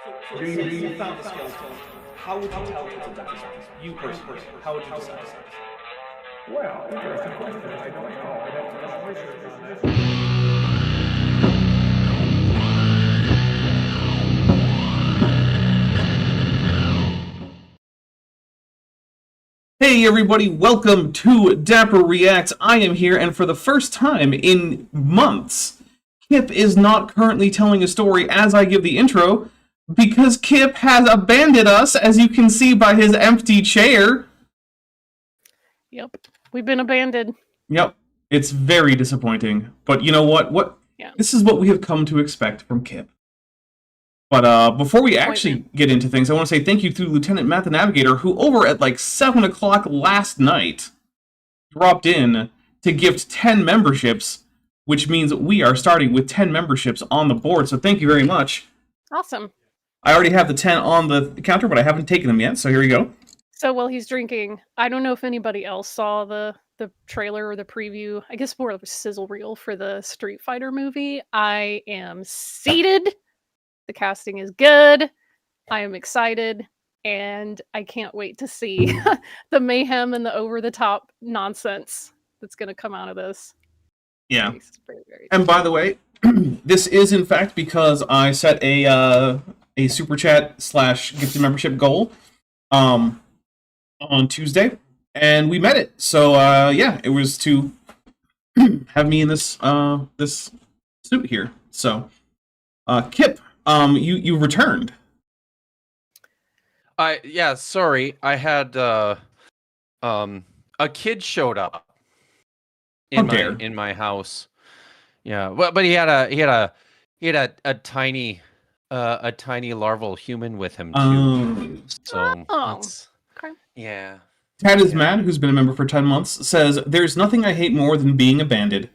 You found the skeleton. How would you tell it's a dinosaur? You personally, how would you decide? Well, interesting question. I don't know. I'd have to do some research on this. Hey everybody, welcome to Dapper Reacts. I am here, and for the first time in months, Kip is not currently telling a story as I give the intro, because Kip has abandoned us, as you can see by his empty chair. Yep, we've been abandoned. Yep, it's very disappointing. But you know what? Yeah. This is what we have come to expect from Kip. But before we actually get into things, I want to say thank you to Lieutenant Matt the Navigator, who over at like 7 o'clock last night dropped in to gift 10 memberships, which means we are starting with 10 memberships on the board. So thank you very much. Awesome. I already have the 10 on the counter, but I haven't taken them yet, so here we go. So while he's drinking, I don't know if anybody else saw the trailer or the preview. I guess more of a sizzle reel for the Street Fighter movie. I am seated. The casting is good. I am excited, and I can't wait to see the mayhem and the over-the-top nonsense that's going to come out of this. Yeah. Very, very And by the way, this is in fact because I set a super chat / gifted membership goal on Tuesday, and we met it. So yeah, it was to have me in this this suit here. So Kip, you returned. Yeah, sorry. I had a kid showed up in my house. Yeah, but he had a tiny larval human with him too. So okay. Yeah. Tad is Mad, who's been a member for 10 months, says, "There's nothing I hate more than being abandoned."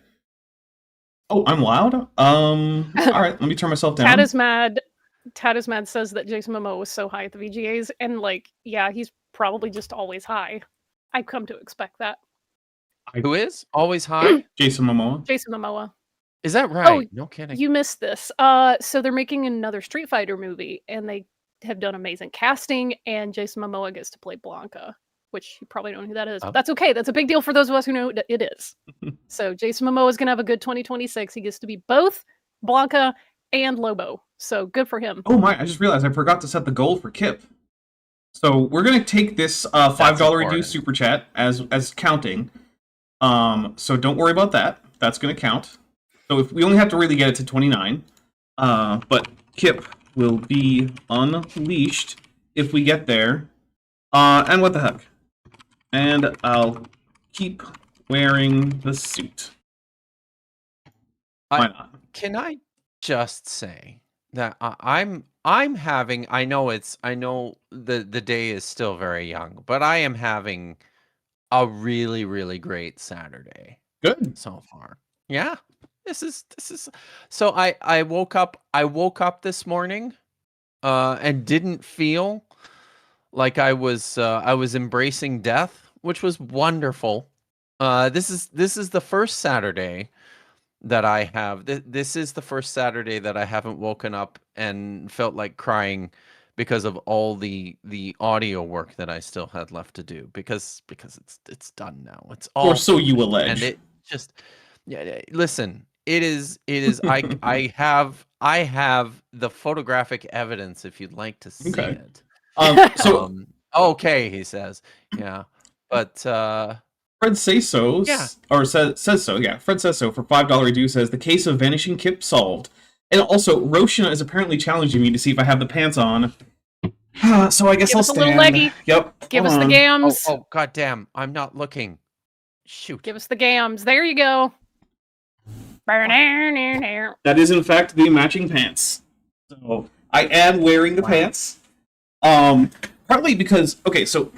Oh, I'm loud? Alright, let me turn myself down. Tad is Mad says that Jason Momoa was so high at the VGAs, and like, yeah, he's probably just always high. I've come to expect that. Who is always high? Jason Momoa. Jason Momoa. Is that right? Oh, no kidding. You missed this. So they're making another Street Fighter movie, and they have done amazing casting, and Jason Momoa gets to play Blanca, which you probably don't know who that is. But that's okay. That's a big deal for those of us who know who it is. So Jason Momoa is going to have a good 2026. He gets to be both Blanca and Lobo. So good for him. Oh my, I just realized I forgot to set the goal for Kip. So we're going to take this $5 reduced super chat as counting. So don't worry about that. That's going to count. So if we only have to really get it to 29. But Kip will be unleashed if we get there. And what the heck? And I'll keep wearing the suit. Why not? Can I just say that I'm having, I know the day is still very young, but I am having a really, really great Saturday. Good. So far. Yeah. This is so I woke up this morning and didn't feel like I was embracing death, which was wonderful. This is the first Saturday that I have. This is the first Saturday that I haven't woken up and felt like crying because of all the audio work that I still had left to do, because it's done now. It's all, or so you allege. And it just, yeah, listen, it is I have the photographic evidence if you'd like to see it. Okay, he says. Yeah. But Fred says so. Yeah. Or says so, yeah. Fred says so for $5 reduce, says the case of vanishing Kip solved. And also, Roshina is apparently challenging me to see if I have the pants on. So I guess I'll stand. Give us a little leggy. Yep. Give us the gams. Oh, goddamn! I'm not looking. Shoot. Give us the gams. There you go. That is in fact the matching pants. So I am wearing the pants. Partly because, okay, so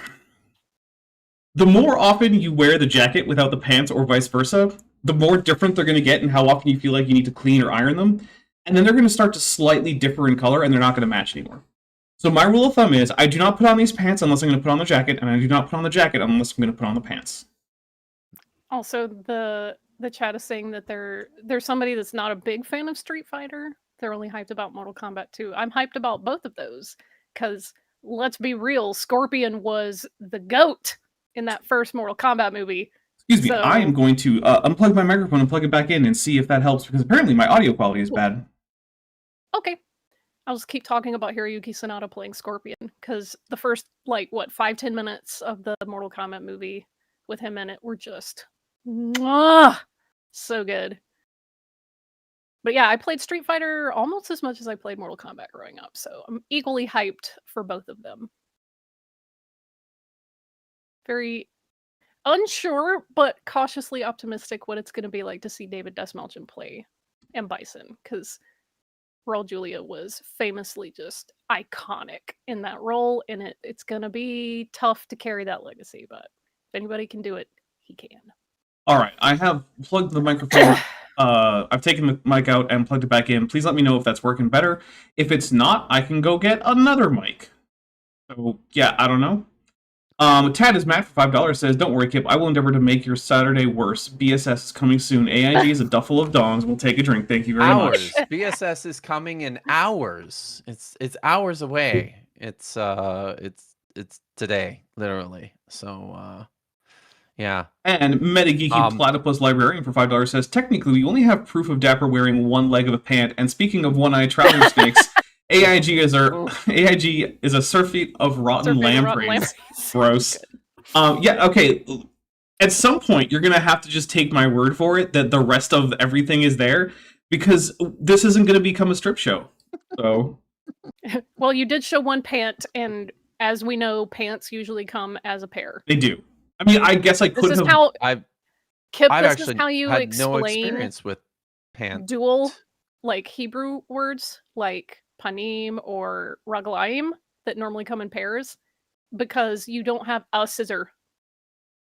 the more often you wear the jacket without the pants or vice versa, the more different they're going to get and how often you feel like you need to clean or iron them. And then they're going to start to slightly differ in color and they're not going to match anymore. So my rule of thumb is I do not put on these pants unless I'm going to put on the jacket, and I do not put on the jacket unless I'm going to put on the pants. Also, the chat is saying that there's somebody that's not a big fan of Street Fighter thoroughly hyped about Mortal Kombat 2. I'm hyped about both of those because let's be real, Scorpion was the GOAT in that first Mortal Kombat movie. Excuse me, I am going to unplug my microphone and plug it back in and see if that helps, because apparently my audio quality is bad. Okay. I'll just keep talking about Hiroyuki Sanada playing Scorpion, because the first, 5-10 minutes of the Mortal Kombat movie with him in it were just so good. But yeah, I played Street Fighter almost as much as I played Mortal Kombat growing up, so I'm equally hyped for both of them. Very unsure, but cautiously optimistic what it's going to be like to see David Dastmalchian play M. Bison, because Raul Julia was famously just iconic in that role, and it's going to be tough to carry that legacy, but if anybody can do it, he can. All right, I have plugged the microphone. I've taken the mic out and plugged it back in. Please let me know if that's working better. If it's not, I can go get another mic. So, yeah, I don't know. Tad is Matt for $5 says, "Don't worry, Kip. I will endeavor to make your Saturday worse. BSS is coming soon. AIG is a duffel of dongs. We'll take a drink. Thank you very much." BSS is coming in hours. It's hours away. It's today, literally. So yeah. And Metageeky Platypus Librarian for $5 says, "Technically, we only have proof of Dapper wearing one leg of a pant. And speaking of one-eyed traveler snakes, AIG is a surfeit of rotten lampreys." Gross. Yeah, okay. At some point, you're going to have to just take my word for it that the rest of everything is there, because this isn't going to become a strip show. So, well, you did show one pant, and as we know, pants usually come as a pair. They do. I mean, I guess I could have... Kip, I've this actually is how you had explain no experience with pants. Dual, Hebrew words, like panim or raglaim, that normally come in pairs, because you don't have a scissor.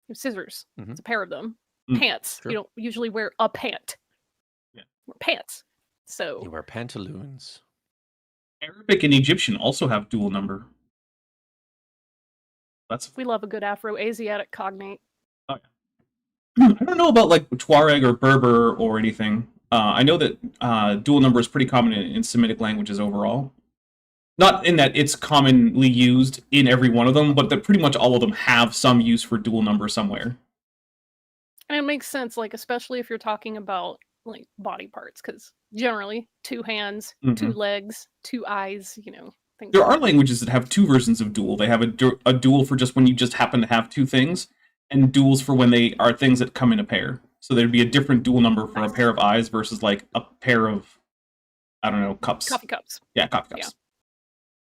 You have scissors. Mm-hmm. It's a pair of them. Pants. True. You don't usually wear a pant. Yeah. Wear pants. So you wear pantaloons. Arabic and Egyptian also have dual number. We love a good Afro-Asiatic cognate. Oh, yeah. I don't know about Tuareg or Berber or anything. I know that dual number is pretty common in Semitic languages overall. Not in that it's commonly used in every one of them, but that pretty much all of them have some use for dual number somewhere. And it makes sense, especially if you're talking about body parts, because generally 2 hands, 2 legs, 2 eyes, things. There are languages that have 2 versions of dual. They have a dual for just when you just happen to have 2 things, and duals for when they are things that come in a pair. So there'd be a different dual number for a pair of eyes versus a pair of, I don't know, cups. Coffee cups. Yeah, coffee cups.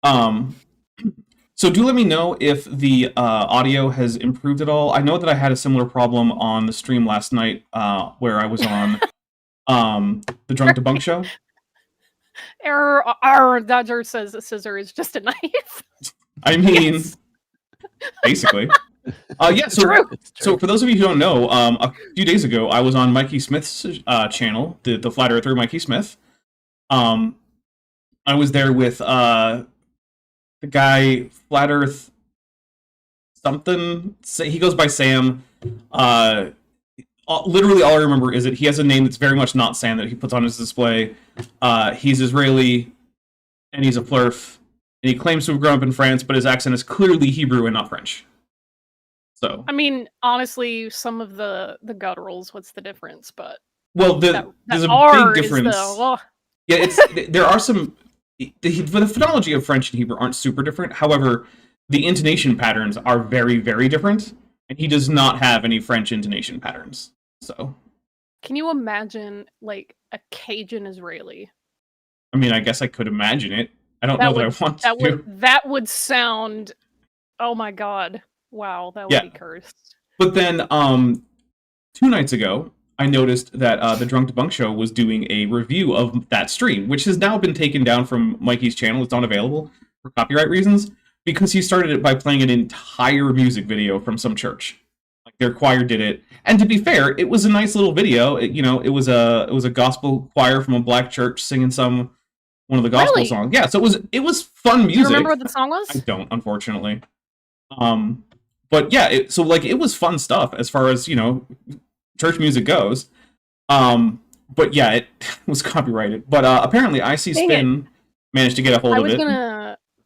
Yeah. So do let me know if the audio has improved at all. I know that I had a similar problem on the stream last night, where I was on the Drunk Debunk show. Error. Dodger says a scissor is just a knife. I mean, basically. Yeah. So for those of you who don't know, a few days ago I was on Mikey Smith's channel, the Flat Earther Mikey Smith. I was there with the guy Flat Earth something. He goes by Sam. Literally all I remember is that he has a name that's very much not Sam that he puts on his display. He's Israeli, and he's a flurf, and he claims to have grown up in France, but his accent is clearly Hebrew and not French. So I mean, honestly, some of the gutturals, what's the difference? But well, there's a big difference. Yeah, there are some. The phonology of French and Hebrew aren't super different. However, the intonation patterns are very, very different, and he does not have any French intonation patterns. So, can you imagine a Cajun Israeli? I mean, I guess I could imagine it. I don't know that I want to. That would sound. Oh my god! Wow, that would be cursed. But then, 2 nights ago, I noticed that the Drunk Debunk Show was doing a review of that stream, which has now been taken down from Mikey's channel. It's not available for copyright reasons, because he started it by playing an entire music video from some church. Their choir did it, and to be fair, it was a nice little video. It was a gospel choir from a black church singing one of the gospel songs. Yeah, so it was fun music. Do you remember what the song was? I don't, unfortunately. But yeah, it was fun stuff as far as church music goes. but yeah, it was copyrighted. But apparently, IC Spin managed to get a hold of it.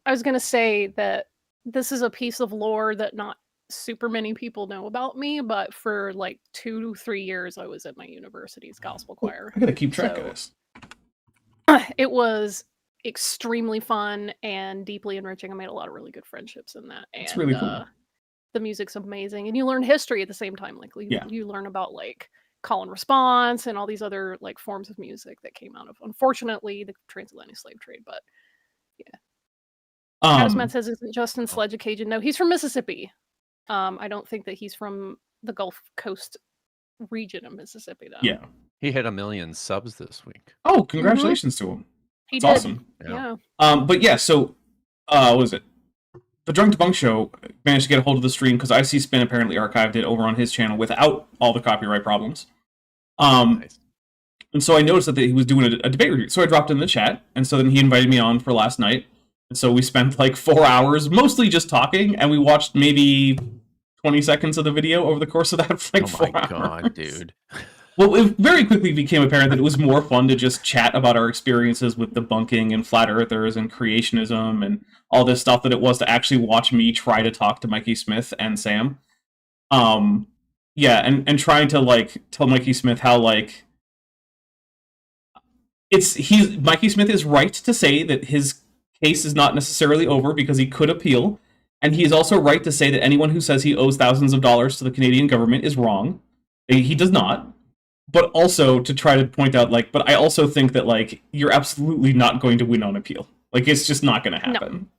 I was gonna say that this is a piece of lore that not super many people know about me, but for like 2 to 3 years, I was at my university's gospel choir. I gotta keep track of this. It was extremely fun and deeply enriching. I made a lot of really good friendships in that. And It's really cool. the music's amazing, and you learn history at the same time. Like Yeah. you learn about like call and response and all these other like forms of music that came out of, unfortunately, the transatlantic slave trade. But Travis Matt says, isn't Justin Sledge a Cajun? No, he's from Mississippi. I don't think that he's from the Gulf Coast region of Mississippi, though. Yeah. He hit 1 million subs this week. Oh, congratulations to him. He That's did. awesome. Yeah. But yeah, so what was it? The Drunk Debunk Show managed to get a hold of the stream because IC Spin apparently archived it over on his channel without all the copyright problems. Nice. And so I noticed that he was doing a debate review. So I dropped in the chat, and so then he invited me on for last night. And so we spent like 4 hours, mostly just talking, and we watched maybe 20 seconds of the video over the course of that like 4 hours. Oh my god, dude. Well, it very quickly became apparent that it was more fun to just chat about our experiences with debunking and flat earthers and creationism and all this stuff than it was to actually watch me try to talk to Mikey Smith and Sam. Yeah, and trying to like tell Mikey Smith how like Mikey Smith is right to say that his case is not necessarily over because he could appeal, and he is also right to say that anyone who says he owes thousands of dollars to the Canadian government is wrong. He does not. But also to try to point out, like, but I also think that, like, you're absolutely not going to win on appeal. Like, it's just not going to happen.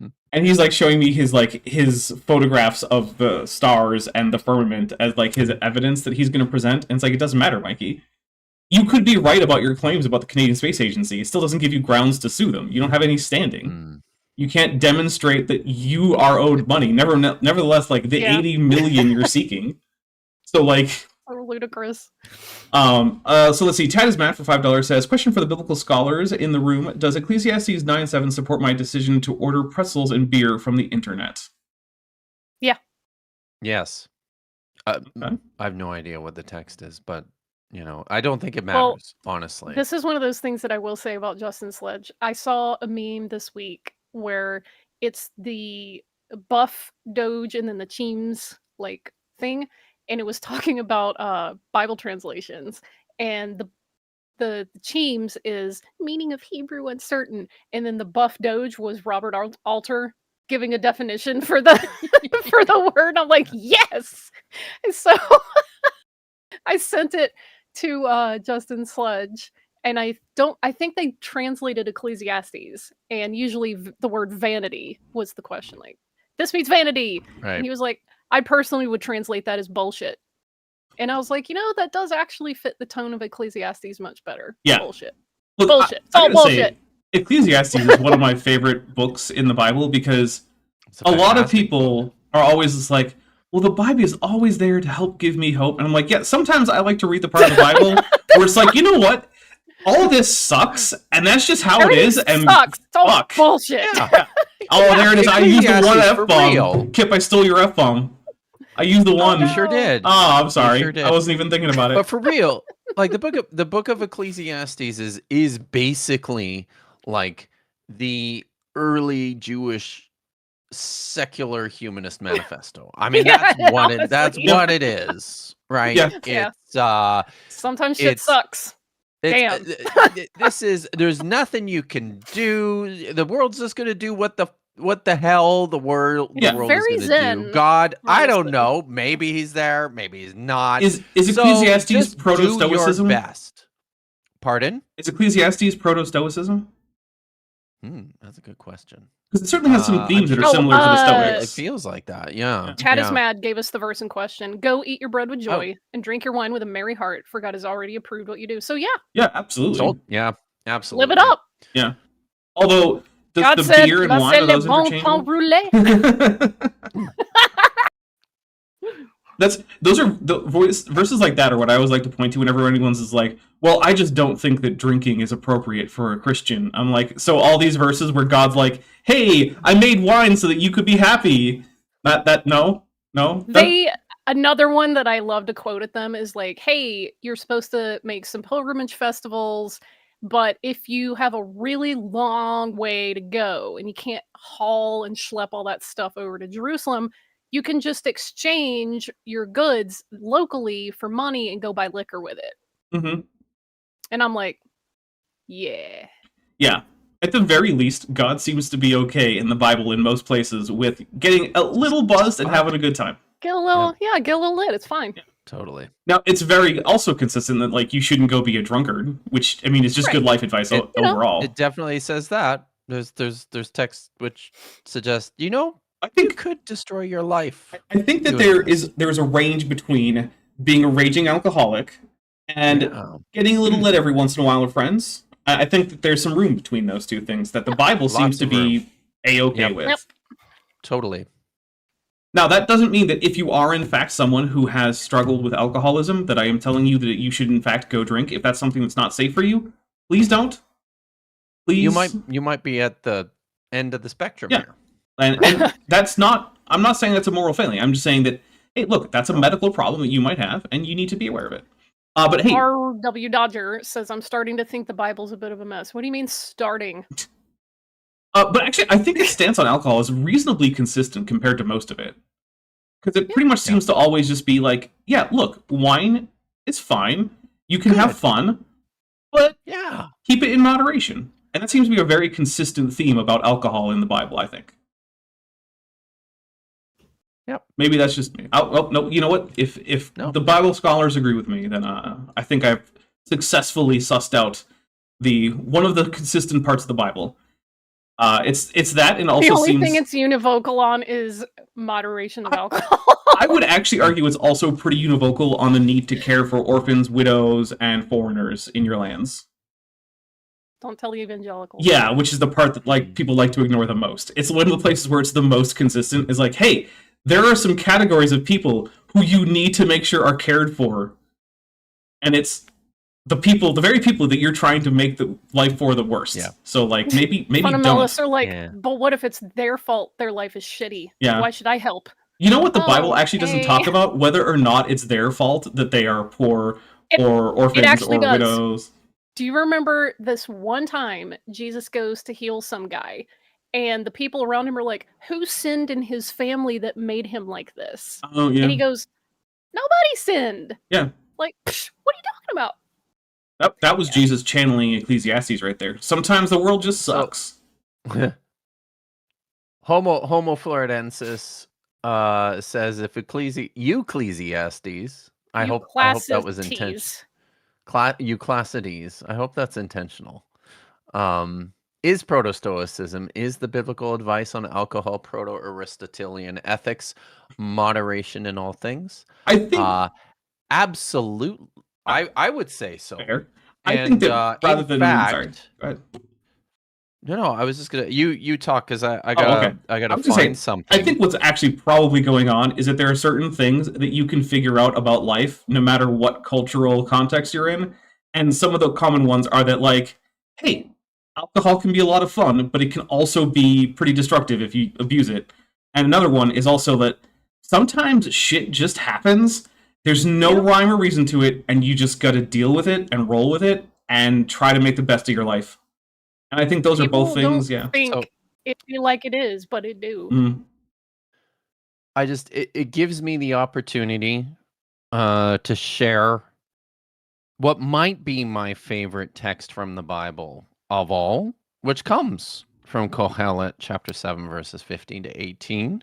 No. And he's, like, showing me his photographs of the stars and the firmament as, like, his evidence that he's going to present. And it's like, it doesn't matter, Mikey. You could be right about your claims about the Canadian Space Agency. It still doesn't give you grounds to sue them. You don't have any standing. You can't demonstrate that you are owed money. Nevertheless, like, the 80 million you're seeking. So, like... So ludicrous. So let's see. Tad is Matt for $5 says, question for the biblical scholars in the room. Does Ecclesiastes 9:7 support my decision to order pretzels and beer from the internet? Yeah. Yes. Okay. I have no idea what the text is, but, you know, I don't think it matters, honestly. This is one of those things that I will say about Justin Sledge. I saw a meme this week where it's the buff Doge and then the Cheems like thing. And it was talking about Bible translations, and the Cheems is meaning of Hebrew uncertain, and then the buff Doge was Robert Alter giving a definition for the for the word. I'm like, yes. And so I sent it to Justin Sledge, and I think they translated Ecclesiastes, and usually the word vanity was the question, like, this means vanity, Right. and he was like, I personally would translate that as bullshit. And I was like, that does actually fit the tone of Ecclesiastes much better. Yeah. Bullshit. Look, Bullshit. I Oh, gotta bullshit. Say, Ecclesiastes is one of my favorite books in the Bible because a lot of people are always just like, well, the Bible is always there to help give me hope. And I'm like, yeah, sometimes I like to read the part of the Bible where it's like, you know what? All of this sucks, and that's just how it is. And sucks. It's all fuck. bullshit. Yeah. Oh, there it is. I used the one Ecclesiastes for real. F-bomb. Kip, I stole your F-bomb. I used the one. You sure did. Oh, I'm sorry. sure did. I wasn't even thinking about it. But for real, like the book of Ecclesiastes is basically like the early Jewish secular humanist manifesto. I mean, Yeah, that's honestly. what it is, right? Yeah. It's Sometimes shit it's- sucks. Damn. There's nothing you can do. The world's just gonna do what the hell the world Yeah. is Very gonna zen, do. God, I don't honestly. know. Maybe he's there. Maybe he's not. Is So Ecclesiastes just do your proto-Stoicism? best. Pardon? Is Ecclesiastes proto-Stoicism? That's a good question. Because it certainly has some themes that are Oh, similar to the It Stoics. feels like that. Yeah. Chad yeah. is mad gave us the verse in question. Go eat your bread with joy and drink your wine with a merry heart, for God has already approved what you do. So yeah, Yeah, absolutely. Sold. Yeah. Absolutely. live it up. Yeah. Although, does God the said, beer and "Va wine, c'est are le those bon pain interchangeable? brûlé." Those are the verses like that are what I always like to point to whenever anyone's is like, well, I just don't think that drinking is appropriate for a Christian. I'm like, so all these verses where God's like, hey, I made wine so that you could be happy. No. Another one that I love to quote at them is like, hey, you're supposed to make some pilgrimage festivals, but if you have a really long way to go and you can't haul and schlep all that stuff over to Jerusalem, you can just exchange your goods locally for money and go buy liquor with it. Mm-hmm. And I'm like, yeah. Yeah. At the very least, God seems to be okay in the Bible in most places with getting a little buzzed and having a good time. Get a little, get a little lit. It's fine. Yeah. Totally. Now, it's very also consistent that, like, you shouldn't go be a drunkard, which, I mean, is just good life advice overall. It definitely says that. There's texts which suggest, I you think could destroy your life. I think that doing there's a range between being a raging alcoholic and getting a little lit every once in a while with friends. I think that there's some room between those two things that the Bible seems to be A-okay with. Yep. Totally. Now, that doesn't mean that if you are, in fact, someone who has struggled with alcoholism, that I am telling you that you should, in fact, go drink. If that's something that's not safe for you, please don't. Please. You might be at the end of the spectrum here. And that's not... I'm not saying that's a moral failing. I'm just saying that, hey, look, that's a medical problem that you might have, and you need to be aware of it. But hey... R.W. Dodger says, I'm starting to think the Bible's a bit of a mess. What do you mean, starting? But actually, I think his stance on alcohol is reasonably consistent compared to most of it. Because it pretty much seems to always just be like, yeah, look, wine is fine. You can have fun, but keep it in moderation. And that seems to be a very consistent theme about alcohol in the Bible, I think. Yep. Maybe that's just me. Oh, no, you know what? If the Bible scholars agree with me, then I think I've successfully sussed out one of the consistent parts of the Bible. It's that, and also the only seems... thing it's univocal on is moderation of alcohol. I would actually argue it's also pretty univocal on the need to care for orphans, widows, and foreigners in your lands. Don't tell the evangelicals. Yeah, which is the part that people like to ignore the most. It's one of the places where it's the most consistent. Is like, hey, there are some categories of people who you need to make sure are cared for, and it's the very people that you're trying to make the life for the worst. Yeah. So maybe fundamentalists are like, but what if it's their fault? Their life is shitty. Yeah. Why should I help? You know what the Bible actually doesn't talk about? Whether or not it's their fault that they are poor or orphans or widows. Do you remember this one time Jesus goes to heal some guy, and the people around him are like, who sinned in his family that made him like this? Oh, yeah. And he goes, nobody sinned. Yeah. Like, what are you talking about? That was Jesus channeling Ecclesiastes right there. Sometimes the world just sucks. Homo Floridensis says, if Ecclesiastes, I hope that was intentional. Euclacides, I hope that's intentional. Is proto-stoicism, is the biblical advice on alcohol proto-Aristotelian ethics, moderation in all things? I think... absolutely. I would say so. Fair. I think that rather than... sorry, go ahead. No, I was just gonna... You talk, because I gotta find something. I think what's actually probably going on is that there are certain things that you can figure out about life, no matter what cultural context you're in. And some of the common ones are that, like, hey, alcohol can be a lot of fun, but it can also be pretty destructive if you abuse it. And another one is also that sometimes shit just happens. There's no rhyme or reason to it, and you just gotta deal with it and roll with it and try to make the best of your life. And I think those are both things, think it be like it is, but it do. It gives me the opportunity to share what might be my favorite text from the Bible of all, which comes from Kohelet chapter 7, verses 15 to 18.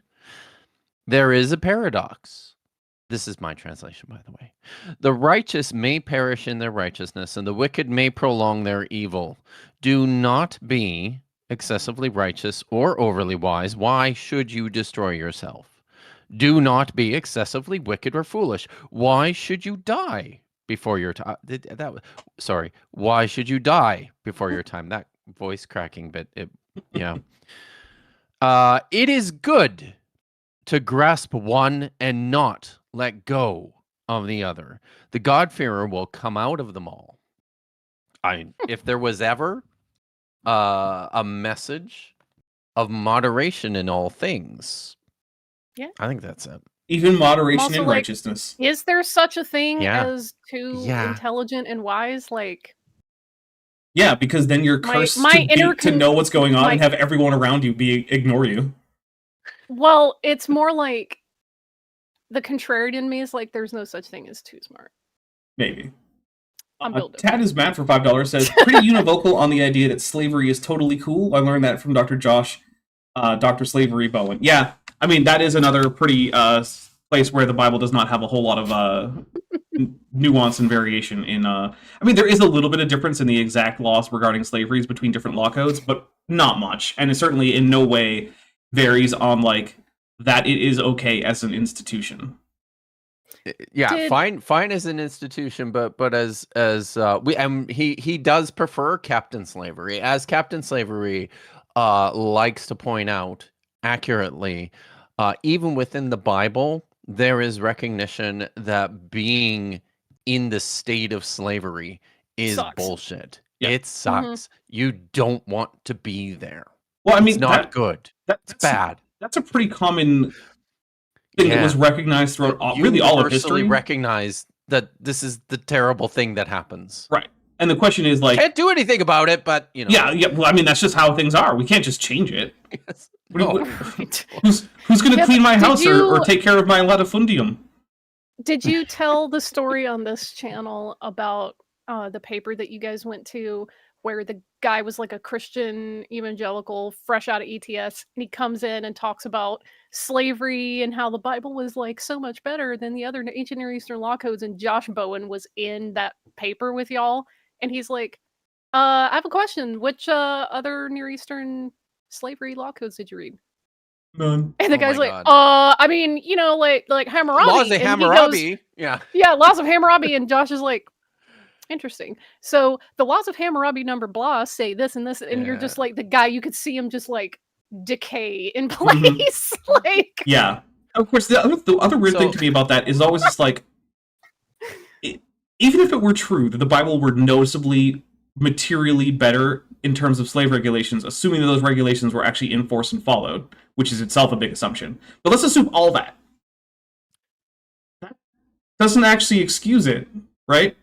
There is a paradox. This is my translation, by the way. The righteous may perish in their righteousness, and the wicked may prolong their evil. Do not be excessively righteous or overly wise. Why should you destroy yourself? Do not be excessively wicked or foolish. Why should you die before your time? Sorry. Why should you die before your time? That voice cracking bit. It is good to grasp one and not let go of the other. The God-fearer will come out of them all. If there was ever a message of moderation in all things, I think that's it. Even moderation also and like, righteousness. is there such a thing Yeah. as too Yeah. intelligent and wise? Like, Yeah, because then you're My- cursed my inner to know what's going on my- and have everyone around you ignore you. well, it's more like the contrarian in me is like, there's no such thing as too smart. Maybe. I'm building. Tad is Matt for $5 says, pretty univocal on the idea that slavery is totally cool. I learned that from Dr. Josh, Dr. Slavery Bowen. Yeah, I mean, that is another pretty place where the Bible does not have a whole lot of nuance and variation in... I mean, there is a little bit of difference in the exact laws regarding slaveries between different law codes, but not much. And it certainly in no way varies on, like, that it is okay as an institution. Yeah, fine as an institution, but as he does prefer Captain Slavery, as Captain Slavery likes to point out accurately. Even within the Bible, there is recognition that being in the state of slavery is Sucks. bullshit. Yeah. It sucks. You don't want to be there. Well, I mean, It's not good. That's bad. That's a pretty common thing that was recognized throughout really all of history. Recognize that this is the terrible thing that happens. Right. And the question is, like... Can't do anything about it, but, you know. Yeah, well, I mean, that's just how things are. We can't just change it. Yes. Who's going to clean my house or you- take care of my latifundium? Did you tell the story on this channel about the paper that you guys went to where the guy was like a Christian evangelical fresh out of ETS, and he comes in and talks about slavery and how the Bible was like so much better than the other ancient Near Eastern law codes, and Josh Bowen was in that paper with y'all, and he's like, I have a question. Which other Near Eastern slavery law codes did you read? None. And the Oh guy's my like, God. I mean, you know, like Hammurabi. Laws of And he Hammurabi. goes, Yeah. yeah, laws of Hammurabi. And Josh is like, interesting. So the laws of Hammurabi number blah say this and this, and you're just like the guy, you could see him just like decay in place. Like, yeah. Of course, the other weird thing to me about that is always just like, even if it were true that the Bible were noticeably materially better in terms of slave regulations, assuming that those regulations were actually enforced and followed, which is itself a big assumption. But let's assume all that. That doesn't actually excuse it, right?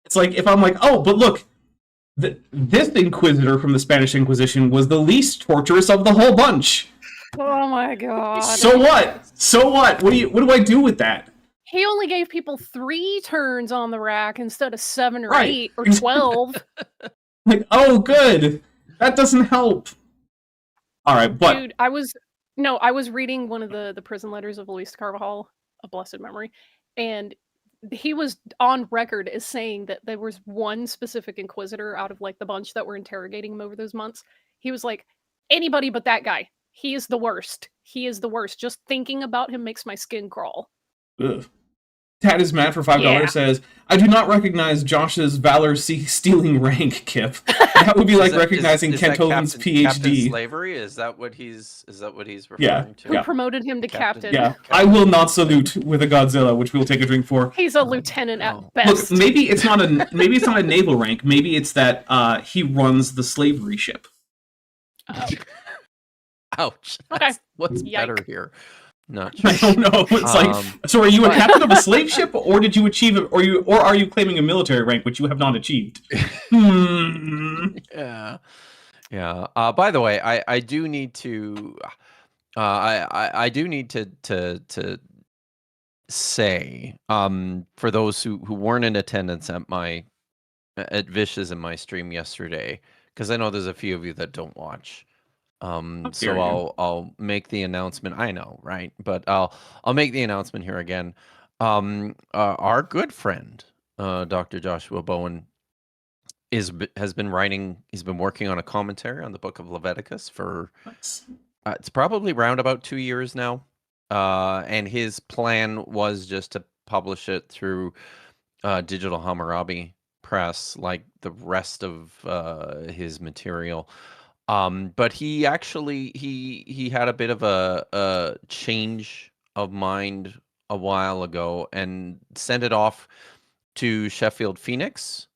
It's like, if I'm like, oh, but look, this inquisitor from the Spanish Inquisition was the least torturous of the whole bunch. oh my god. So what? So what? What do I do with that? He only gave people 3 turns on the rack instead of 7 or Right. 8 or 12. Like, oh, good. That doesn't help. All right, but Dude, I was reading one of the prison letters of Luis Carvajal of blessed memory, and he was on record as saying that there was one specific inquisitor out of like the bunch that were interrogating him over those months. He was like, anybody but that guy. He is the worst. He is the worst. Just thinking about him makes my skin crawl. ugh. Tad is mad for $5 Yeah. says, I do not recognize Josh's Valor stealing rank, Kip. That would be like recognizing is that Kenthoven's Captain PhD. Slavery? Is that what he's referring Yeah. to? Who Yeah. promoted him to captain. Yeah, I will not salute with a Godzilla, which we'll take a drink for. He's a lieutenant Oh. at best. Look, maybe it's not a naval rank. Maybe it's that he runs the slavery ship. Ouch. Okay. What's Yike. better here? Not I don't know. It's like, so are you a captain of a slave ship, or did you achieve it, or are you claiming a military rank which you have not achieved? Yeah. By the way, I do need to I do need to say for those who weren't in attendance at Vish's and my stream yesterday, because I know there's a few of you that don't watch. dare So you. I'll make the announcement. I know, right? But I'll make the announcement here again. Our good friend, Dr. Joshua Bowen, has been writing. He's been working on a commentary on the Book of Leviticus for it's probably around about 2 years now. And his plan was just to publish it through Digital Hammurabi Press, like the rest of his material. But he actually he had a bit of a change of mind a while ago and sent it off to Sheffield Phoenix,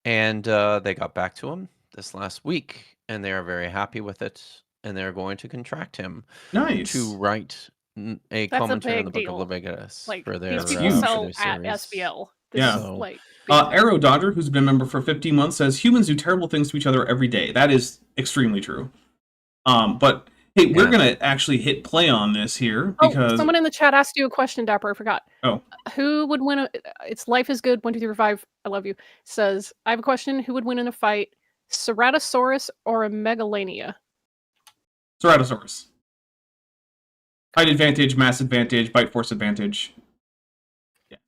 and they got back to him this last week, and they are very happy with it, and they're going to contract him Nice. to write a That's a commentary on the big Book of deal. Leviticus Like for their these That's people huge. sell for at their series. SBL. This Yeah. is So- like big time. Arrow Dodger, who's been a member for 15 months, says humans do terrible things to each other every day. That is extremely true. But hey, we're Yeah. gonna actually hit play on this here Oh, because someone in the chat asked you a question, Dapper. I forgot. Oh. Who would win a it's Life is Good, 1, 2, 3, 4, 5. I love you. Says, I have a question. Who would win in a fight? Ceratosaurus or a Megalania? Ceratosaurus. Height advantage, mass advantage, bite force advantage.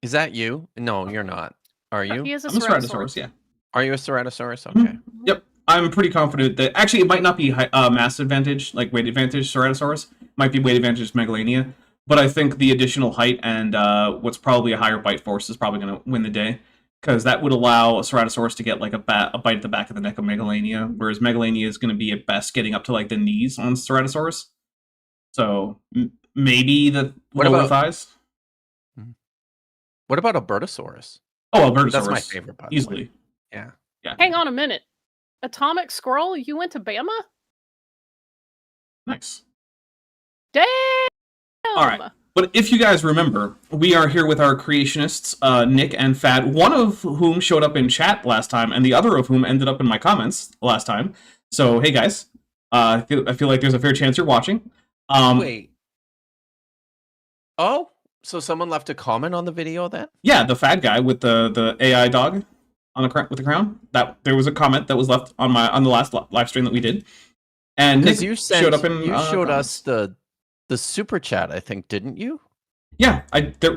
Is that you? No, you're not. Are He you? is a I'm a Ceratosaurus. Ceratosaurus, yeah. Are you a Ceratosaurus? Mhm. Okay. Yep. I'm pretty confident that actually it might not be mass advantage, like weight advantage Ceratosaurus. Might be weight advantage Megalania. But I think the additional height and what's probably a higher bite force is probably going to win the day. Because that would allow a Ceratosaurus to get like a bite at the back of the neck of Megalania, whereas Megalania is going to be at best getting up to like the knees on Ceratosaurus. So maybe the What lower about- thighs. What about a Bertosaurus? Oh, Albertosaurus. That's my favorite, by the way. Easily. Yeah. Yeah. Hang on a minute. Atomic Squirrel, you went to Bama? Nice. Damn! All right. But if you guys remember, we are here with our creationists, Nick and Fad, one of whom showed up in chat last time, and the other of whom ended up in my comments last time. So, hey guys, I feel like there's a fair chance you're watching. Wait. Oh, so someone left a comment on the video then? Yeah, the Fad guy with the AI dog on with the crown. That there was a comment that was left on the last live stream that we did, and Nick Because showed up in you showed comments. us the super chat, I think, didn't you? Yeah,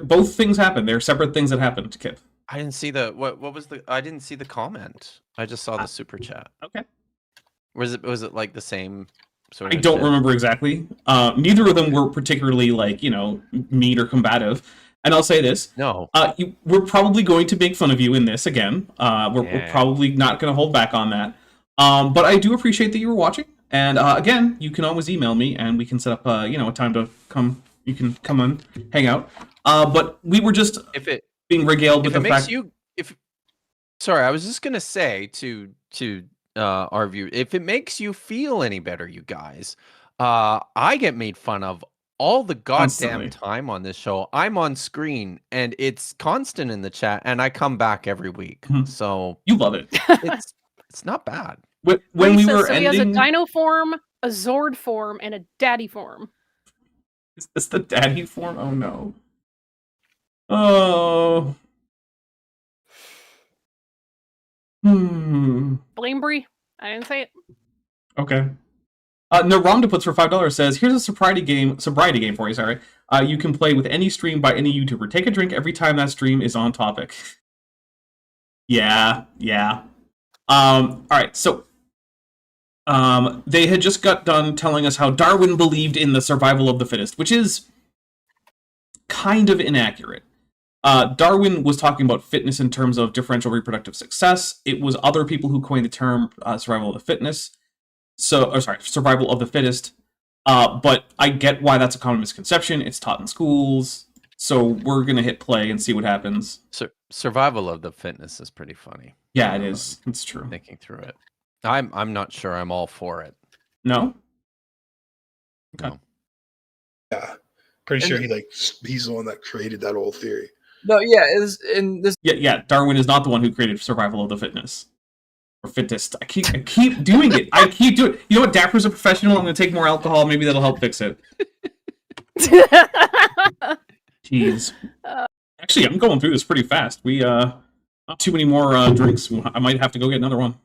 both things happened. They're separate things that happened, Kip. I didn't see what was the I didn't see the comment. I just saw the super chat. Okay. Was it like the same sort of I don't shit? remember exactly. Neither of them were particularly mean or combative. And I'll say this: No. we're probably going to make fun of you in this again. We're Yeah. probably not going to hold back on that. But I do appreciate that you were watching. And again, you can always email me, and we can set up a time to come. You can come on, hang out. But we were just being regaled with If the it makes fact. you sorry, I was just gonna say to our view, if it makes you feel any better, you guys, I get made fun of all the goddamn Constantly. time on this show. I'm on screen and it's constant in the chat, and I come back every week. Mhm. So You love it. it's not bad. When we He says, were so ending, he has a dino form, a Zord form, and a daddy form. is this the daddy form? Oh no. Oh. Blame Bree. I didn't say it. Okay. Naramda puts for $5 says, here's a sobriety game for you, sorry. You can play with any stream by any YouTuber. Take a drink every time that stream is on topic. Yeah. Alright, so they had just got done telling us how Darwin believed in the survival of the fittest, which is kind of inaccurate. Darwin was talking about fitness in terms of differential reproductive success. It was other people who coined the term survival of the fittest. Survival of the fittest. But I get why that's a common misconception. It's taught in schools. So we're going to hit play and see what happens. Survival of the fitness is pretty funny. Yeah, it is. It's true. Thinking through it. I'm not sure I'm all for it. No? No. Yeah, pretty sure he's the one that created that whole theory. No, yeah, in this. Yeah, Darwin is not the one who created survival of the fitness. Or fittest. I keep doing it. I keep doing it. You know what? Dapper's a professional. I'm going to take more alcohol. Maybe that'll help fix it. Jeez. Actually, I'm going through this pretty fast. We, not too many more drinks. I might have to go get another one.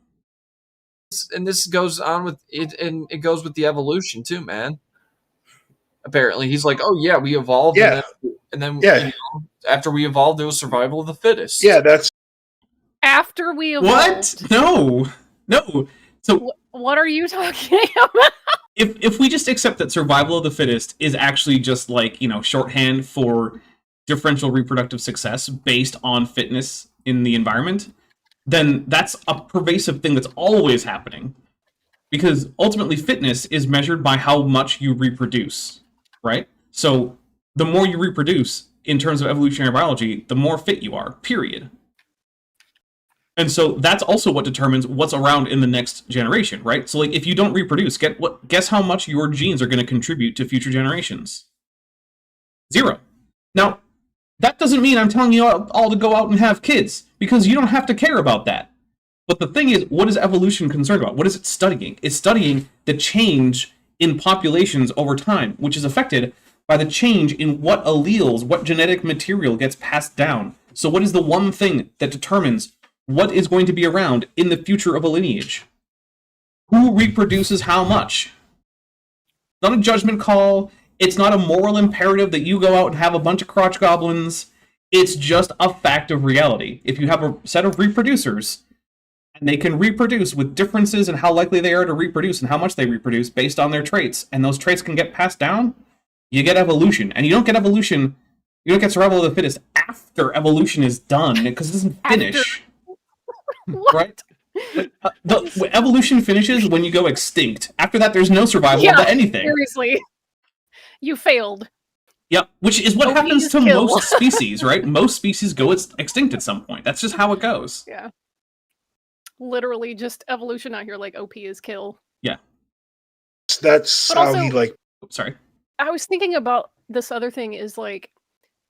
And this goes on with it, and it goes with the evolution too, man. Apparently, he's like, "Oh yeah, we evolved, Yeah. and then Yeah. after we evolved, it was survival of the fittest." Yeah, that's After we evolved. What? No. So What are you talking about? if we just accept that survival of the fittest is actually just shorthand for differential reproductive success based on fitness in the environment, then that's a pervasive thing that's always happening. Because ultimately fitness is measured by how much you reproduce, right? So the more you reproduce in terms of evolutionary biology, the more fit you are, period. And so that's also what determines what's around in the next generation, right? So if you don't reproduce, guess how much your genes are going to contribute to future generations? 0. Now, that doesn't mean I'm telling you all to go out and have kids, because you don't have to care about that. But the thing is, what is evolution concerned about? What is it studying? It's studying the change in populations over time, which is affected by the change in what alleles, what genetic material gets passed down. So what is the one thing that determines what is going to be around in the future of a lineage? Who reproduces how much? Not a judgment call. It's not a moral imperative that you go out and have a bunch of crotch goblins. It's just a fact of reality. If you have a set of reproducers, and they can reproduce with differences in how likely they are to reproduce and how much they reproduce based on their traits, and those traits can get passed down, you get evolution. And you don't get evolution, you don't get survival of the fittest after evolution is done, because it doesn't finish. Right? The evolution finishes when you go extinct. After that, there's no survival of anything. Seriously. You failed. Yep, which is what happens to kill. most species, right? Most species go extinct at some point. That's just how it goes. Yeah. Literally just evolution out here, like OP is kill. Yeah. That's But how also- he like. Sorry. I was thinking about this other thing is like,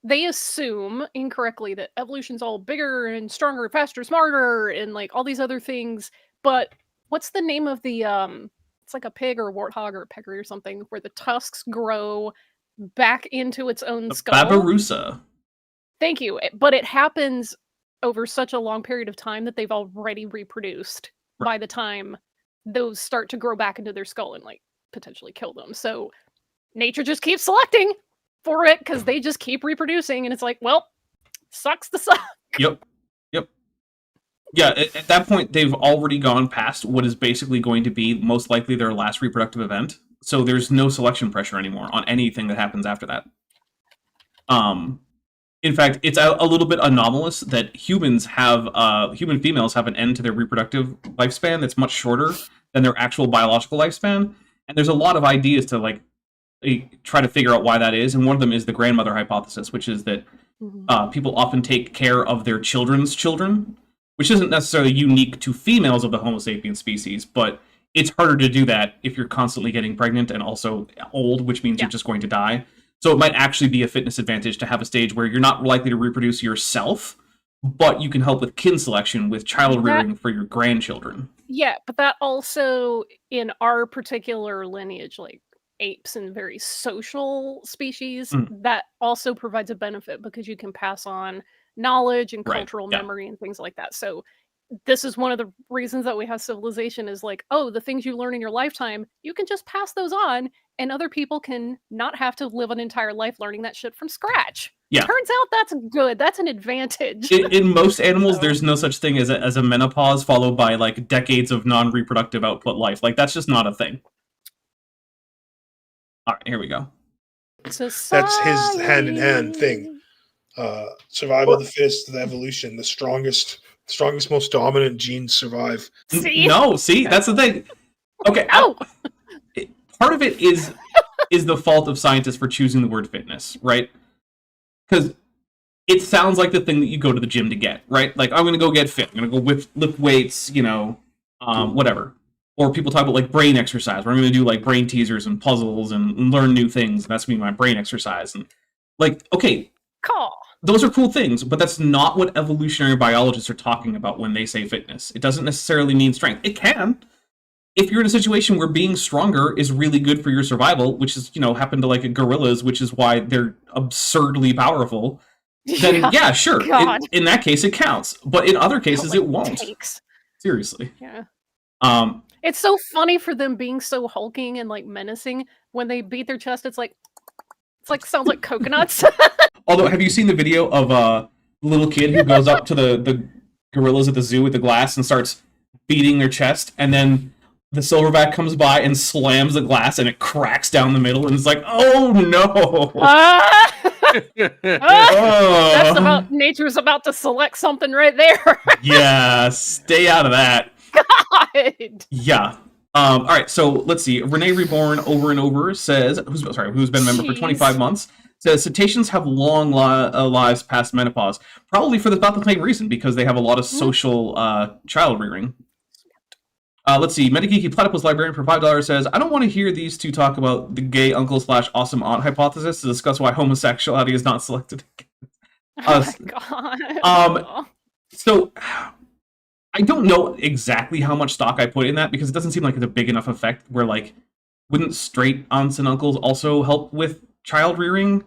they assume incorrectly that evolution's all bigger and stronger, faster, smarter, and like all these other things. But what's the name of the it's like a pig or a warthog or a peccary or something where the tusks grow back into its own skull? Babirusa. Thank you. But it happens over such a long period of time that they've already reproduced by the time those start to grow back into their skull and like potentially kill them. So nature just keeps selecting for it because they just keep reproducing, and it's like, well, sucks to suck. Yep. Yeah, at that point, they've already gone past what is basically going to be most likely their last reproductive event. So there's no selection pressure anymore on anything that happens after that. In fact, it's a little bit anomalous that human females have an end to their reproductive lifespan that's much shorter than their actual biological lifespan. And there's a lot of ideas to like try to figure out why that is. And one of them is the grandmother hypothesis, which is that people often take care of their children's children, which isn't necessarily unique to females of the Homo sapiens species, but it's harder to do that if you're constantly getting pregnant and also old, which means you're just going to die. So it might actually be a fitness advantage to have a stage where you're not likely to reproduce yourself, but you can help with kin selection, with child rearing for your grandchildren. Yeah, but that also, in our particular lineage, like apes and very social species, that also provides a benefit because you can pass on knowledge and cultural memory and things like that. So this is one of the reasons that we have civilization is like, oh, the things you learn in your lifetime, you can just pass those on, and other people can not have to live an entire life learning that shit from scratch. Yeah. Turns out that's good. That's an advantage. In most animals, there's no such thing as a menopause followed by like decades of non-reproductive output life. Like that's just not a thing. All right, here we go. That's his hand-in-hand thing. Survival of the fittest, the evolution, the strongest, most dominant genes survive. See? No, see, that's the thing. Okay, part of it is the fault of scientists for choosing the word fitness, right? Because it sounds like the thing that you go to the gym to get, right? Like, I'm going to go get fit. I'm going to go lift weights, whatever. Or people talk about, like, brain exercise, where I'm going to do, like, brain teasers and puzzles and learn new things. And that's going to be my brain exercise. And, like, okay. Cool. Those are cool things, but that's not what evolutionary biologists are talking about when they say fitness. It doesn't necessarily mean strength. It can. If you're in a situation where being stronger is really good for your survival, which is, happened to like gorillas, which is why they're absurdly powerful, then yeah, sure. In that case, it counts. But in other cases, it won't. Takes. Seriously. Yeah. It's so funny for them being so hulking and like menacing. When they beat their chest, it's like sounds like coconuts. Although, have you seen the video of a little kid who goes up to the gorillas at the zoo with the glass and starts beating their chest, and then the silverback comes by and slams the glass and it cracks down the middle, and it's like, oh no! That's about nature's about to select something right there. Yeah, stay out of that. God. Yeah. All right, so let's see. Renee Reborn over and over says, who's been a member for 25 months, says cetaceans have long lives past menopause, probably for about the same reason, because they have a lot of social child rearing. Let's see. Metageeky Platypus Librarian for $5 says, I don't want to hear these two talk about the gay uncle / awesome aunt hypothesis to discuss why homosexuality is not selected. Oh my god. So, I don't know exactly how much stock I put in that because it doesn't seem like it's a big enough effect where, like, wouldn't straight aunts and uncles also help with child rearing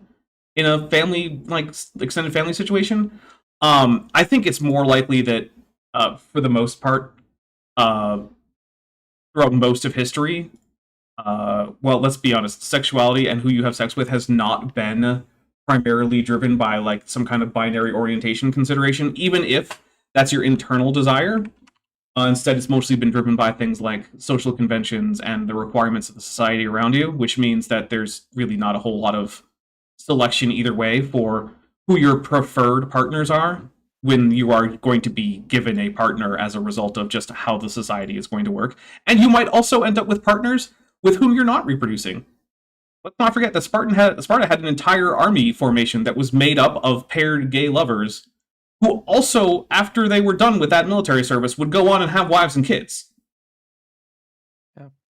in a family, like, extended family situation? I think it's more likely that, for the most part, throughout most of history, well, let's be honest, sexuality and who you have sex with has not been primarily driven by, like, some kind of binary orientation consideration, even if that's your internal desire. Instead, it's mostly been driven by things like social conventions and the requirements of the society around you, which means that there's really not a whole lot of selection either way for who your preferred partners are when you are going to be given a partner as a result of just how the society is going to work. And you might also end up with partners with whom you're not reproducing. Let's not forget that Sparta had an entire army formation that was made up of paired gay lovers who also, after they were done with that military service, would go on and have wives and kids.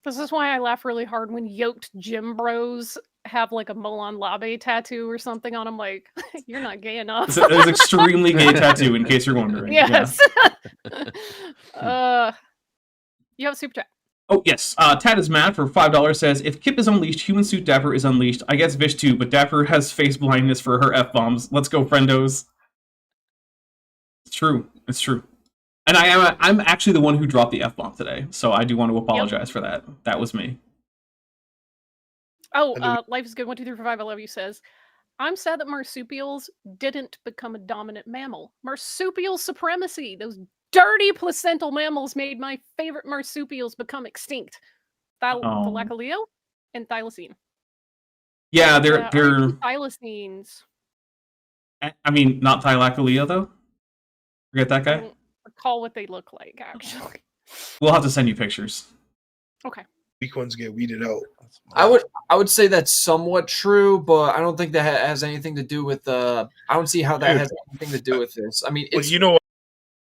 This is why I laugh really hard when yoked gym bros have like a Molan Labe tattoo or something on them. Like, you're not gay enough. It's an extremely gay tattoo, in case you're wondering. Yes. You have a super chat. Oh, yes. Tad is mad for $5 says, if Kip is unleashed, Human Suit Dapper is unleashed. I guess Vish too, but Dapper has face blindness for her F-bombs. Let's go, friendos. It's true. It's true. And I'm actually the one who dropped the F-bomb today, so I do want to apologize for that. That was me. Oh, Life is Good 1, 2, 3, 4, 5, I love you says, I'm sad that marsupials didn't become a dominant mammal. Marsupial supremacy. Those dirty placental mammals made my favorite marsupials become extinct. Thylacoleo and thylacine. Yeah, they're thylacines. I mean, not Thylacoleo though. Forget that guy. I don't recall what they look like actually. We'll have to send you pictures. Okay. Weak ones get weeded out. I would say that's somewhat true, but I don't think that has anything to do with I don't see how that has anything to do with this. I mean, it's, Well, you know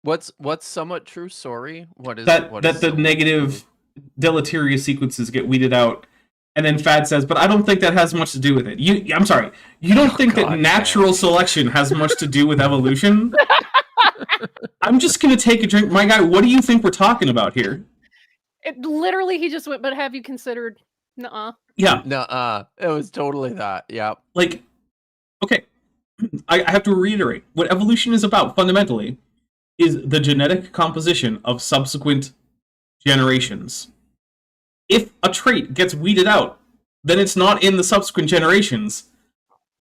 What's somewhat true? Sorry, what is that what is the negative deleterious sequences get weeded out, and then Fad says, but I don't think that has much to do with it. I'm sorry, you don't think that natural selection has much to do with evolution? I'm just gonna take a drink, my guy. What do you think we're talking about here? It literally, he just went, but have you considered? Nuh-uh. Yeah. Nuh-uh. It was totally that. Yeah. Like, okay, I have to reiterate what evolution is about fundamentally is the genetic composition of subsequent generations. If a trait gets weeded out, then it's not in the subsequent generations.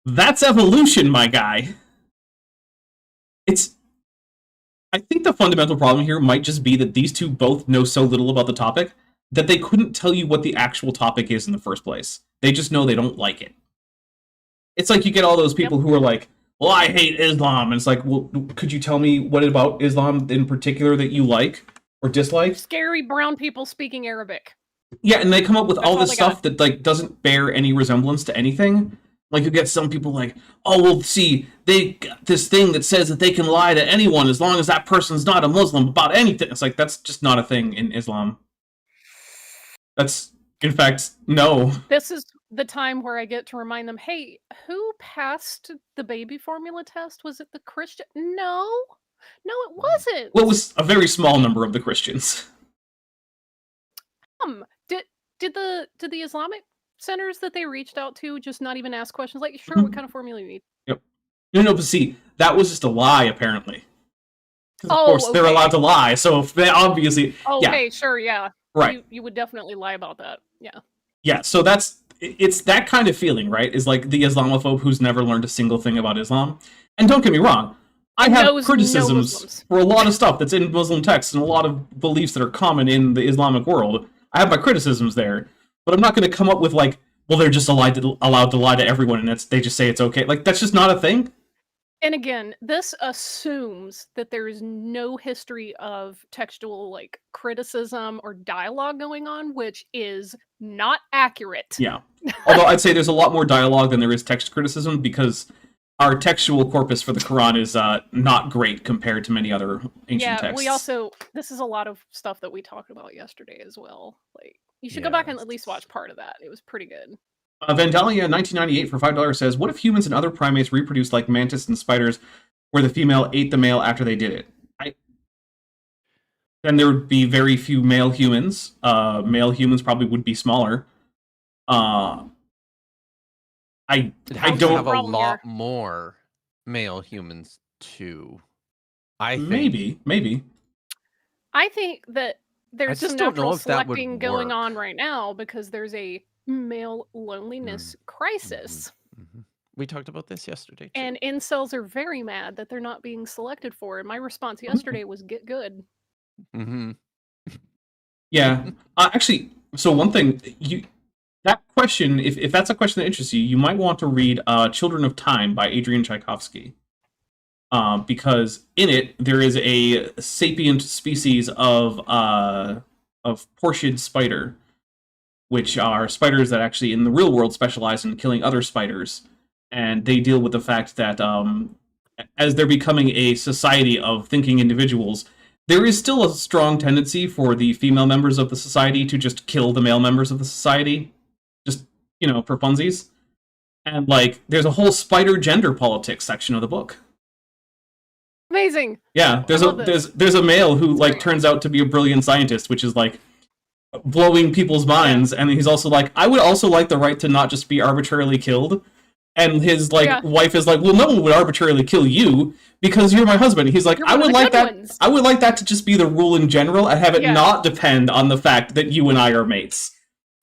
That's evolution, my guy. I think the fundamental problem here might just be that these two both know so little about the topic that they couldn't tell you what the actual topic is in the first place. They just know they don't like it. It's like you get all those people who are like, well, I hate Islam. And it's like, well, could you tell me what about Islam in particular that you like or dislike? Scary brown people speaking Arabic. Yeah, and they come up with That's all all this they stuff got. that like doesn't bear any resemblance to anything. Like you get some people like, oh, well, see, they got this thing that says that they can lie to anyone as long as that person's not a Muslim about anything. It's like, that's just not a thing in Islam. That's, in fact, no. This is the time where I get to remind them, hey, who passed the baby formula test? Was it the Christian? No, it wasn't. Well, it was a very small number of the Christians. Did the Islamic centers that they reached out to just not even ask questions like, sure, what kind of formula you need? Yep. No, but see, that was just a lie, apparently. 'Cause of Oh, course, they're okay. allowed to lie, so if they obviously... Okay, sure, yeah. Right. You would definitely lie about that. Yeah. Yeah, so it's that kind of feeling, right? Is like the Islamophobe who's never learned a single thing about Islam. And don't get me wrong, I have Knows no criticisms Muslims. for a lot of stuff that's in Muslim texts and a lot of beliefs that are common in the Islamic world. I have my criticisms there, but I'm not going to come up with like, well, they're just allowed to lie to everyone and they just say it's okay. Like, that's just not a thing. And again, this assumes that there is no history of textual like criticism or dialogue going on, which is not accurate. Yeah. Although I'd say there's a lot more dialogue than there is text criticism because our textual corpus for the Quran is not great compared to many other ancient texts. We also, this is a lot of stuff that we talked about yesterday as well. Like, you should go back and at least watch part of that. It was pretty good. Vandalia 1998 for $5 says, what if humans and other primates reproduced like mantis and spiders where the female ate the male after they did it? Then there would be very few male humans. Male humans probably would be smaller. I don't have a lot more male humans too. I think maybe. I think that there's some don't know natural if that would selecting going work. on right now because there's a male loneliness crisis. We talked about this yesterday too. And incels are very mad that they're not being selected for. And my response yesterday was get good. Yeah. Actually, so one thing, that question, if that's a question that interests you, you might want to read Children of Time by Adrian Tchaikovsky. Because in it, there is a sapient species of portiid spider, which are spiders that actually in the real world specialize in killing other spiders. And they deal with the fact that as they're becoming a society of thinking individuals, there is still a strong tendency for the female members of the society to just kill the male members of the society. Just, for funsies. And, there's a whole spider gender politics section of the book. Amazing. Yeah, there's a male who, turns out to be a brilliant scientist, which is, blowing people's minds. And he's also I would also like the right to not just be arbitrarily killed. And his wife is well, no one would arbitrarily kill you because you're my husband. He's I would like that. Ones. I would like that to just be the rule in general and have it not depend on the fact that you and I are mates.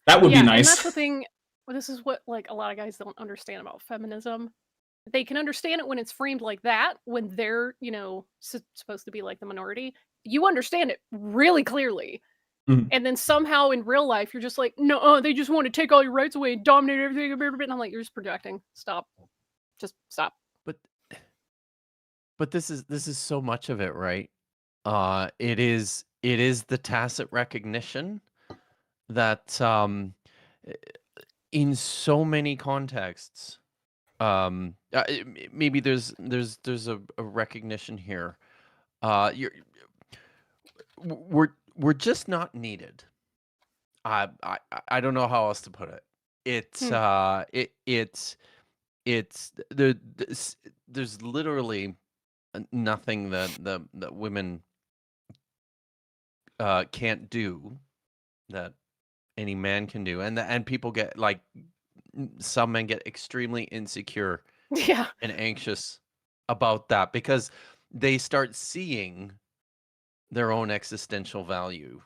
That would be nice. And that's the thing. Well, this is what a lot of guys don't understand about feminism. They can understand it when it's framed like that, when they're supposed to be the minority. You understand it really clearly. Mm-hmm. And then somehow in real life, you're just no, they just want to take all your rights away and dominate everything. And I'm you're just projecting. Stop. Just stop. But this is so much of it, right? It is the tacit recognition that in so many contexts, maybe there's a recognition here. We're just not needed. I don't know how else to put it. There's literally nothing that women can't do that any man can do, and people get some men get extremely insecure and anxious about that because they start seeing their own existential value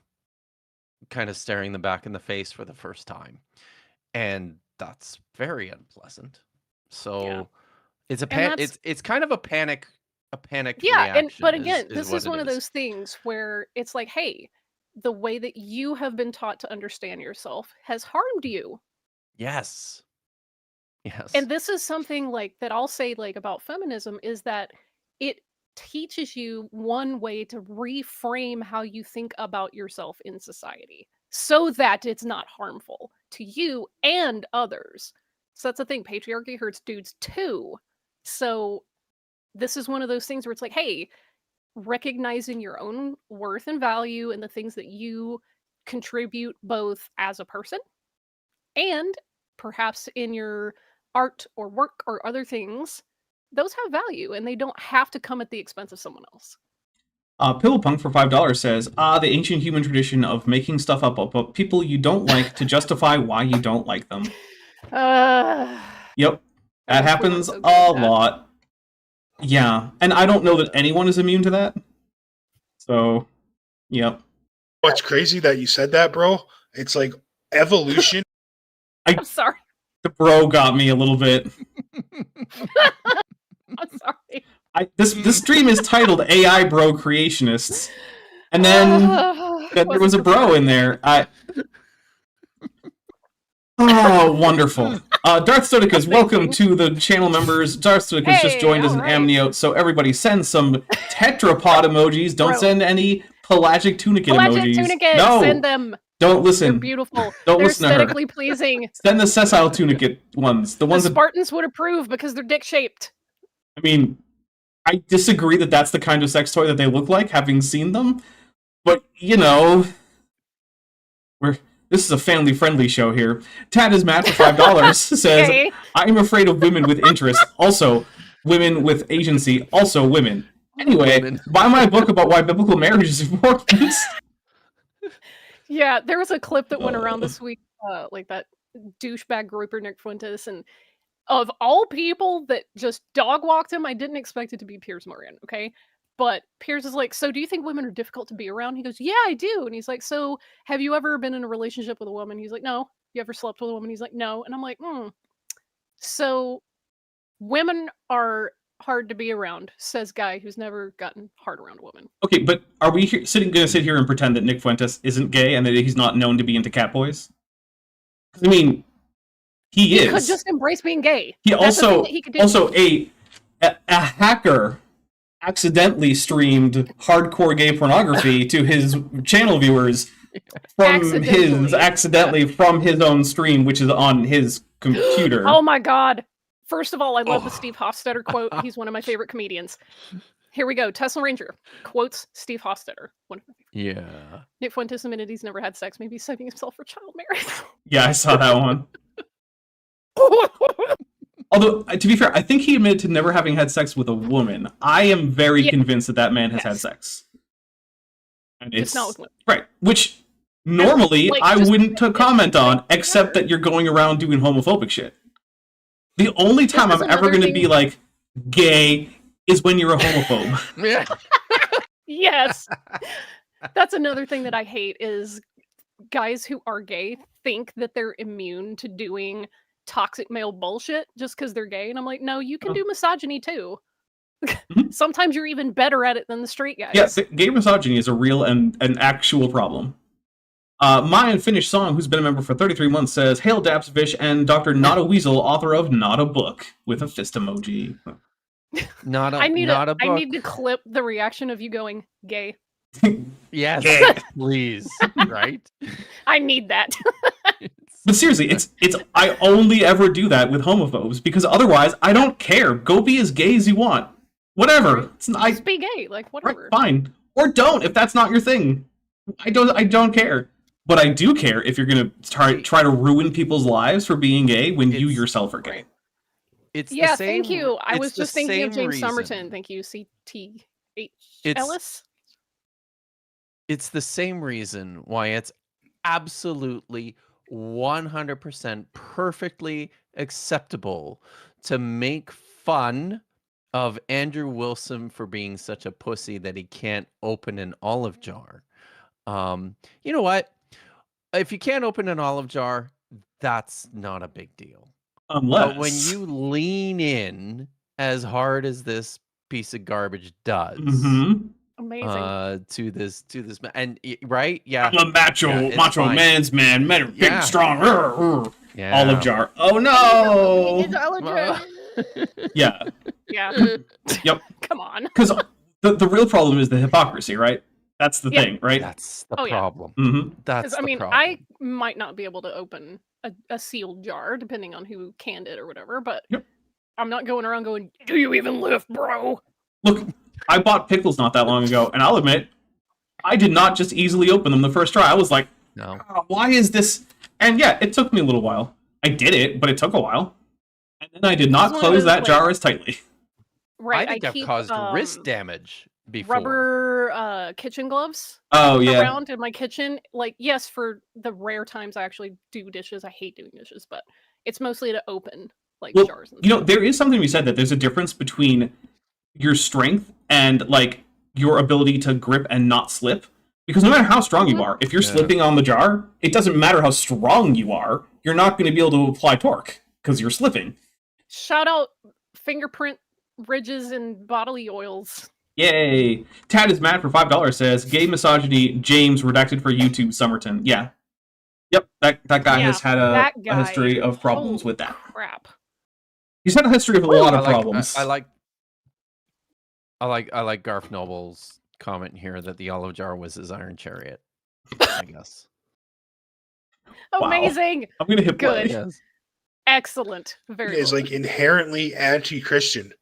kind of staring them back in the face for the first time, and that's very unpleasant. So it's it's kind of a panic reaction. But again, this is one of those things where it's hey, the way that you have been taught to understand yourself has harmed you. Yes. And this is something that I'll say about feminism is that it teaches you one way to reframe how you think about yourself in society so that it's not harmful to you and others. So that's the thing. Patriarchy hurts dudes too. So this is one of those things where it's hey, recognizing your own worth and value and the things that you contribute both as a person and perhaps in your art or work or other things, those have value and they don't have to come at the expense of someone else. Pillowpunk for $5 says, the ancient human tradition of making stuff up about people you don't like to justify why you don't like them. Yep. That happens a lot. Yeah. And I don't know that anyone is immune to that. So, yep. What's crazy that you said that, bro? It's evolution. I'm sorry. The bro got me a little bit. I'm sorry. This stream is titled AI Bro Creationists. And then there was a bro in there. Oh, wonderful. Darth Stodicus, welcome to the channel members. Darth Stodicus just joined as an amniote, so everybody send some tetrapod emojis. Don't send any pelagic tunicate emojis. Tunicate, no, send them. Don't listen. They're beautiful. Don't they're listen to her. Aesthetically pleasing. Send the sessile tunicate ones. The ones Spartans would approve because they're dick-shaped. I mean, I disagree that that's the kind of sex toy that they look like, having seen them. But, you know, this is a family-friendly show here. Tad is mad for $5, says, Okay. I'm afraid of women with interest, also women with agency, also women. Anyway, Women. buy my book about why biblical marriage is important. Yeah, there was a clip that went around this week, like that douchebag grouper Nick Fuentes, and of all people that just dog walked him, I didn't expect it to be Piers Morgan, okay? But Piers is like, so do you think women are difficult to be around? He goes, yeah, I do. And he's like, so have you ever been in a relationship with a woman? He's like, no. You ever slept with a woman? He's like, no. And I'm like, So women are hard to be around, says guy who's never gotten hard around a woman. Okay, but are we going to sit here and pretend that Nick Fuentes isn't gay and that he's not known to be into cat boys? I mean, he is. He could just embrace being gay. He That's the thing also that he could do. also a hacker accidentally streamed hardcore gay pornography to his channel viewers from accidentally from his own stream, which is on his computer. Oh my god. First of all, I love the Steve Hofstetter quote. He's one of my favorite comedians. Here we go. Tesla Ranger quotes Steve Hofstetter. One of my favorites. Yeah. Nick Fuentes admitted he's never had sex. Maybe he's saving himself for child marriage. Yeah, I saw that one. Although, to be fair, I think he admitted to never having had sex with a woman. I am very convinced that man has had sex. And it's not with women. Right, which normally Like, I just- wouldn't comment on, except that you're going around doing homophobic shit. The only time is I'm ever another going to thing- be like, gay, is when you're a homophobe. Yeah. Yes. That's another thing that I hate is guys who are gay think that they're immune to doing toxic male bullshit just because they're gay. And I'm like, no, you can do misogyny too. Sometimes you're even better at it than the straight guys. Yes, gay misogyny is a real and an actual problem. My Unfinished Song, who's been a member for 33 months, says, Hail Daps Vish and Dr. Not a Weasel, author of Not a Book, with a fist emoji. I need a book. I need to clip the reaction of you going gay. Yes, Gay. please. Right? I need that. But seriously, it's I only ever do that with homophobes, because otherwise, I don't care. Go be as gay as you want. Whatever. Just be gay, like whatever. Right, fine. Or don't, if that's not your thing. I don't care. But I do care if you're gonna try to ruin people's lives for being gay when you yourself are gay. It's Yeah, the same, thank you. I it's was the just thinking of same James reason. Somerton. Thank you, CTH It's- Ellis. It's the same reason why it's absolutely 100% perfectly acceptable to make fun of Andrew Wilson for being such a pussy that he can't open an olive jar. You know what? If you can't open an olive jar, that's not a big deal. Unless But when you lean in as hard as this piece of garbage does Amazing. to this and right, yeah, I'm a macho Yeah, it's macho fine. man's man, big Yeah. strong yeah. olive jar. Oh no. Yeah. Yeah. Yep. Come on. Because the real problem is the hypocrisy, right? That's the Yeah. thing, right? That's the Oh, yeah. problem. Mm-hmm. That's Because I the mean, problem. I might not be able to open a sealed jar, depending on who canned it or whatever. But Yep. I'm not going around going, "Do you even lift, bro?" Look, I bought pickles not that long ago, and I'll admit, I did not just easily open them the first try. I was like, No. why is this? And yeah, it took me a little while. I did it, but it took a while. And then I did not This one close was that like- jar as tightly. Right. I think I've keep, caused wrist damage before. rubber kitchen gloves Oh, yeah. around in my kitchen. Like, yes, for the rare times I actually do dishes. I hate doing dishes, but it's mostly to open like Well, jars. And you know, stuff. there is something we said that there's a difference between your strength and, like, your ability to grip and not slip. Because no matter how strong you are, if you're Yeah. slipping on the jar, it doesn't matter how strong you are, you're not going to be able to apply torque because you're slipping. Shout out fingerprint ridges and bodily oils. Yay! Tad is mad for $5 says, gay misogyny, James, redacted for YouTube, Somerton. Yeah. Yep, that guy Yeah, has had that a guy. history of problems Holy with that. crap. He's had a history of a lot I of like, problems. I like Garth Noble's comment here that the olive jar was his iron chariot. I guess. Wow. Amazing. I'm going to hit play. Good. Excellent. Very Is good. like inherently anti-Christian.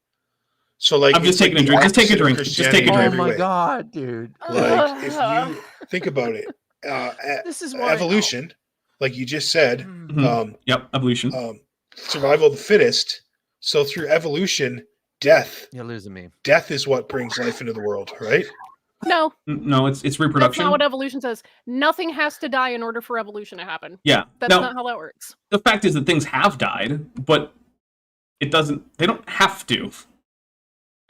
So like, I'm just it's like taking a the drink. Just take a opposite of drink. Just take a Christianity in drink. Oh every my way. god, dude. Like, if you think about it, This is why evolution, like you just said, Mhm. Yep, evolution. survival of the fittest. So through evolution, death You're losing me. is what brings life into the world, right? No, No, it's that's reproduction. not what evolution says. Nothing has to die in order for evolution to happen. Yeah. That's Now, not how that works. the fact is that things have died, but it doesn't. They don't have to.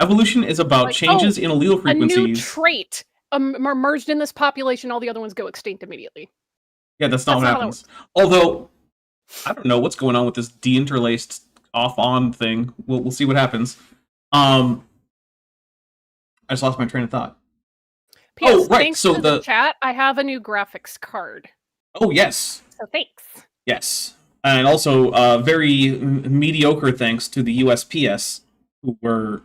Evolution is about Like, changes in allele A new frequencies. trait emerged in this population, all the other ones go extinct immediately. Yeah, that's not what That's not how that happens. Although, I don't know what's going on with this deinterlaced off-on thing. We'll see what happens. I just lost my train of thought. P.S. Oh, right, Thanks so to the chat, I have a new graphics card. Oh, yes. So thanks. Yes. And also, very mediocre thanks to the USPS, who were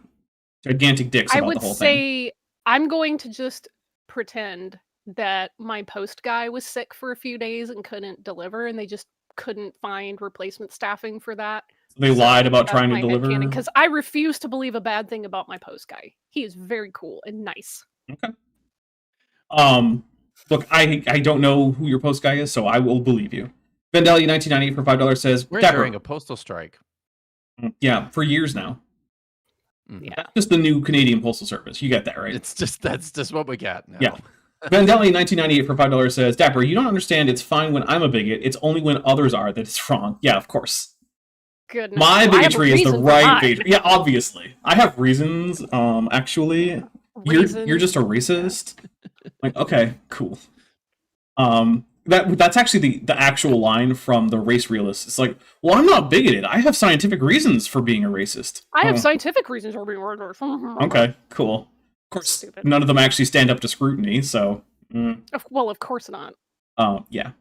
gigantic dicks I about would the whole thing. say I'm going to just pretend that my post guy was sick for a few days and couldn't deliver, and they just couldn't find replacement staffing for that. They lied about trying to deliver. Because I refuse to believe a bad thing about my post guy. He is very cool and nice. Okay. Look, I don't know who your post guy is, so I will believe you. Vandalia 1998 for $5 says, We're Dapper. during a postal strike. Yeah, for years now. Yeah. That's just the new Canadian Postal Service. You get that, right? That's just what we got now. Yeah. Vandalia 1998 for $5 says, Dapper, you don't understand it's fine when I'm a bigot. It's only when others are that it's wrong. Yeah, of course. Goodness. My bigotry is the right bigotry. bigotry. Yeah, obviously. I have reasons, actually. You're just a racist. Like, okay, cool. That's actually the actual line from the race realist. It's like, well, I'm not bigoted. I have scientific reasons for being a racist. I have scientific reasons for being a racist. Okay, cool. Of course, Stupid. none of them actually stand up to scrutiny, so... Well, of course not. Yeah.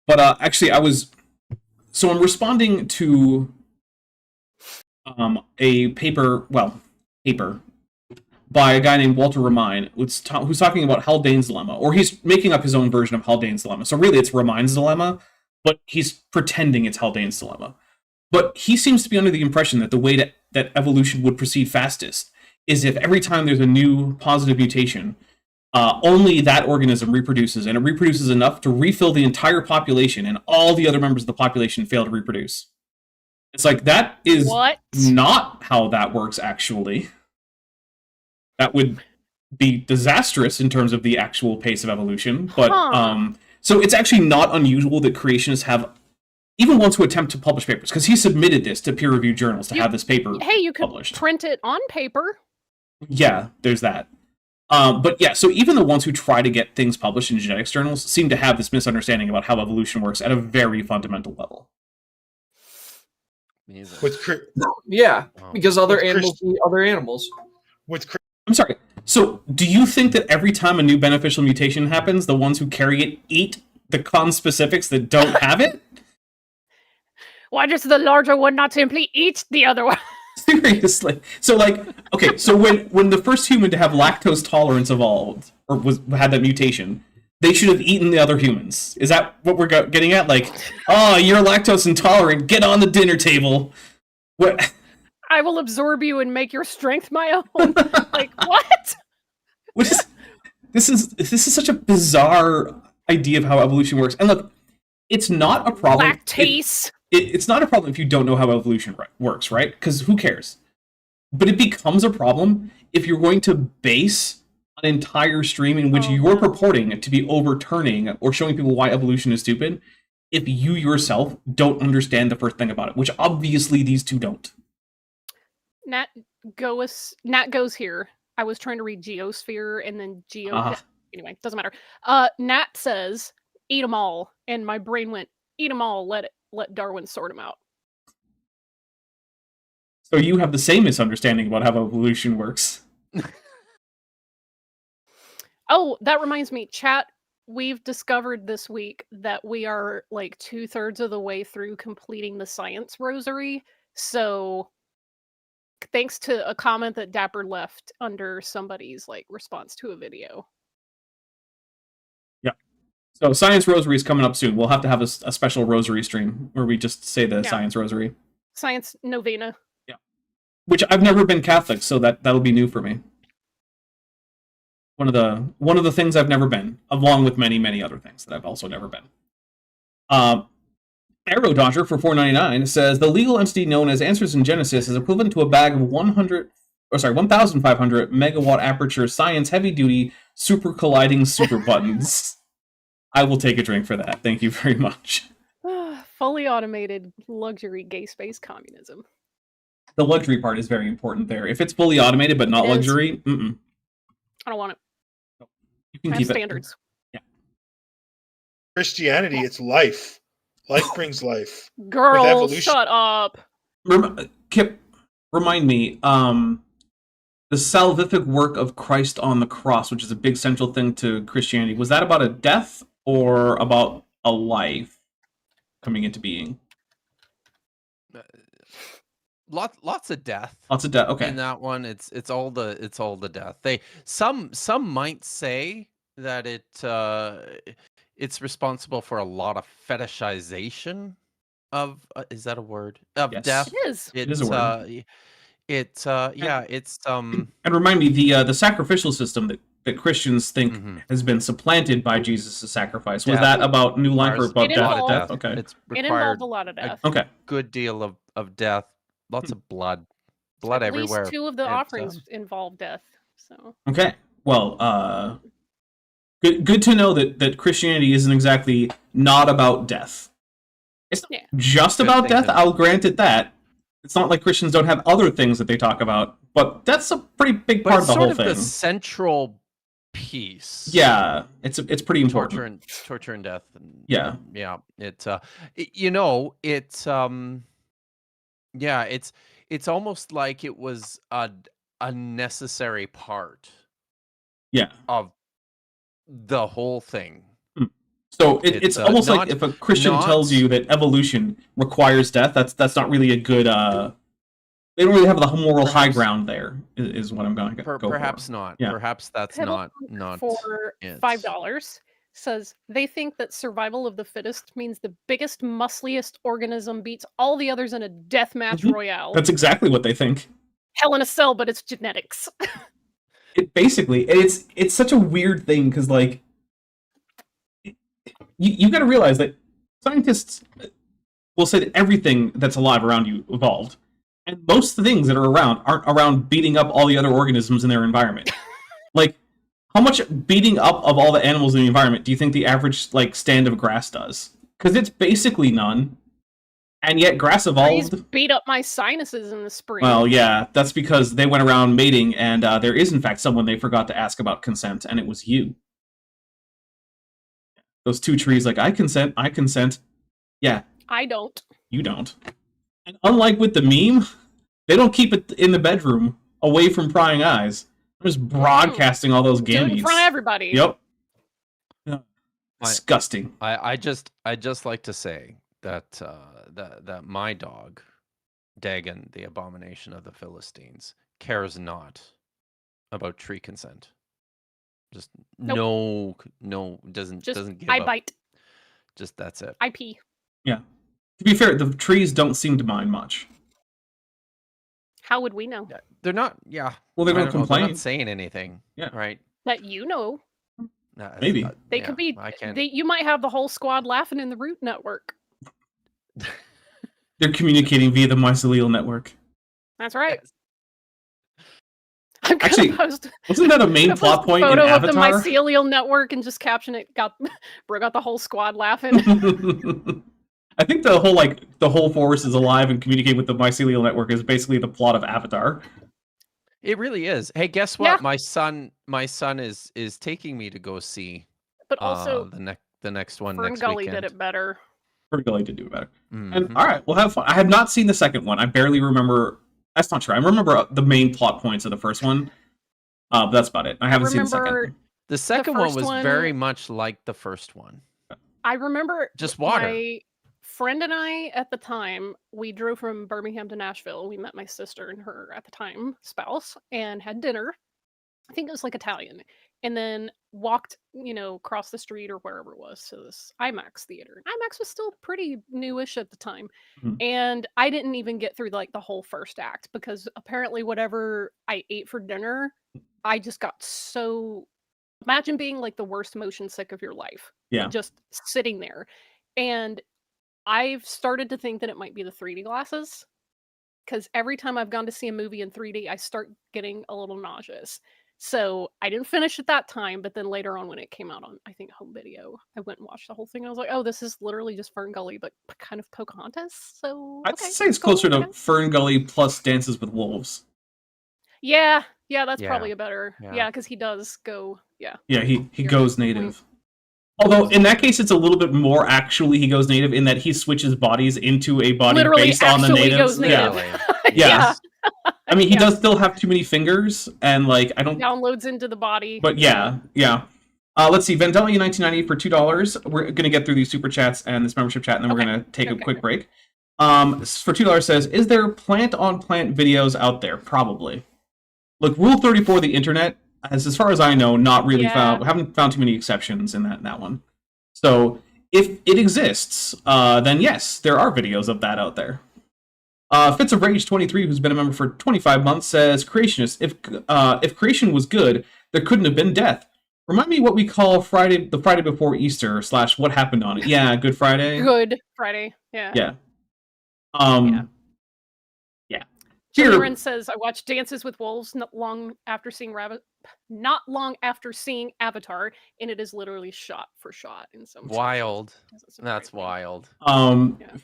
But actually, So I'm responding to a paper by a guy named Walter Remine, who's talking about Haldane's dilemma, or he's making up his own version of Haldane's dilemma. So really, it's Remine's dilemma, but he's pretending it's Haldane's dilemma. But he seems to be under the impression that the way that evolution would proceed fastest is if every time there's a new positive mutation, only that organism reproduces, and it reproduces enough to refill the entire population, and all the other members of the population fail to reproduce. It's like, that is not how that works, actually. That would be disastrous in terms of the actual pace of evolution. But so it's actually not unusual that creationists have even ones who attempt to publish papers, because he submitted this to peer-reviewed journals to have this paper you could published. Print it on paper. Yeah, there's that. But yeah, so even the ones who try to get things published in genetics journals seem to have this misunderstanding about how evolution works at a very fundamental level. Because other animals eat other animals. I'm sorry. So, do you think that every time a new beneficial mutation happens, the ones who carry it eat the conspecifics that don't have it? Why does the larger one not simply eat the other one? Seriously. So, like, okay, so when the first human to have lactose tolerance evolved, or had that mutation, they should have eaten the other humans. Is that what we're getting at? Like, oh, you're lactose intolerant, get on the dinner table. What? I will absorb you and make your strength my own. Like, what? This is such a bizarre idea of how evolution works. And look, it's not a problem. Lactase. It's not a problem if you don't know how evolution works, right? Because who cares? But it becomes a problem if you're going to base an entire stream in which you're purporting to be overturning or showing people why evolution is stupid, if you yourself don't understand the first thing about it, which obviously these two don't. Nat goes here. I was trying to read Geosphere and then Anyway, doesn't matter. Nat says, eat them all. And my brain went, eat them all, let Darwin sort them out. So you have the same misunderstanding about how evolution works. Oh, that reminds me, chat, we've discovered this week that we are like 2/3 of the way through completing the science rosary. So thanks to a comment that Dapper left under somebody's like response to a video. Yeah. So science rosary is coming up soon. We'll have to have a special rosary stream where we just say the science rosary. Science novena. Yeah. which I've never been Catholic, so that'll be new for me. One of the things I've never been, along with many other things that I've also never been. Arrow Dodger for $4.99 says the legal entity known as Answers in Genesis is equivalent to a bag of 1,500 megawatt aperture science heavy duty super colliding super buttons. I will take a drink for that. Thank you very much. Fully automated luxury gay space communism. The luxury part is very important there. If it's fully automated but not It is. luxury, I don't want it. you can I have keep standards. it. Christianity, it's life. Life brings life. Girl, evolution- shut up. Kip, remind me, the salvific work of Christ on the cross, which is a big central thing to Christianity, was that about a death or about a life coming into being? Lots of death. Lots of death. Okay. In that one, it's all the death. Some might say that it's responsible for a lot of fetishization of is that a word, of Yes. death. It is. It is a word. It's And remind me, the sacrificial system that Christians think has been supplanted by Jesus' sacrifice. Was Death. that about new life or about It death? involved- Okay. It's It required involved a lot of death. Okay. good deal of death. Lots of blood At everywhere. least 2 of the It, offerings involve death. So Okay. Well, good to know that Christianity isn't exactly not about death. It's not Yeah. just Good about thing death. to- I'll grant it that. It's not like Christians don't have other things that they talk about, but that's a pretty big but part of it's the sort whole of thing. the central piece. Yeah, it's pretty important. torture and death. And, Yeah. yeah. It's it's almost like it was a necessary part Yeah. of the whole thing. So it's almost like not- if a Christian not- tells you that evolution requires death, that's not really a good. They don't really have the moral high Perhaps- ground there. Is what I'm going to go Perhaps for. not. Yeah. Perhaps that's Pebble not for it. $5 says they think that survival of the fittest means the biggest, muscliest organism beats all the others in a death match Mhm. royale. That's exactly what they think. Hell in a cell, but it's genetics. It basically, and it's such a weird thing because like you got to realize that scientists will say that everything that's alive around you evolved, and most things that are around aren't around beating up all the other organisms in their environment. Like, how much beating up of all the animals in the environment do you think the average like stand of grass does? Because it's basically none, and yet grass Trees evolved. beat up my sinuses in the spring. Well, yeah, that's because they went around mating, and there is in fact someone they forgot to ask about consent, and it was you. Those 2 trees, like, I consent. Yeah, I don't. you don't. And unlike with the meme, they don't keep it in the bedroom away from prying eyes. They're just broadcasting all those Do it gametes. in front of everybody. Yep. Yeah. I- Disgusting. I just like to say that that my dog, Dagon, the abomination of the Philistines, cares not about tree consent. Just Nope. no doesn't Just give I up. bite. Just that's it. I pee. Yeah. To be fair, the trees don't seem to mind much. How would we know? Yeah, they're not. Yeah. Well, they I don't don't know, they're complain. not saying anything. Yeah. Right. That you know. No, it's Maybe. not- They yeah, could be. I can't. You might have the whole squad laughing in the Root Network. They're communicating via the mycelial network. That's right. Yes. I'm gonna Actually, post. Wasn't that a main Post plot a point in photo of the Avatar? mycelial network and just caption it. Bro got the whole squad laughing. I think the whole force is alive and communicate with the mycelial network is basically the plot of Avatar. It really is. Hey, guess what? Yeah. My son is taking me to go see But also, the next one Fern next Gully weekend. did it better. Ferngully did do better. And Mhm. all right, we'll have fun. I have not seen the second one. I barely remember. That's not true. I remember the main plot points of the first one. But that's about it. I haven't seen the remember- second. The second one first was one- very much like the first one. I remember Just water. my friend and I at the time, we drove from Birmingham to Nashville. We met my sister and her at the time spouse and had dinner. I think it was like Italian. And then walked, across the street or wherever it was to this IMAX theater. IMAX was still pretty newish at the time. Mhm. And I didn't even get through like the whole first act because apparently whatever I ate for dinner, I just got so imagine being like the worst motion sick of your life. Yeah. Just sitting there. And I've started to think that it might be the 3D glasses because every time I've gone to see a movie in 3D, I start getting a little nauseous. So I didn't finish at that time, but then later on when it came out on, I think, home video, I went and watched the whole thing. I was like, oh, this is literally just Fern Gully, but kind of Pocahontas. So I'd okay, say it's cool, closer to okay. Fern Gully plus Dances with Wolves. Yeah, that's Yeah, probably a better. yeah. Yeah, because he does go. Yeah, Yeah, he You're goes right. native. Although in that case, it's a little bit more actually he goes native in that he switches bodies into a body Literally based on the actually natives. goes native. Really? Yeah. I mean, he Yeah. does still have too many fingers, and like I don't. Downloads into the body. But yeah. Let's see, Vandalia 1990 for $2. We're gonna get through these super chats and this membership chat, and then we're Okay. gonna take a Okay. quick break. For $2 says, is there plant on plant videos out there? Probably. Look, Rule 34 of the internet, as far as I know, not really Yeah. haven't found too many exceptions in that one. So if it exists, then yes, there are videos of that out there. Fits of Rage 23, who's been a member for 25 months, says, Creationists, if creation was good, there couldn't have been death. Remind me what we call the Friday before Easter / what happened on it. Yeah, Good Friday. Good Friday. Yeah. Yeah. Yeah. Yeah. Jimmy Here, Wren says, I watched Dances with Wolves not long after seeing Avatar, and it is literally shot for shot in some Wild. Doesn't surprise That's me. wild.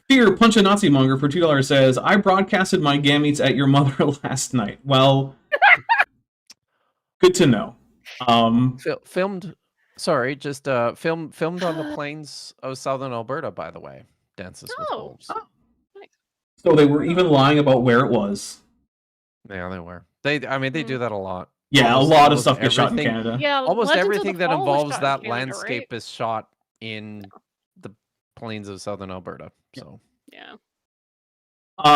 Fear Punch a Nazi Monger for $2 says, I broadcasted my gametes at your mother last night. Well, good to know. Filmed. Sorry, just filmed on the plains of southern Alberta. By the way, Dances with Wolves. Nice. So they were even lying about where it was. Yeah, they were. They do that a lot. Yeah, Almost- a lot of almost stuff gets shot in everything- Canada. Yeah, Almost Legends of the everything that Fall was involves shot in that Canada, landscape right? is shot in the plains of southern Alberta. So Yeah.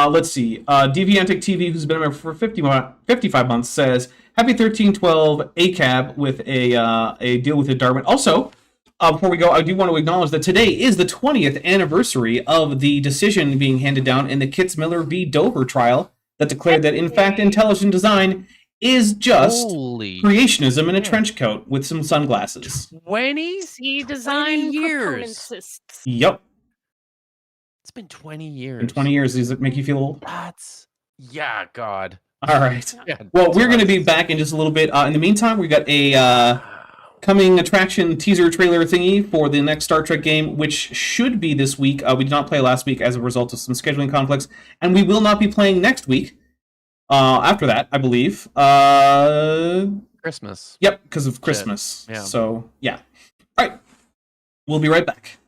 Let's see. Deviantic TV, who's been a member for 55 months, says, Happy 1312 ACAB with a deal with the Darwin. Also, before we go, I do want to acknowledge that today is the 20th anniversary of the decision being handed down in the Kitzmiller v. Dover trial that declared that, in fact, intelligent design is just holy creationism in a shit. trench coat with some sunglasses. 20 See, design years. proponentists. Yep. It's been 20 years. In 20 years, does it make you feel old? Yeah, God. All right. Yeah, Well, we're going to be Jesus. back in just a little bit. In the meantime, we got a coming attraction teaser trailer thingy for the next Star Trek game, which should be this week. We did not play last week as a result of some scheduling conflicts, and we will not be playing next week. After that, I believe. Christmas. Yep, because of Christmas. Yeah. So, yeah. All right. We'll be right back.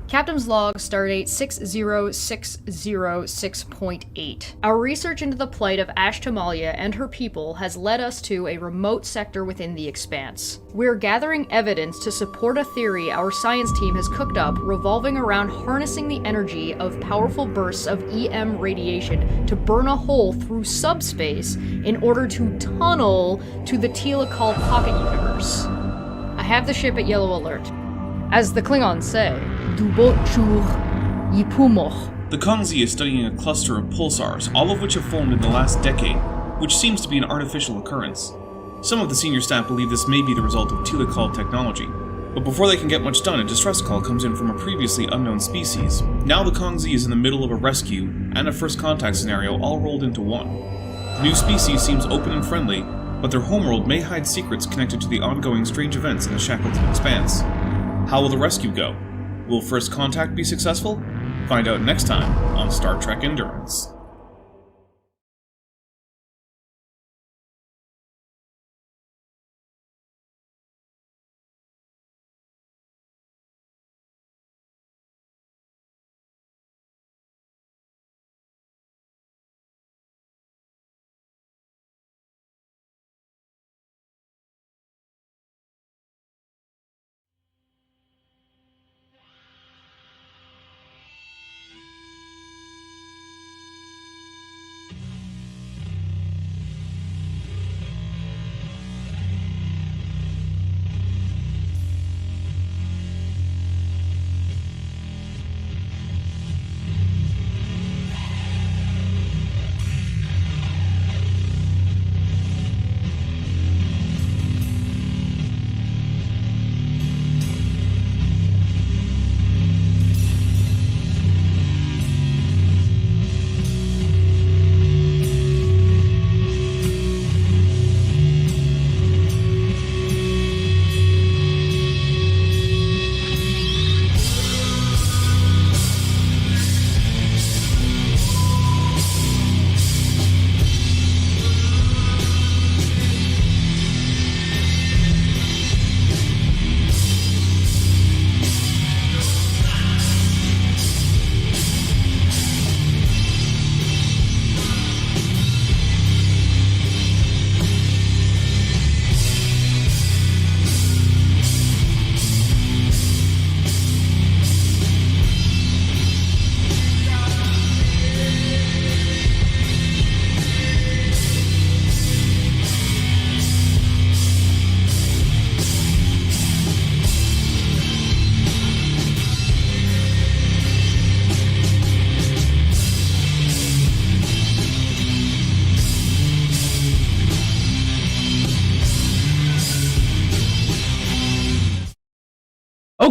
Captain's Log, Stardate 60606.8. Our research into the plight of Ashtamalia and her people has led us to a remote sector within the Expanse. We're gathering evidence to support a theory our science team has cooked up revolving around harnessing the energy of powerful bursts of EM radiation to burn a hole through subspace in order to tunnel to the Telecol pocket universe. I have the ship at yellow alert. As the Klingons say, Du Bochur Yipumoch. The Kongzi is studying a cluster of pulsars, all of which have formed in the last decade, which seems to be an artificial occurrence. Some of the senior staff believe this may be the result of telecall technology, but before they can get much done, a distress call comes in from a previously unknown species. Now the Kongzi is in the middle of a rescue and a first contact scenario all rolled into one. The new species seems open and friendly, but their homeworld may hide secrets connected to the ongoing strange events in the Shackleton Expanse. How will the rescue go? Will first contact be successful? Find out next time on Star Trek Endurance.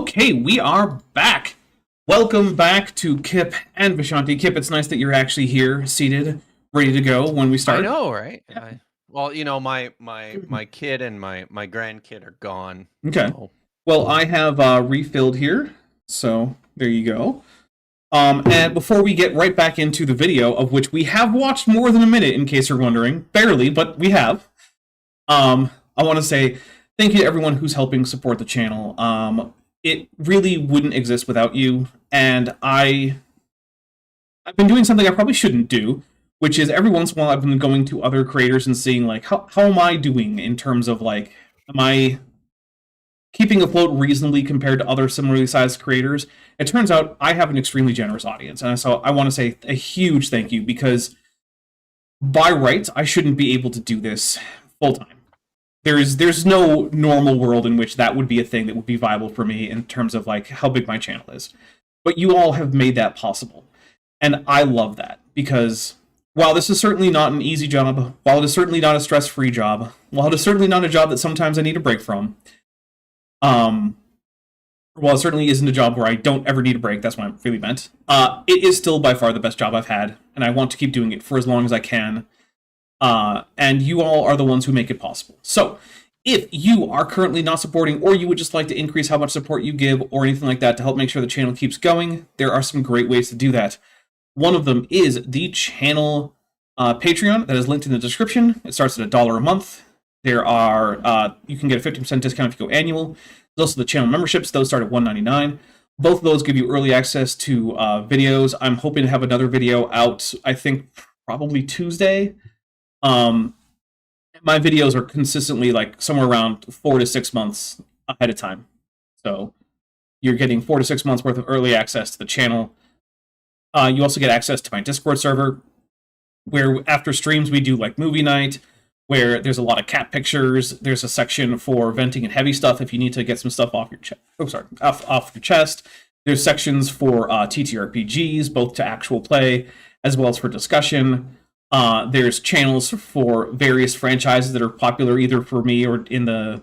Okay, we are back. Welcome back to Kip and Vishanti. Kip, it's nice that you're actually here, seated, ready to go when we start. I know, right? Yeah. Well, you know, my kid and my grandkid are gone. Okay. So. Well, I have refilled here, so there you go. And before we get right back into the video, of which we have watched more than a minute, in case you're wondering, barely, but we have. I want to say thank you to everyone who's helping support the channel. It really wouldn't exist without you, and I've been doing something I probably shouldn't do, which is every once in a while I've been going to other creators and seeing, like, how am I doing in terms of, like, am I keeping afloat reasonably compared to other similarly sized creators? It turns out I have an extremely generous audience, and so I want to say a huge thank you, because by rights, I shouldn't be able to do this full-time. There's no normal world in which that would be a thing that would be viable for me in terms of, like, how big my channel is. But you all have made that possible. And I love that, because while this is certainly not an easy job, while it is certainly not a stress-free job, while it is certainly not a job that sometimes I need a break from, while it certainly isn't a job where I don't ever need a break, that's what I really meant, it is still by far the best job I've had, and I want to keep doing it for as long as I can. And you all are the ones who make it possible. So, if you are currently not supporting, or you would just like to increase how much support you give, or anything like that to help make sure the channel keeps going, there are some great ways to do that. One of them is the channel Patreon that is linked in the description. It starts at $1 a month. There are, you can get a 50% discount if you go annual. There's also the channel memberships. Those start at $1.99. Both of those give you early access to videos. I'm hoping to have another video out, I think, probably Tuesday. My videos are consistently, like, somewhere around 4 to 6 months ahead of time. So you're getting 4 to 6 months worth of early access to the channel. You also get access to my Discord server, where after streams we do, like, movie night, where there's a lot of cat pictures. There's a section for venting and heavy stuff if you need to get some stuff off your chest. Off your chest. There's sections for TTRPGs, both to actual play as well as for discussion. There's channels for various franchises that are popular either for me or in the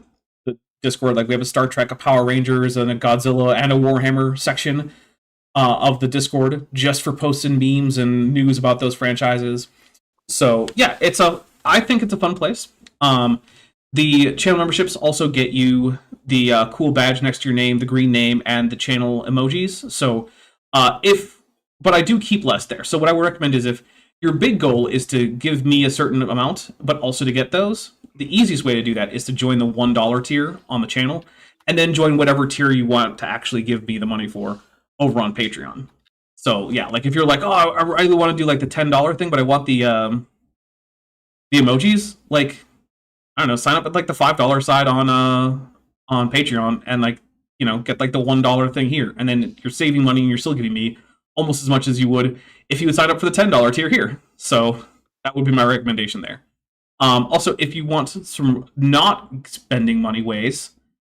Discord. Like, we have a Star Trek, a Power Rangers, and a Godzilla, and a Warhammer section of the Discord just for posts and memes and news about those franchises. So yeah, I think it's a fun place. The channel memberships also get you the cool badge next to your name, the green name, and the channel emojis. So but I do keep less there. So what I would recommend is, if your big goal is to give me a certain amount, but also to get those, the easiest way to do that is to join the $1 tier on the channel, and then join whatever tier you want to actually give me the money for over on Patreon. So yeah, like, if you're like, oh, I really want to do, like, the $10 thing, but I want the emojis, like, I don't know, sign up at, like, the $5 side on Patreon, and, like, you know, get, like, the $1 thing here, and then you're saving money and you're still giving me almost as much as you would if you would sign up for the $10 tier here. So that would be my recommendation there. Also, if you want some not spending money ways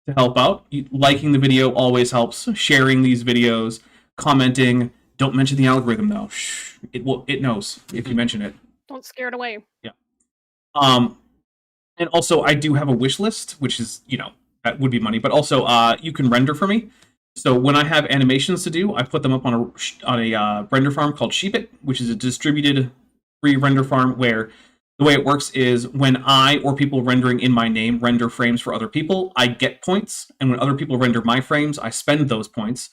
to help out, liking the video always helps. Sharing these videos, commenting. Don't mention the algorithm, though. Shh, it knows if you mention it. Don't scare it away. Yeah. And also, I do have a wish list, which is, you know, that would be money, but also you can render for me. So when I have animations to do, I put them up on a render farm called Sheepit, which is a distributed free render farm, where the way it works is when I or people rendering in my name render frames for other people, I get points, and when other people render my frames, I spend those points.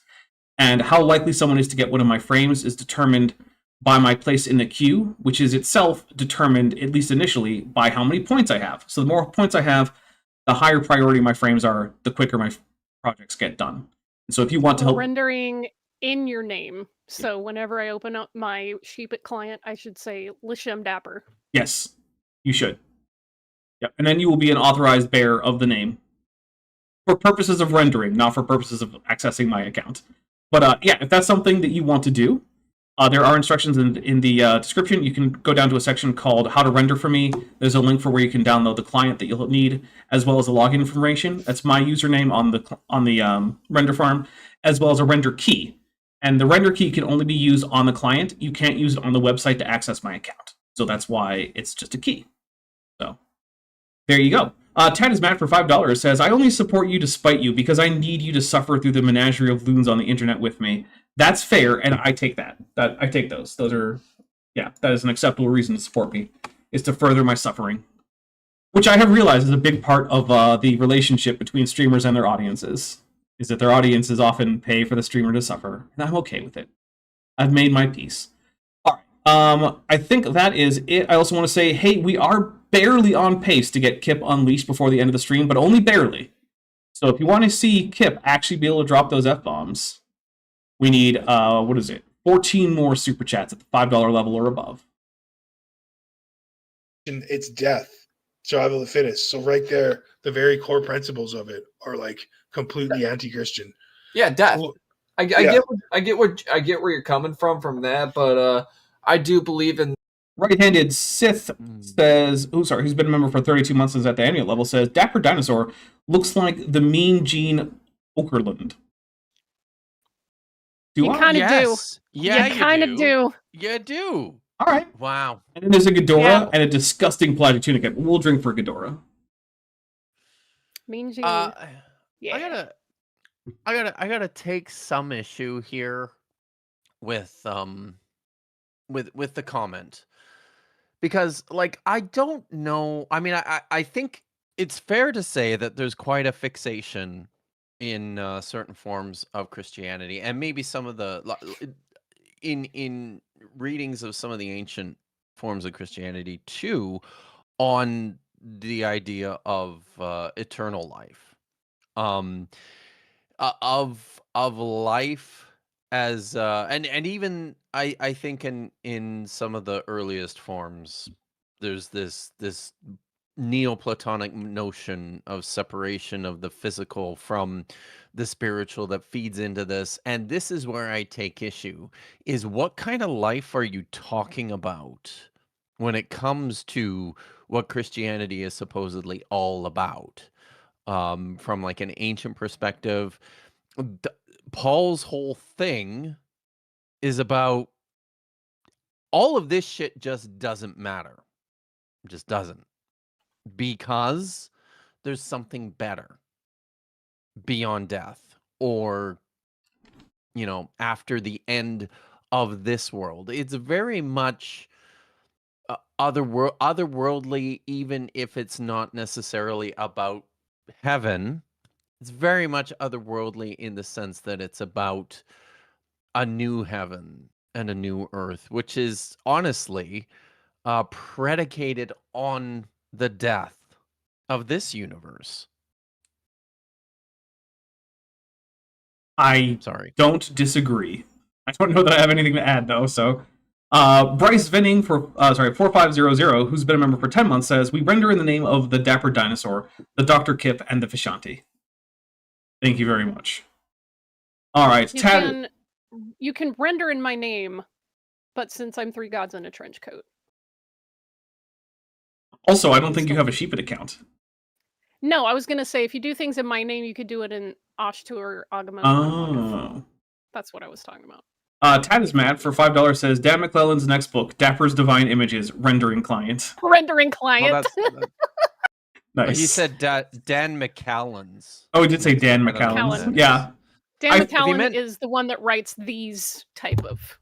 And how likely someone is to get one of my frames is determined by my place in the queue, which is itself determined, at least initially, by how many points I have. So the more points I have, the higher priority my frames are, the quicker my projects get done. So if you want to help rendering in your name, so whenever I open up my Sheepit client, I should say Lishem Dapper. Yes, you should. Yep, and then you will be an authorized bearer of the name for purposes of rendering, not for purposes of accessing my account. But yeah, if that's something that you want to do, there are instructions in the description. You can go down to a section called How to Render for Me. There's a link for where you can download the client that you'll need, as well as the login information. That's my username on the render farm, as well as a render key. And the render key can only be used on the client. You can't use it on the website to access my account. So that's why it's just a key. So there you go. Tad is mad for $5 says, I only support you to spite you because I need you to suffer through the menagerie of loons on the internet with me. That's fair, and I take that. I take those. Those are, yeah, that is an acceptable reason to support me, is to further my suffering. Which I have realized is a big part of the relationship between streamers and their audiences, is that their audiences often pay for the streamer to suffer, and I'm okay with it. I've made my peace. All right, I think that is it. I also want to say, hey, we are barely on pace to get Kip unleashed before the end of the stream, but only barely. So if you want to see Kip actually be able to drop those F-bombs, we need, 14 more Super Chats at the $5 level or above. It's death. Survival of the fittest. So right there, the very core principles of it are like completely anti-Christian. Yeah, death. Well, I get where you're coming from that, but I do believe in. Right-handed Sith says, who's been a member for 32 months and is at the annual level, says, Dapper Dinosaur looks like the Mean Gene Okerlund. You kind of do. Yeah, you kind of do. You do. All right. Wow. And then there's a Ghidorah and a disgusting pelagic tunicate. We'll drink for Ghidorah. Mean Gene. Yeah. I gotta take some issue here with the comment, because like I don't know. I mean, I think it's fair to say that there's quite a fixation in certain forms of Christianity, and maybe some of the in readings of some of the ancient forms of Christianity too, on the idea of eternal life, of life as and even I think in some of the earliest forms there's this Neoplatonic notion of separation of the physical from the spiritual that feeds into this. And this is where I take issue, is what kind of life are you talking about when it comes to what Christianity is supposedly all about? From like an ancient perspective, Paul's whole thing is about all of this shit just doesn't matter. It just doesn't. Because there's something better beyond death, or after the end of this world. It's very much otherworldly, even if it's not necessarily about heaven. It's very much otherworldly in the sense that it's about a new heaven and a new earth, which is honestly predicated on the death of this universe. I don't disagree. I don't know that I have anything to add though. So, Bryce Venning for 4500, who's been a member for 10 months, says, "We render in the name of the Dapper Dinosaur, the Dr. Kip, and the Vishanti." Thank you very much. All right, you can render in my name, but since I'm 3 gods in a trench coat. Also, I don't think you have a Sheepit account. No, I was going to say, if you do things in my name, you could do it in Ashtu or Agamemnon. Oh. That's what I was talking about. Tad is mad for $5 says, Dan McClellan's next book, Dapper's Divine Images, Rendering Client. Rendering Client. Well, Nice. He said Dan McCallan's. Oh, he did say Dan McCallan's. Yeah. Dan McCallan is the one that writes these type of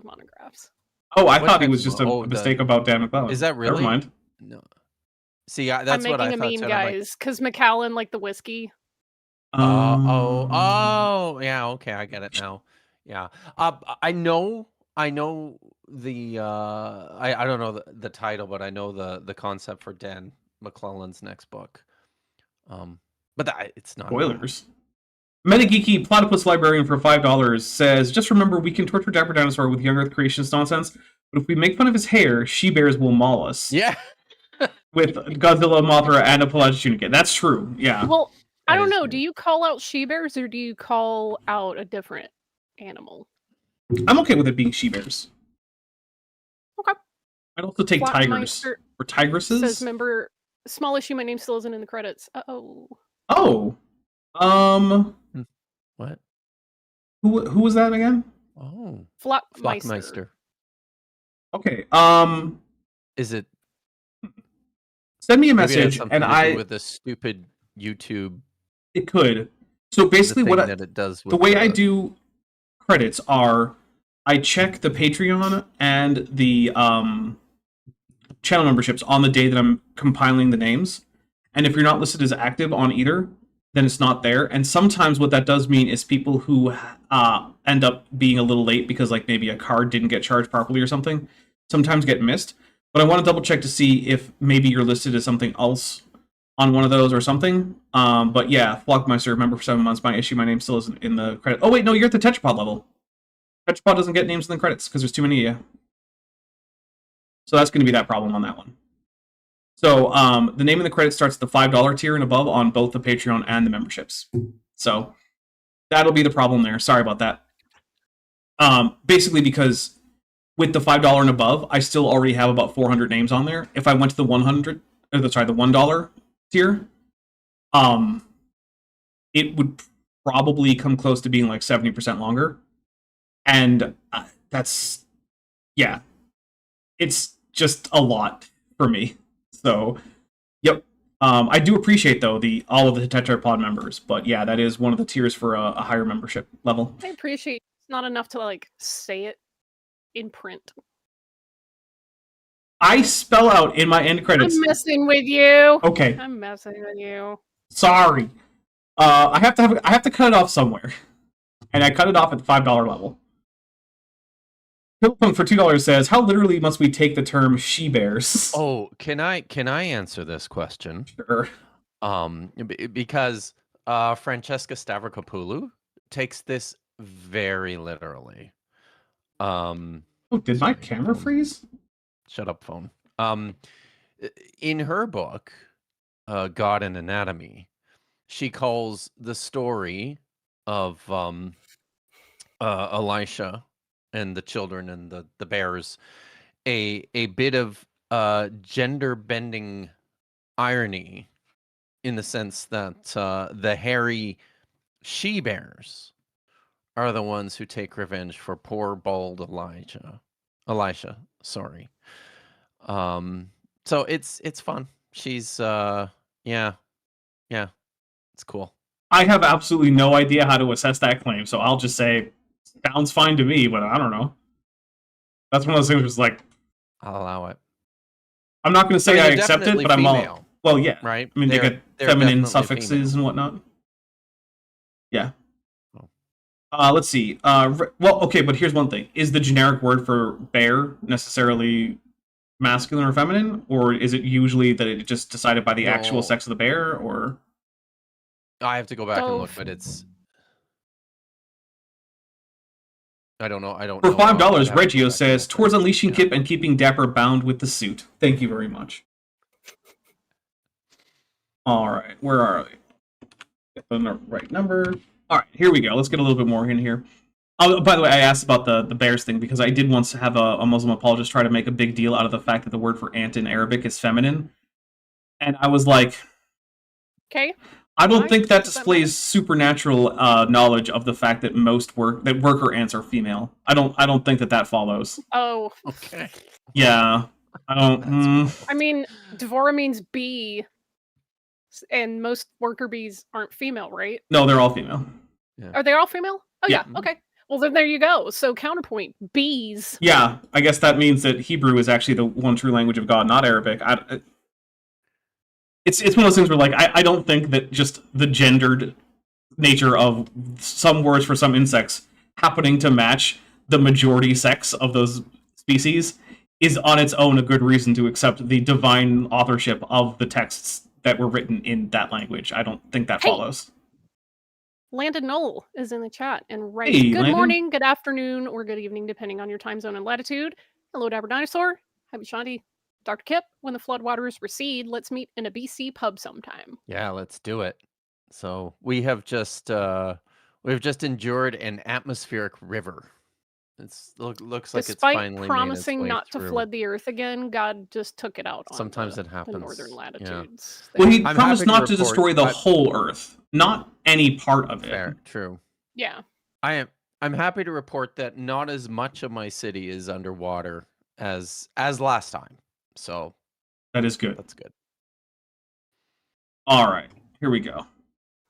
monographs. Oh, I thought it was just a mistake about Dan McClellan. Is that really? Never mind. No. See, that's what I thought. I'm making a meme, guys, because McCallan, like the whiskey. Oh, yeah. Okay, I get it now. Yeah. I know the I don't know the title, but I know the concept for Dan McClellan's next book. But it's not spoilers. Metageeky Platypus Librarian for $5 says, "Just remember, we can torture Dapper Dinosaur with young Earth creationist nonsense, but if we make fun of his hair, she-bears will maul us." Yeah. With Godzilla, Mothra, and a pelagic tunicate. That's true, yeah. Well, I don't know. Do you call out she-bears, or do you call out a different animal? I'm okay with it being she-bears. Okay. I'd also take tigers. Or tigresses? Says, member, small issue, my name still isn't in the credits. Uh-oh. Oh. What? Who was that again? Oh. Flockmeister. Okay, Is it Send me a Maybe it has message, something and to do with the stupid YouTube it could. So basically, thing what that it does with the way I the- do credits are, I check the Patreon and the channel memberships on the day that I'm compiling the names, and if you're not listed as active on either, then it's not there. And sometimes what that does mean is people who end up being a little late because like maybe a card didn't get charged properly or something, sometimes get missed. But I want to double check to see if maybe you're listed as something else on one of those or something. But yeah, Flockmeister, member for 7 months. My issue, my name still isn't in the credit. Oh wait, no, you're at the Tetrapod level. Tetrapod doesn't get names in the credits because there's too many of you. So that's going to be that problem on that one. So the name in the credits starts at the $5 tier and above on both the Patreon and the memberships. So that'll be the problem there. Sorry about that. Basically because with the $5 and above, I still already have about 400 names on there. If I went to the the $1 tier, it would probably come close to being like 70% longer. And that's, yeah, it's just a lot for me. So, yep. I do appreciate though all of the Tetrapod members, but yeah, that is one of the tiers for a higher membership level. I appreciate it's not enough to like say it in print. I spell out in my end credits. I'm messing with you. Okay. I'm messing with you. Sorry. I have to cut it off somewhere, and I cut it off at the $5 level. Philip for $2 says, "How literally must we take the term she bears?" Oh, can I answer this question? Sure. Because Francesca Stavrokopoulou takes this very literally. Oh, did my camera freeze? Shut up, phone. In her book, God and Anatomy, she calls the story of Elisha and the children and the bears a bit of gender bending irony, in the sense that the hairy she bears are the ones who take revenge for poor bald Elisha, sorry. So it's fun. She's yeah, it's cool. I have absolutely no idea how to assess that claim, so I'll just say sounds fine to me, but I don't know. That's one of those things where it's like, I'll allow it. I'm not going to say mean, I they're accept it, definitely but I'm all female, well, yeah, right? I mean, they get They're feminine definitely suffixes female. and whatnot. Yeah. Oh. Let's see. Well, okay, but here's one thing: is the generic word for bear necessarily masculine or feminine, or is it usually that it just decided by the actual No. sex of the bear? Or I have to go back and look, Both. but it's. I don't know. I don't for know. $5, I'd have to go Reggio back and says, look, but "Towards unleashing yeah. Kip and keeping Dapper bound with the suit." Thank you very much. All right, where are we? Get the right number. All right, here we go. Let's get a little bit more in here. Oh, by the way, I asked about the bears thing because I did once have a Muslim apologist try to make a big deal out of the fact that the word for ant in Arabic is feminine, and I was like, Okay. I don't Why? think that Does that displays supernatural knowledge of the fact that worker ants are female. I don't think that follows. Oh. Okay. Yeah, I don't. I mean, Dvora means bee, and most worker bees aren't female, right? No, they're all female. Are they all female? Oh Yeah. yeah. Okay. Well, then there you go. So counterpoint: bees. Yeah, I guess that means that Hebrew is actually the one true language of God, not Arabic. It's one of those things where, like, I don't think that just the gendered nature of some words for some insects happening to match the majority sex of those species is on its own a good reason to accept the divine authorship of the texts that were written in that language. I don't think that Hey. follows. Landon Knoll is in the chat and right. Hey, Good Landon. morning, good afternoon, or good evening, depending on your time zone and latitude. Hello, Dapper Dinosaur. Happy Shanti. Dr. Kip, when the floodwaters recede, let's meet in a BC pub sometime. Yeah, let's do it. So we've just endured an atmospheric river. Looks like it's Despite finally promising made its way not to through. flood the earth again, God just took it out on Sometimes the, it happens. the northern Yeah. latitudes. Well, he I'm promised happy to not to report- destroy the I- whole Earth, not any part of it. Fair, true. Yeah. I'm happy to report that not as much of my city is underwater as last time. So That is good. that's good. All right, here we go.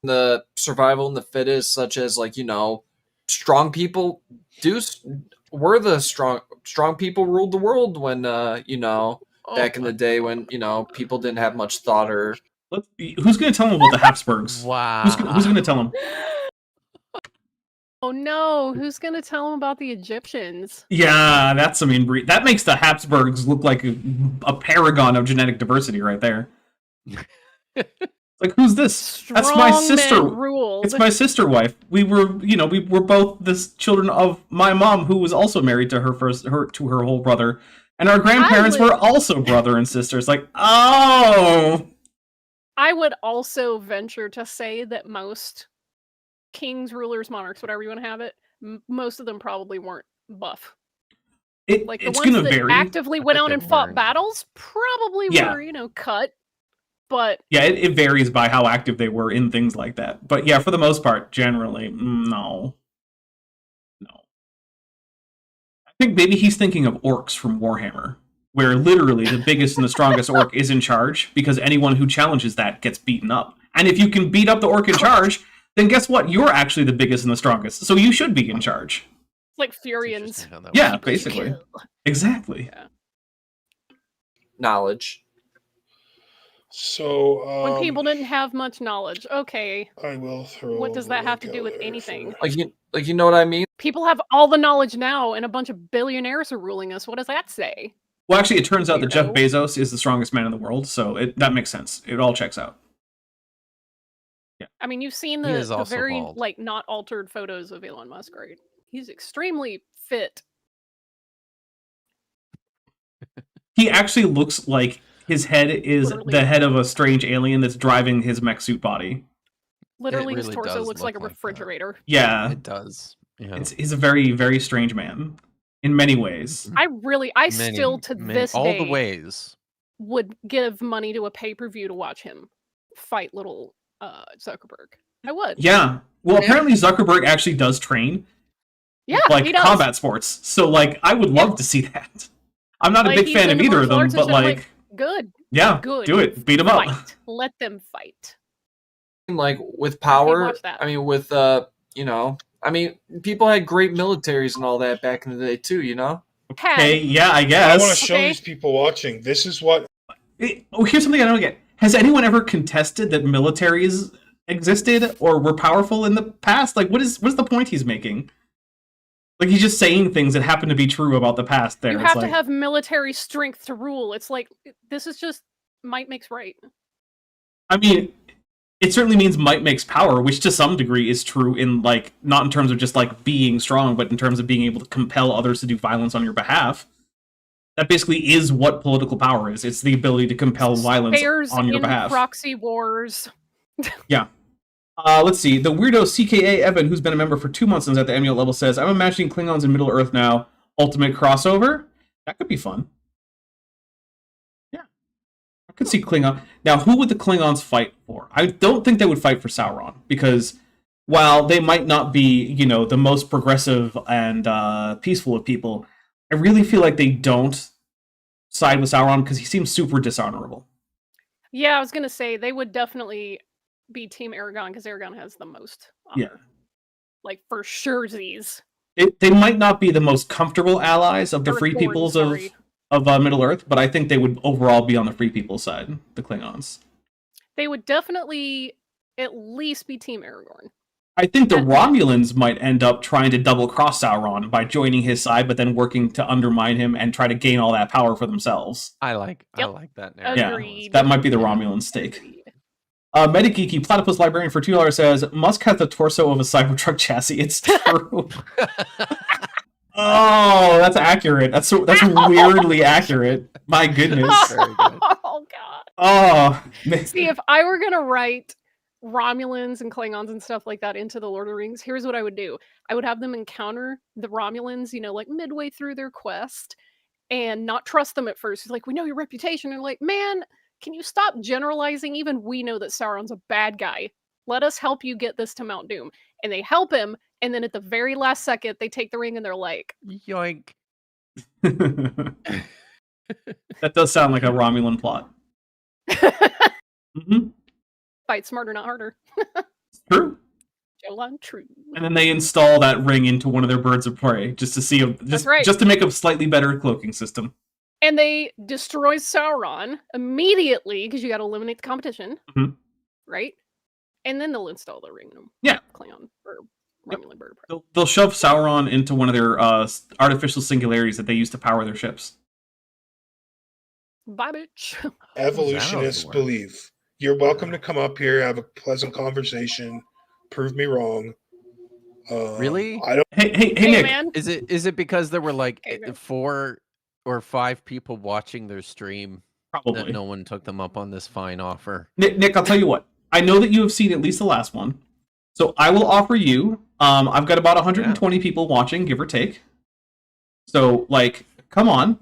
The survival and the fittest, such as like, strong people were the strong people ruled the world when back in the day when people didn't have much thought or Who's going to tell him about the Habsburgs? Wow. Who's going to tell him? Oh no, who's gonna tell him about the Egyptians? Yeah, that's some inbreed. That makes the Habsburgs look like a paragon of genetic diversity right there. Like, who's this? That's my sister. Ruled. It's my sister wife. We were both the children of my mom, who was also married to her whole brother, and our grandparents were also brother and sisters. Like, oh. I would also venture to say that most kings, rulers, monarchs, whatever you want to have it, most of them probably weren't buff. Like the ones that actively went out and fought battles probably were, cut. But yeah, it varies by how active they were in things like that. But yeah, for the most part, generally, no. I think maybe he's thinking of orcs from Warhammer, where literally the biggest and the strongest orc is in charge, because anyone who challenges that gets beaten up. And if you can beat up the orc in charge, then guess what? You're actually the biggest and the strongest, so you should be in charge. Like Furians. Yeah, basically. Exactly. Yeah. Knowledge. So when people didn't have much knowledge, okay. I will throw. What does that have to do with anything? Like you know what I mean? People have all the knowledge now, and a bunch of billionaires are ruling us. What does that say? Well, actually, it turns out that Jeff Bezos is the strongest man in the world, so that makes sense. It all checks out. Yeah. I mean, you've seen the very not altered photos of Elon Musk, right? He's extremely fit. He actually looks like his head is the head of a strange alien that's driving his mech suit body. Literally, his torso looks like a refrigerator. Yeah. It does. Yeah. He's a very, very strange man in many ways. I still to this day all the ways would give money to a pay-per-view to watch him fight little Zuckerberg. I would. Yeah. Well, apparently Zuckerberg actually does train. Yeah, like he does. combat sports. So like I would love to see that. I'm not a big fan of either of them, but like good. Yeah, good. Do it. Beat them up. Let them fight. Like with power, I mean with people had great militaries and all that back in the day too, Okay, yeah, I guess. I want to show these people watching. This is what here's something I don't get. Has anyone ever contested that militaries existed or were powerful in the past? Like what is the point he's making? Like he's just saying things that happen to be true about the past there. You have to have military strength to rule. It's like this is just might makes right. I mean, it certainly means might makes power, which to some degree is true in like not in terms of just like being strong, but in terms of being able to compel others to do violence on your behalf. That basically is what political power is. It's the ability to compel violence on your behalf. Proxy wars. Yeah. Let's see. The weirdo CKA Evan, who's been a member for 2 months and is at the annual level, says, I'm imagining Klingons in Middle Earth now. Ultimate crossover? That could be fun. Yeah. I could see Klingon. Now, who would the Klingons fight for? I don't think they would fight for Sauron, because while they might not be, the most progressive and peaceful of people, I really feel like they don't side with Sauron because he seems super dishonorable. Yeah, I was going to say, they would definitely be Team Aragon because Aragon has the most honor. Yeah, like for sure these. They might not be the most comfortable allies of the free peoples of Middle Earth, but I think they would overall be on the free people's side, the Klingons. They would definitely at least be Team Aragorn. I think the Romulans might end up trying to double cross Sauron by joining his side, but then working to undermine him and try to gain all that power for themselves. I like that narrative. Yeah, that might be the Romulan stake. Medigeeky Platypus Librarian for $2 says, Musk has the torso of a Cybertruck chassis. It's true. Oh, that's accurate. That's weirdly accurate. My goodness. Very good. Oh, God. Oh. See, if I were going to write Romulans and Klingons and stuff like that into the Lord of the Rings, here's what I would do. I would have them encounter the Romulans, like midway through their quest and not trust them at first. It's like, we know your reputation. And like, man, can you stop generalizing? Even we know that Sauron's a bad guy. Let us help you get this to Mount Doom. And they help him, and then at the very last second, they take the ring and they're like, yoink. That does sound like a Romulan plot. Mm-hmm. Fight smarter, not harder. True. Jolan, true. And then they install that ring into one of their birds of prey just to see just to make a slightly better cloaking system. And they destroy Sauron immediately because you got to eliminate the competition, right? And then they'll install the ring in them. Yeah, Klingon or Romulan bird of prey. They'll shove Sauron into one of their artificial singularities that they use to power their ships. Bye, bitch. Evolutionists believe. You're welcome to come up here, have a pleasant conversation, prove me wrong. Really? I don't. Hey, Nick. Man. Is it because there were like 4 or 5 people watching their stream Probably. that no one took them up on this fine offer? Nick, I'll tell you what. I know that you have seen at least the last one, so I will offer you. I've got about 120 people watching, give or take. So, like, come on,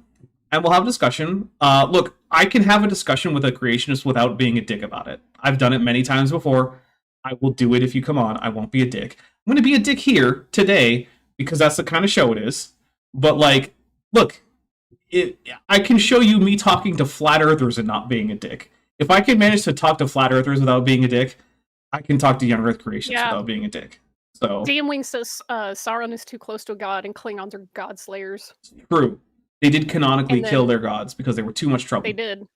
and we'll have a discussion. Look, I can have a discussion with a creationist without being a dick about it. I've done it many times before. I will do it if you come on. I won't be a dick. I'm going to be a dick here today because that's the kind of show it is. But, like, look, I can show you me talking to flat earthers and not being a dick. If I can manage to talk to flat earthers without being a dick, I can talk to young earth creationists without being a dick. So DM Wing says Sauron is too close to a god and Klingons are god slayers. True. They did canonically kill their gods because they were too much trouble. They did.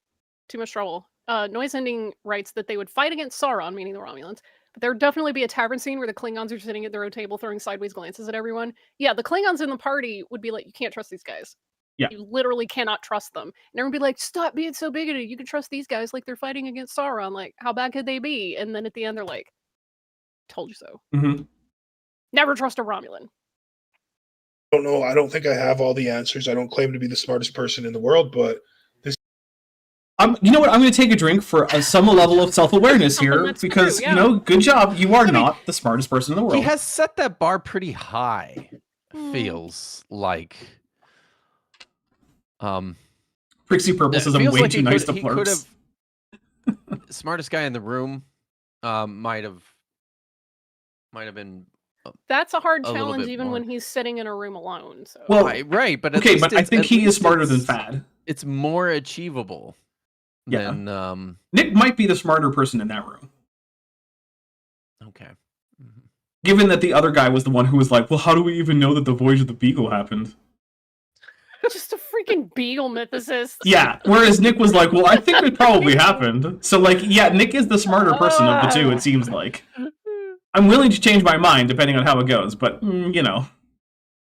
Too much trouble. Noise Ending writes that they would fight against Sauron, meaning the Romulans, but there would definitely be a tavern scene where the Klingons are sitting at their own table throwing sideways glances at everyone. Yeah, the Klingons in the party would be like, you can't trust these guys. Yeah. You literally cannot trust them. And everyone would be like, stop being so bigoted. You can trust these guys like they're fighting against Sauron. Like, how bad could they be? And then at the end, they're like, told you so. Mm-hmm. Never trust a Romulan. I don't know. I don't think I have all the answers. I don't claim to be the smartest person in the world, but this. You know what? I'm going to take a drink for some level of self-awareness here because, true, yeah. you know, good job. You are not the smartest person in the world. He has set that bar pretty high, feels like. Prixie Purple says I'm way too nice to flirts. Smartest guy in the room might have been. That's a hard challenge, even when he's sitting in a room alone. So. Well, right, but okay, but I think he is smarter than Fad. It's more achievable. Yeah. Than, Nick might be the smarter person in that room. Okay. Mm-hmm. Given that the other guy was the one who was like, well, how do we even know that the Voyage of the Beagle happened? Just a freaking beagle mythicist. Yeah, whereas Nick was like, well, I think it probably happened. So, like, yeah, Nick is the smarter person of the two, it seems like. I'm willing to change my mind depending on how it goes, but, you know.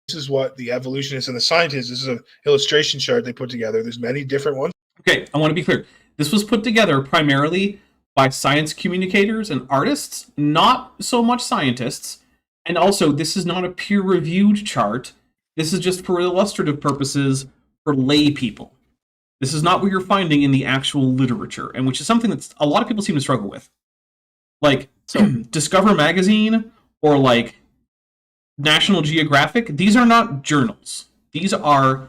This is what the evolutionists and the scientists, this is an illustration chart they put together. There's many different ones. Okay, I want to be clear. This was put together primarily by science communicators and artists, not so much scientists. And also, this is not a peer-reviewed chart. This is just for illustrative purposes for lay people. This is not what you're finding in the actual literature, and which is something that a lot of people seem to struggle with. Like, Discover Magazine or, like, National Geographic, these are not journals. These are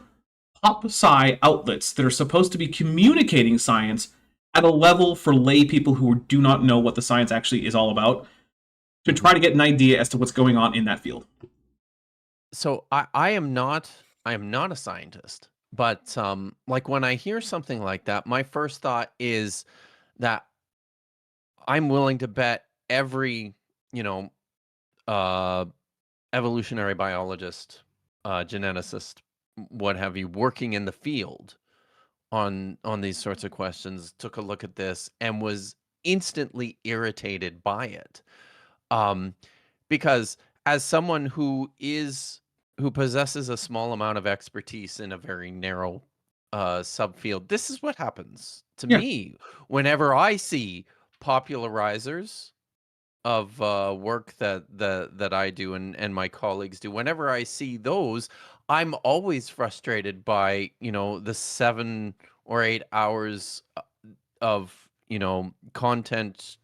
pop-sci outlets that are supposed to be communicating science at a level for lay people who do not know what the science actually is all about, to try to get an idea as to what's going on in that field. So I am not a scientist, but like when I hear something like that, my first thought is that I'm willing to bet every, evolutionary biologist, geneticist, what have you, working in the field on these sorts of questions, took a look at this and was instantly irritated by it. Because as someone who possesses a small amount of expertise in a very narrow subfield, this is what happens to me whenever I see popularizers of work that I do and my colleagues do. Whenever I see those, I'm always frustrated by the 7 or 8 hours of content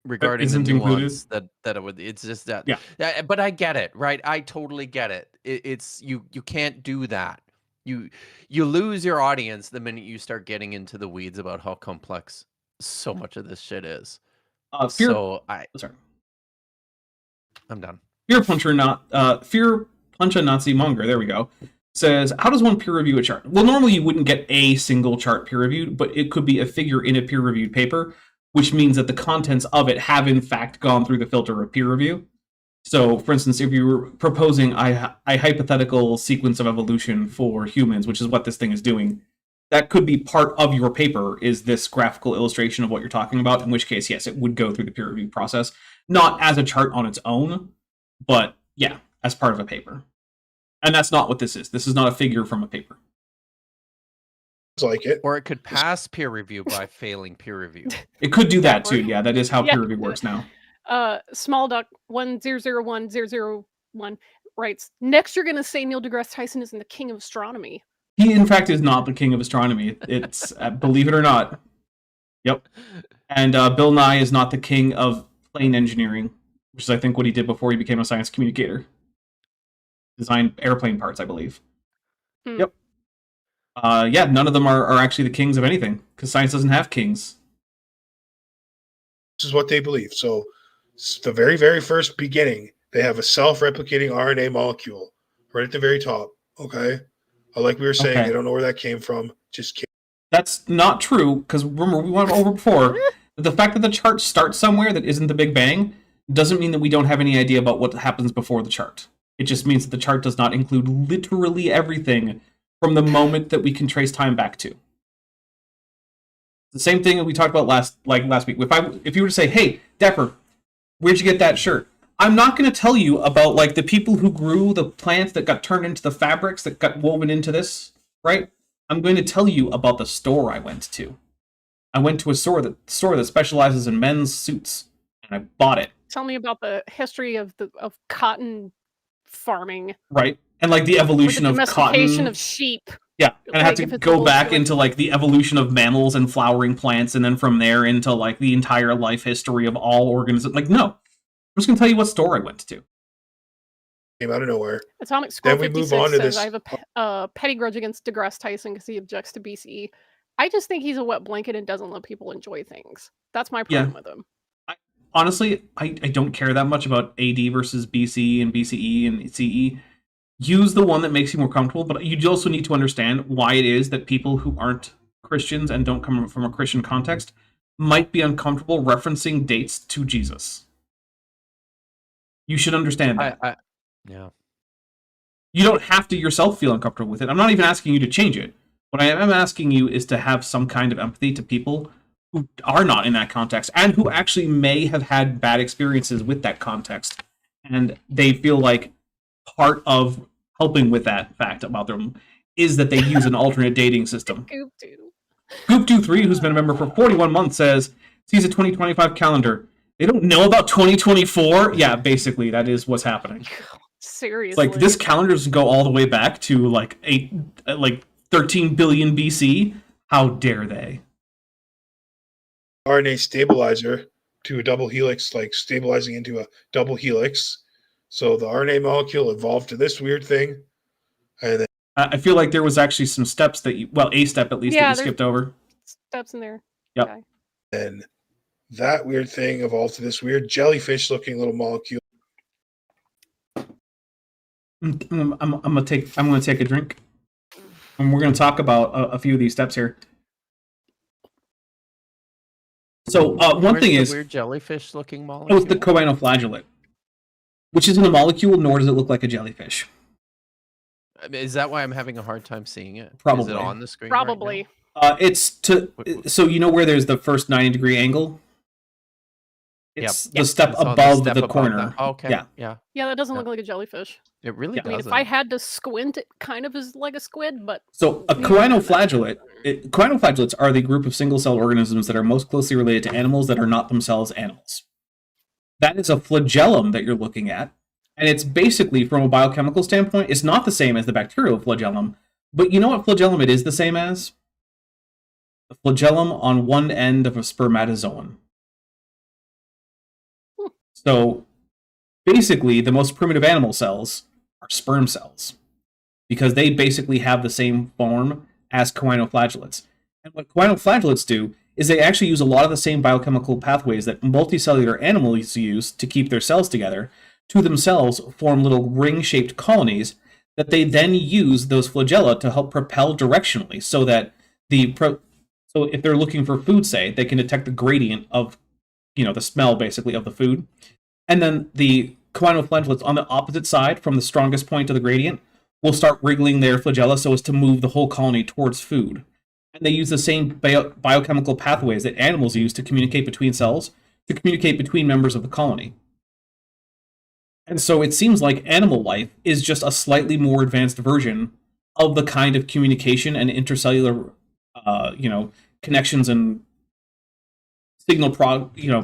regarding the nuance that it would. It's just that. Yeah. But I get it, right? I totally get it. It's you can't do that. You lose your audience the minute you start getting into the weeds about how complex so much of this shit is. Sorry. I'm done. Fear Puncher Nazi Monger, there we go, says, how does one peer review a chart? Well, normally you wouldn't get a single chart peer reviewed, but it could be a figure in a peer reviewed paper. which means that the contents of it have in fact gone through the filter of peer review. So, for instance, if you were proposing a hypothetical sequence of evolution for humans, which is what this thing is doing, that could be part of your paper, is this graphical illustration of what you're talking about, in which case, yes, it would go through the peer review process. Not as a chart on its own, but yeah, as part of a paper. And that's not what this is. This is not a figure from a paper. Like it. Or it could pass peer review by failing peer review. It could do that too, yeah, that is how peer review works now. Small Duck 1001001 writes, next you're going to say Neil deGrasse Tyson isn't the king of astronomy. He, in fact, is not the king of astronomy. It's, believe it or not. Yep. And Bill Nye is not the king of plane engineering, which is, I think, what he did before he became a science communicator. Designed airplane parts, I believe. Yep. Yeah, none of them are actually the kings of anything, because science doesn't have kings. This is what they believe. So, the very, very first beginning, they have a self-replicating RNA molecule right at the very top. Okay? Like we were saying, Okay. I don't know where that came from. Just kidding. That's not true, because remember, we went over before, the fact that the chart starts somewhere that isn't the Big Bang doesn't mean that we don't have any idea about what happens before the chart. It just means that the chart does not include literally everything from the moment that we can trace time back to. The same thing that we talked about last week. If you were to say, hey, Dapper, where'd you get that shirt? I'm not going to tell you about like the people who grew the plants that got turned into the fabrics that got woven into this, right? I'm going to tell you about the store I went to. I went to a store that specializes in men's suits, and I bought it. Tell me about the history of cotton farming. Right. And like the evolution of domestication cotton. of sheep. Yeah, and I Like, have if to it's go a back little- into like the evolution of mammals and flowering plants, and then from there into like the entire life history of all organisms. Like, no. I'm just going to tell you what store I went to. Came out of nowhere. Atomic Squirrel Then we move 56 on to says, this. I have a petty grudge against deGrasse Tyson because he objects to BCE. I just think he's a wet blanket and doesn't let people enjoy things. That's my problem with him. Honestly, I don't care that much about AD versus BC and BCE and CE. Use the one that makes you more comfortable, but you also need to understand why it is that people who aren't Christians and don't come from a Christian context might be uncomfortable referencing dates to Jesus. You should understand that. Yeah. You don't have to yourself feel uncomfortable with it. I'm not even asking you to change it. What I am asking you is to have some kind of empathy to people who are not in that context and who actually may have had bad experiences with that context. And they feel like part of helping with that fact about them is that they use an alternate dating system. Goop23, who's been a member for 41 months, says, sees a 2025 calendar. They don't know about 2024? Yeah, basically, that is what's happening. Seriously. Like, this calendar doesn't go all the way back to, like, 13 billion BC. How dare they? RNA stabilizer to a double helix, like stabilizing into a double helix. So the RNA molecule evolved to this weird thing. And then I feel like there was actually some steps that a step at least that you skipped over. Steps in there. Yep. Okay. then that weird thing evolved to this weird jellyfish-looking little molecule. I'm gonna take a drink, and we're gonna talk about a few of these steps here. So one thing is weird jellyfish-looking molecule. it's the choanoflagellate, which isn't a molecule, nor does it look like a jellyfish. I mean, is that why I'm having a hard time seeing it? Probably. Is it on the screen? Probably. It's so you know where there's the first 90-degree angle. It's the step It's on above step the above corner. that. Oh, okay. Yeah. Yeah. Yeah, that doesn't look like a jellyfish. It really I mean, doesn't. if I had to squint, it kind of is like a squid, but... So a choanoflagellate, choanoflagellates are the group of single-celled organisms that are most closely related to animals that are not themselves animals. That is a flagellum that you're looking at, and it's basically, from a biochemical standpoint, it's not the same as the bacterial flagellum, but you know what flagellum it is the same as? The flagellum on one end of a spermatozoan. So basically, the most primitive animal cells are sperm cells because they basically have the same form as choanoflagellates. And what choanoflagellates do is they actually use a lot of the same biochemical pathways that multicellular animals use to keep their cells together to themselves form little ring-shaped colonies that they then use those flagella to help propel directionally so that So if they're looking for food, say, they can detect the gradient of, the smell basically of the food. And then the choanoflagellates on the opposite side from the strongest point of the gradient will start wriggling their flagella so as to move the whole colony towards food. And they use the same biochemical pathways that animals use to communicate between cells, to communicate between members of the colony. And so it seems like animal life is just a slightly more advanced version of the kind of communication and intercellular, connections and signal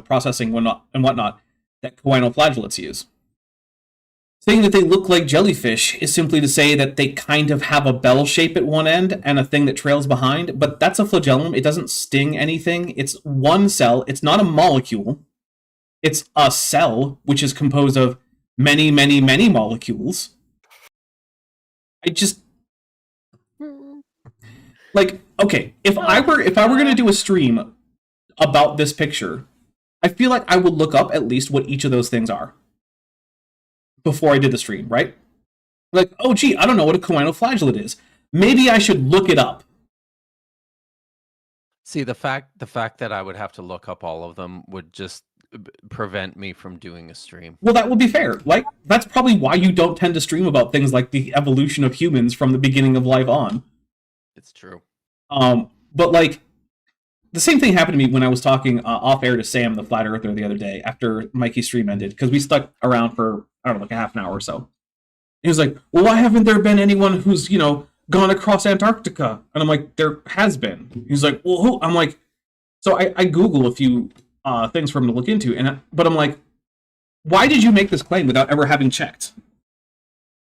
processing and whatnot that choanoflagellates use. Saying that they look like jellyfish is simply to say that they kind of have a bell shape at one end and a thing that trails behind, but that's a flagellum. It doesn't sting anything. It's one cell. It's not a molecule. It's a cell, which is composed of many, many, many molecules. Okay, if I were going to do a stream about this picture, I feel like I would look up at least what each of those things are before I did the stream, right? Like, oh gee, I don't know what a choanoflagellate is. Maybe I should look it up. See, the fact that I would have to look up all of them would just prevent me from doing a stream. Well, that would be fair. Like, that's probably why you don't tend to stream about things like the evolution of humans from the beginning of life on. It's true. But like, the same thing happened to me when I was talking off air to Sam, the flat earther, the other day after Mikey's stream ended, because we stuck around for, I don't know, like a half an hour or so. He was like, well, why haven't there been anyone who's, gone across Antarctica? And I'm like, there has been. He's like, well, who? I'm like, so I Google a few things for him to look into, but I'm like, why did you make this claim without ever having checked?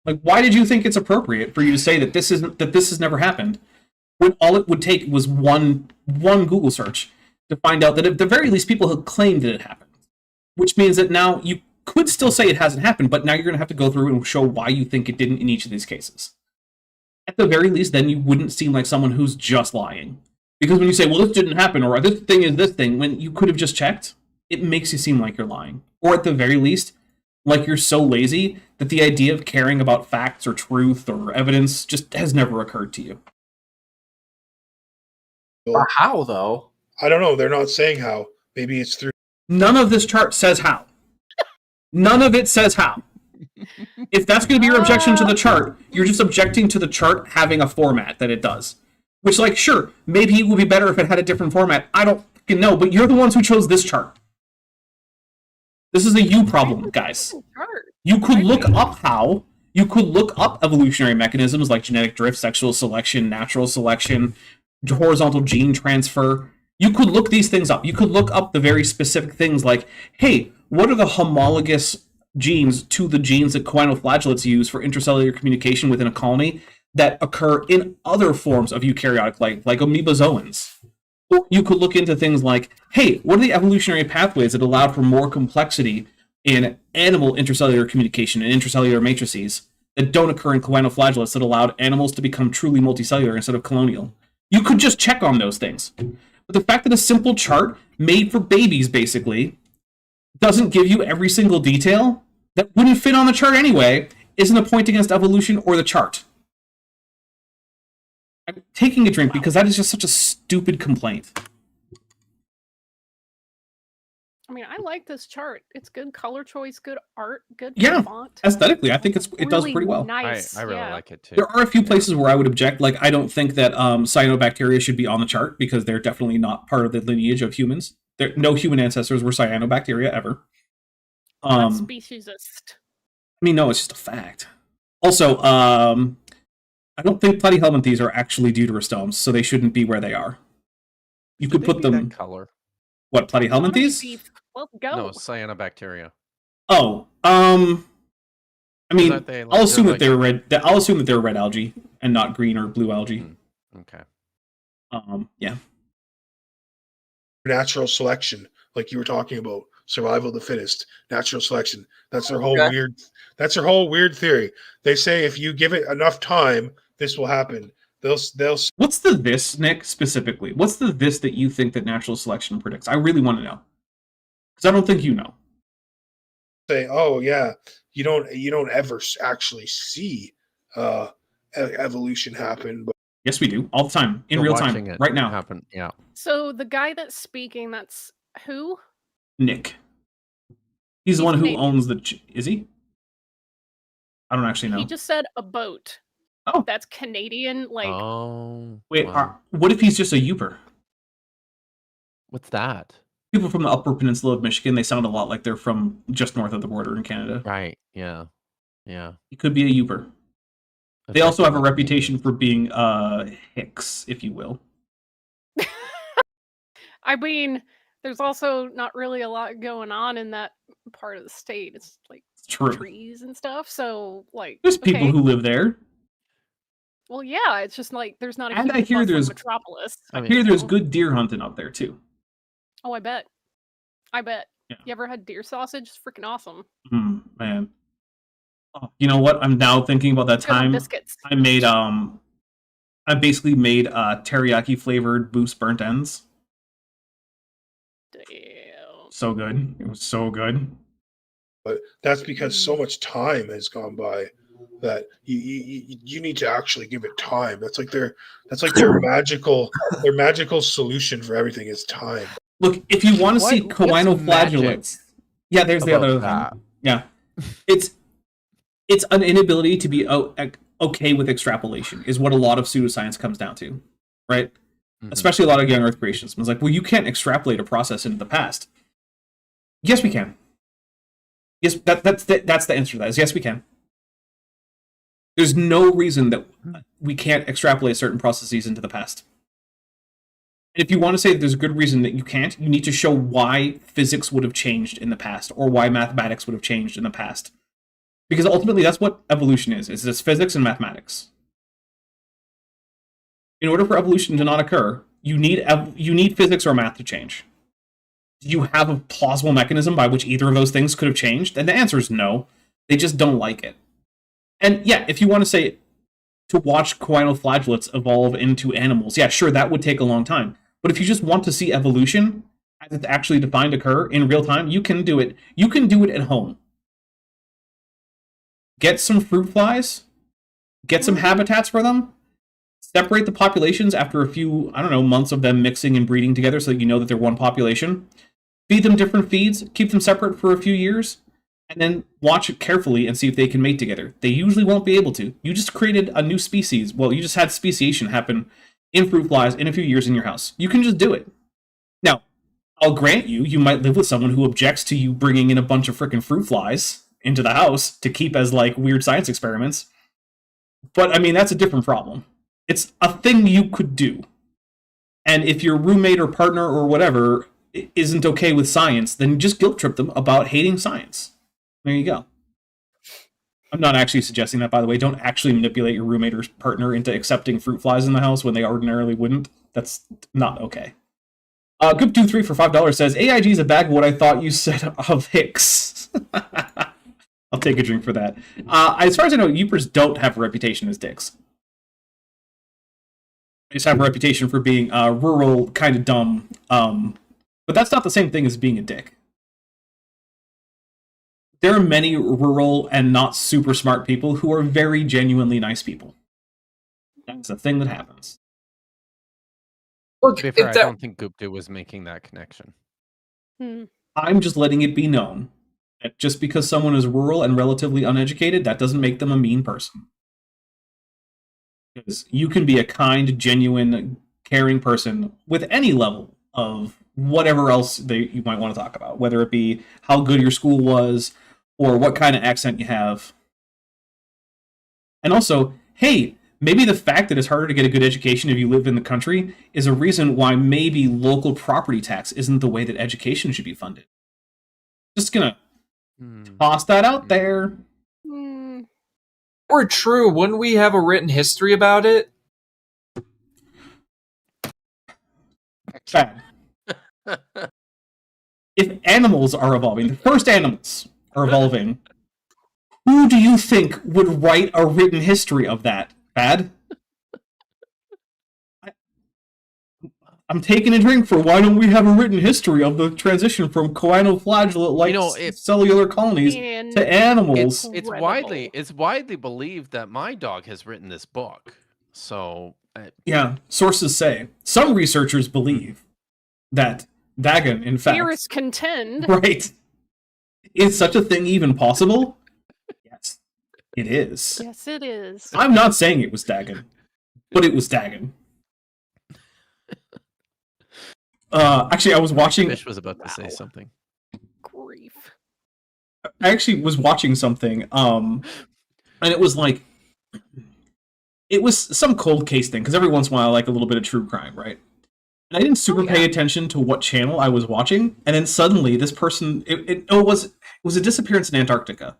Like, why did you think it's appropriate for you to say that this has never happened, when all it would take was one Google search to find out that at the very least people had claimed that it happened, which means that now you could still say it hasn't happened, but now you're going to have to go through and show why you think it didn't in each of these cases. At the very least, then you wouldn't seem like someone who's just lying. Because when you say, well, this didn't happen, or this thing is this thing, when you could have just checked, it makes you seem like you're lying. Or at the very least, like you're so lazy that the idea of caring about facts or truth or evidence just has never occurred to you. How, though? I don't know. They're not saying how. Maybe it's through. None of this chart says how. None of it says how. If that's going to be your objection to the chart, you're just objecting to the chart having a format that it does. Which, like, sure, maybe it would be better if it had a different format. I don't fucking know, but you're the ones who chose this chart. This is a you problem, guys. You could look up how. You could look up evolutionary mechanisms like genetic drift, sexual selection, natural selection, horizontal gene transfer. You could look these things up. You could look up the very specific things like, hey, what are the homologous genes to the genes that choanoflagellates use for intracellular communication within a colony that occur in other forms of eukaryotic life, like amoebozoans? Or you could look into things like, hey, what are the evolutionary pathways that allowed for more complexity in animal intracellular communication and intracellular matrices that don't occur in choanoflagellates that allowed animals to become truly multicellular instead of colonial? You could just check on those things. But the fact that a simple chart made for babies, basically, doesn't give you every single detail that wouldn't fit on the chart anyway isn't a point against evolution or the chart. I'm taking a drink because that is just such a stupid complaint. I mean, I like this chart. It's good color choice, good art, good font. Aesthetically, I think it really does pretty well. Nice. I really like it too. There are a few places where I would object. Like, I don't think that cyanobacteria should be on the chart because they're definitely not part of the lineage of humans. No human ancestors were cyanobacteria ever. Not speciesist. I mean, no, it's just a fact. Also, I don't think platyhelminthes are actually deuterostomes, so they shouldn't be where they are. You could put them. That color. What, platyhelminthes? Well, go. No, cyanobacteria. Oh, I mean, I'll assume that like... they're red. I'll assume that they're red algae and not green or blue algae. Okay. Yeah. Natural selection, like you were talking about, survival of the fittest, natural selection. That's their whole weird. That's their whole weird theory. They say if you give it enough time, this will happen. They'll. What's the this, Nick, specifically? What's the this that you think that natural selection predicts? I really want to know, because I don't think you know. Say, oh yeah, you don't ever actually see evolution happen, but Yes, we do. All the time. In We're real watching time. it Right now. happen. Yeah. So the guy that's speaking, that's who? Nick. He's the He's one who Canadian. owns the... Is he? I don't actually know. He just said a boat. Oh. That's Canadian, like... Oh. Wait, wow. what if he's just a Youper? What's that? People from the Upper Peninsula of Michigan, they sound a lot like they're from just north of the border in Canada. Right. Yeah. Yeah. He could be a Youper. They also have a reputation for being Hicks, if you will. I mean, there's also not really a lot going on in that part of the state. It's like True. trees and stuff. So, like, There's people okay. who live there. Well, yeah, it's just like there's not a And huge I hear bustling there's metropolis. I hear there's good deer hunting up there too. Oh, I bet. I bet. Yeah. You ever had deer sausage? It's freaking awesome. Man. Oh, you know what? I'm now thinking about that Good on time biscuits. I made I basically made teriyaki flavored Boost burnt ends. Damn. So good. It was so good. But that's because so much time has gone by that you need to actually give it time. That's like their magical solution for everything is time. Look, if you want to see What's choanoflagellates, yeah, there's the other that? thing. Yeah, it's an inability to be okay with extrapolation is what a lot of pseudoscience comes down to, right? Mm-hmm. Especially a lot of young Earth creationists. It's like, well, you can't extrapolate a process into the past. Yes, we can. Yes, that's the answer to that. Is yes, we can. There's no reason that we can't extrapolate certain processes into the past. And if you want to say that there's a good reason that you can't, you need to show why physics would have changed in the past or why mathematics would have changed in the past. Because ultimately that's what evolution is. It's just physics and mathematics. In order for evolution to not occur, you need physics or math to change. Do you have a plausible mechanism by which either of those things could have changed? And the answer is no. They just don't like it. And yeah, if you want to say to watch choanoflagellates evolve into animals, yeah, sure, that would take a long time. But if you just want to see evolution as it's actually defined occur in real time, you can do it. You can do it at home. Get some fruit flies, get some habitats for them, separate the populations after a few, months of them mixing and breeding together so that you know that they're one population. Feed them different feeds, keep them separate for a few years, and then watch it carefully and see if they can mate together. They usually won't be able to. You just created a new species. Well, you just had speciation happen in fruit flies in a few years in your house. You can just do it. Now, I'll grant you might live with someone who objects to you bringing in a bunch of frickin' fruit flies into the house to keep as, weird science experiments. But, that's a different problem. It's a thing you could do. And if your roommate or partner or whatever isn't okay with science, then just guilt trip them about hating science. There you go. I'm not actually suggesting that, by the way. Don't actually manipulate your roommate or partner into accepting fruit flies in the house when they ordinarily wouldn't. That's not okay. Goop23 for $5 says, AIG is a bag of what I thought you said of Hicks. I'll take a drink for that. As far as I know, Youpers don't have a reputation as dicks. They just have a reputation for being rural, kind of dumb. But that's not the same thing as being a dick. There are many rural and not super smart people who are very genuinely nice people. That's a thing that happens. Look, To be fair, I don't think Gupta was making that connection. I'm just letting it be known that just because someone is rural and relatively uneducated, that doesn't make them a mean person. Because you can be a kind, genuine, caring person with any level of whatever else you might want to talk about, whether it be how good your school was or what kind of accent you have. And also, hey, maybe the fact that it's harder to get a good education if you live in the country is a reason why maybe local property tax isn't the way that education should be funded. Just gonna toss that out there. Or true, wouldn't we have a written history about it? Bad. If animals are evolving, the first animals are evolving, who do you think would write a written history of that? Bad? I'm taking a drink for why don't we have a written history of the transition from choanoflagellate cellular colonies to animals. It's widely believed that my dog has written this book. So Yeah, sources say. Some researchers believe that Dagon, in fact... Theorists contend. Right. Is such a thing even possible? Yes, it is. Yes, it is. I'm not saying it was Dagon, but it was Dagon. Actually, I was watching... Fish was about to say something. Grief. I actually was watching something, and it was like... It was some cold case thing, because every once in a while I like a little bit of true crime, right? And I didn't super pay attention to what channel I was watching, and then suddenly this person... It was a disappearance in Antarctica.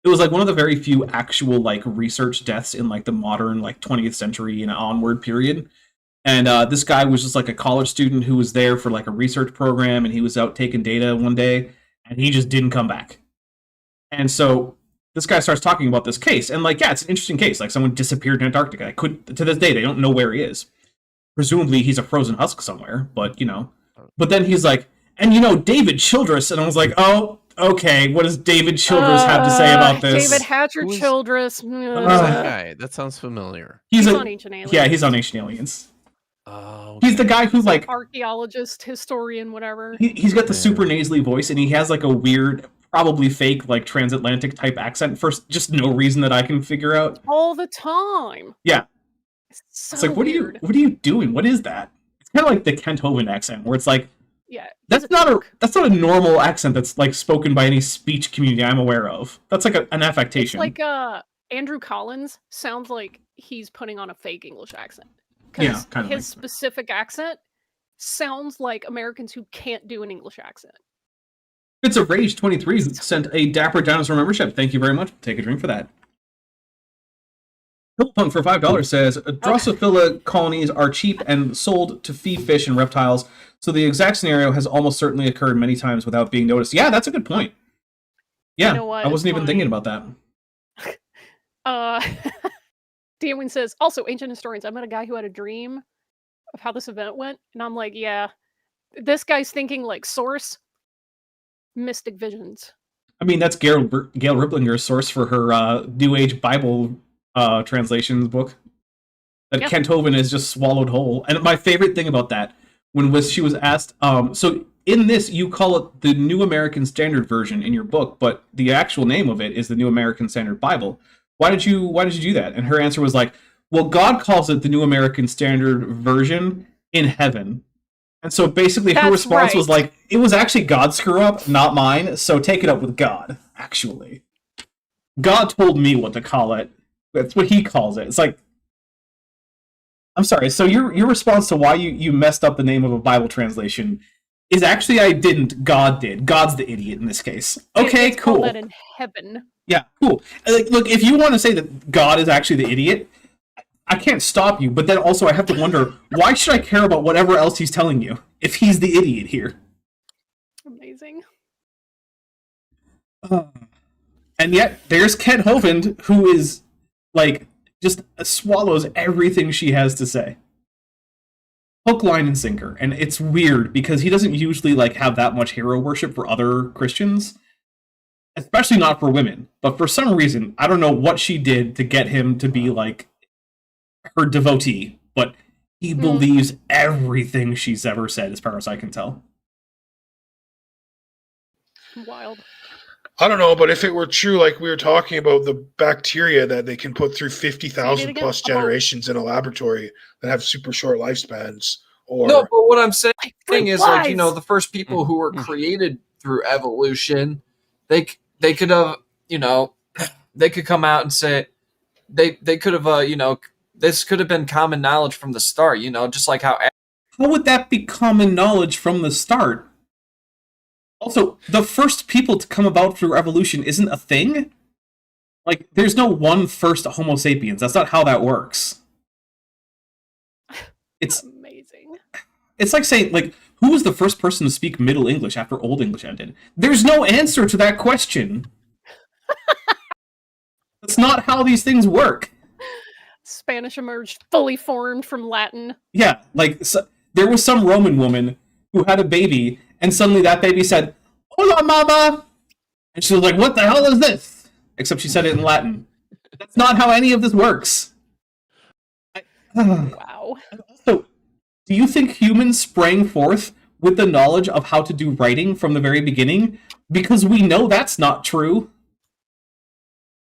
It was like one of the very few actual like research deaths in like the modern like 20th century and onward period. And this guy was just like a college student who was there for like a research program, and he was out taking data one day, and he just didn't come back. And so this guy starts talking about this case, and like, yeah, it's an interesting case. Like, someone disappeared in Antarctica. To this day, they don't know where he is. Presumably, he's a frozen husk somewhere, but you know. But then he's like, and you know, David Childress, and I was like, oh, okay, what does David Childress have to say about this? David Hatcher Childress. Who's that guy? That sounds familiar. He's on Ancient Aliens. Yeah, he's on Ancient Aliens. Oh, he's the guy who like archaeologist, historian, whatever. He's got the super nasally voice, and he has like a weird, probably fake, like transatlantic type accent for just no reason that I can figure out. All the time. Yeah. So it's like, what weird. are you doing? What is that? It's kind of like the Kent Hovind accent, where it's like, yeah, that's not a normal accent that's like spoken by any speech community I'm aware of. That's like an affectation. It's like Andrew Collins sounds like he's putting on a fake English accent. Yeah, kind of. His specific accent sounds like Americans who can't do an English accent. It's a Rage 23 sent a Dapper Dinosaur membership. Thank you very much. Take a drink for that. Punk for $5 says Drosophila colonies are cheap and sold to feed fish and reptiles, so the exact scenario has almost certainly occurred many times without being noticed. Yeah, that's a good point. Yeah, you know what? I wasn't even thinking about that. Dewin says, also, ancient historians, I met a guy who had a dream of how this event went, and I'm like, yeah, this guy's thinking like source, mystic visions. I mean, that's Gail Riplinger's source for her New Age Bible translations book that Kent Hovind is just swallowed whole. And my favorite thing about that, when she was asked, so in this, you call it the New American Standard Version in your book, but the actual name of it is the New American Standard Bible. Why did you do that? And her answer was like, well, God calls it the New American Standard Version in heaven. And so basically her response was like, it was actually God's screw up, not mine, so take it up with God, actually. God told me what to call it. That's what he calls it. It's like, I'm sorry, so your response to why you messed up the name of a Bible translation is actually I didn't, God did. God's the idiot in this case. Okay, it's cool. Called that in heaven. Yeah, cool. Like, look, if you want to say that God is actually the idiot, I can't stop you, but then also I have to wonder, why should I care about whatever else he's telling you if he's the idiot here? Amazing. And yet, there's Kent Hovind, who is, like, just swallows everything she has to say. Hook, line, and sinker. And it's weird, because he doesn't usually, like, have that much hero worship for other Christians. Especially not for women. But for some reason, I don't know what she did to get him to be, like, her devotee. But he believes everything she's ever said, as far as I can tell. Wild. I don't know, but if it were true, like we were talking about the bacteria that they can put through 50,000 plus generations in a laboratory that have super short lifespans. Or no, but what I'm saying is, like, you know, the first people who were created through evolution, they could have, you know, they could come out and say they could have, you know, this could have been common knowledge from the start, you know, just like how would that be common knowledge from the start? Also, the first people to come about through evolution isn't a thing? Like, there's no one first Homo sapiens. That's not how that works. It's amazing. It's like saying, like, who was the first person to speak Middle English after Old English ended? There's no answer to that question. That's not how these things work. Spanish emerged fully formed from Latin. Yeah, like, so, there was some Roman woman who had a baby, and suddenly that baby said, "Hola, mama!" And she was like, "What the hell is this?" Except she said it in Latin. That's not how any of this works. Wow. So, do you think humans sprang forth with the knowledge of how to do writing from the very beginning? Because we know that's not true.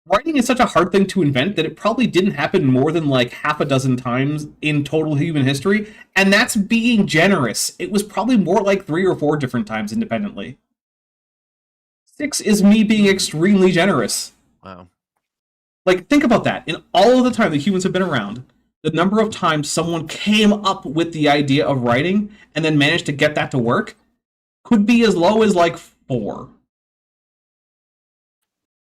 Writing is such a hard thing to invent that it probably didn't happen more than like half a dozen times in total human history, and that's being generous. It was probably more like 3 or 4 different times independently. 6 is me being extremely generous. Wow. Like, think about that. In all of the time that humans have been around, the number of times someone came up with the idea of writing and then managed to get that to work could be as low as like 4.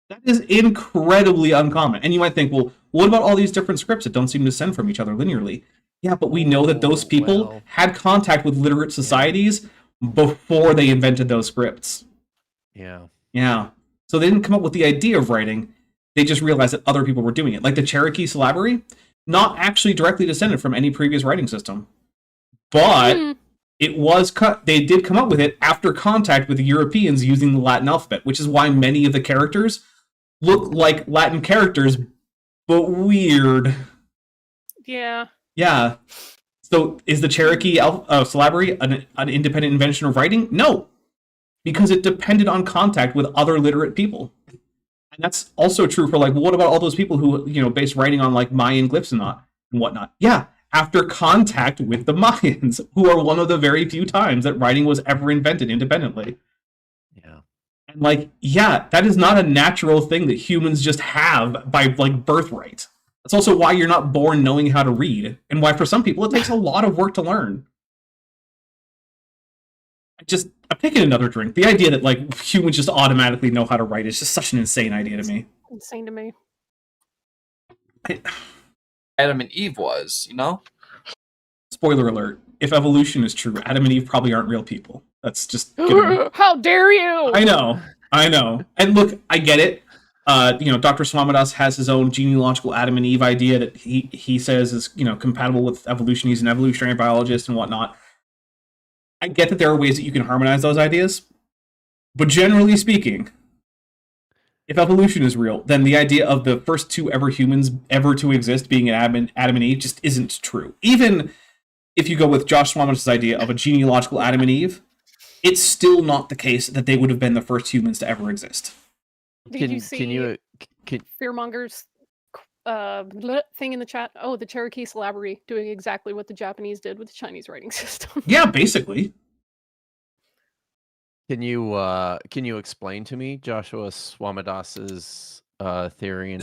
That is incredibly uncommon. And you might think, well, what about all these different scripts that don't seem to descend from each other linearly? Yeah, but we know that those people Well. had contact with literate societies before they invented those scripts. Yeah. Yeah. So they didn't come up with the idea of writing. They just realized that other people were doing it. Like the Cherokee syllabary, not actually directly descended from any previous writing system. But it was they did come up with it after contact with the Europeans using the Latin alphabet, which is why many of the characters look like Latin characters, but weird. Yeah. Yeah. So is the Cherokee syllabary an independent invention of writing? No. Because it depended on contact with other literate people. And that's also true for like, what about all those people who, based writing on like Mayan glyphs and whatnot? Yeah. After contact with the Mayans, who are one of the very few times that writing was ever invented independently. Yeah. And like, yeah, that is not a natural thing that humans just have by like birthright. That's also why you're not born knowing how to read, and why for some people it takes a lot of work to learn. I'm taking another drink. The idea that like humans just automatically know how to write is just such an insane idea to me. Insane to me. Adam and Eve was, Spoiler alert, if evolution is true, Adam and Eve probably aren't real people. That's just gonna... How dare you! I know. And look, I get it. Dr. Swamidas has his own genealogical Adam and Eve idea that he says is, compatible with evolution. He's an evolutionary biologist and whatnot. I get that there are ways that you can harmonize those ideas. But generally speaking, if evolution is real, then the idea of the first 2 humans ever to exist being Adam and Eve just isn't true. Even if you go with Josh Swamidas' idea of a genealogical Adam and Eve, it's still not the case that they would have been the first humans to ever exist. Did you see Fearmonger's thing in the chat? Oh, the Cherokee syllabary doing exactly what the Japanese did with the Chinese writing system. Yeah, basically. Can you explain to me Joshua Swamidas's theory?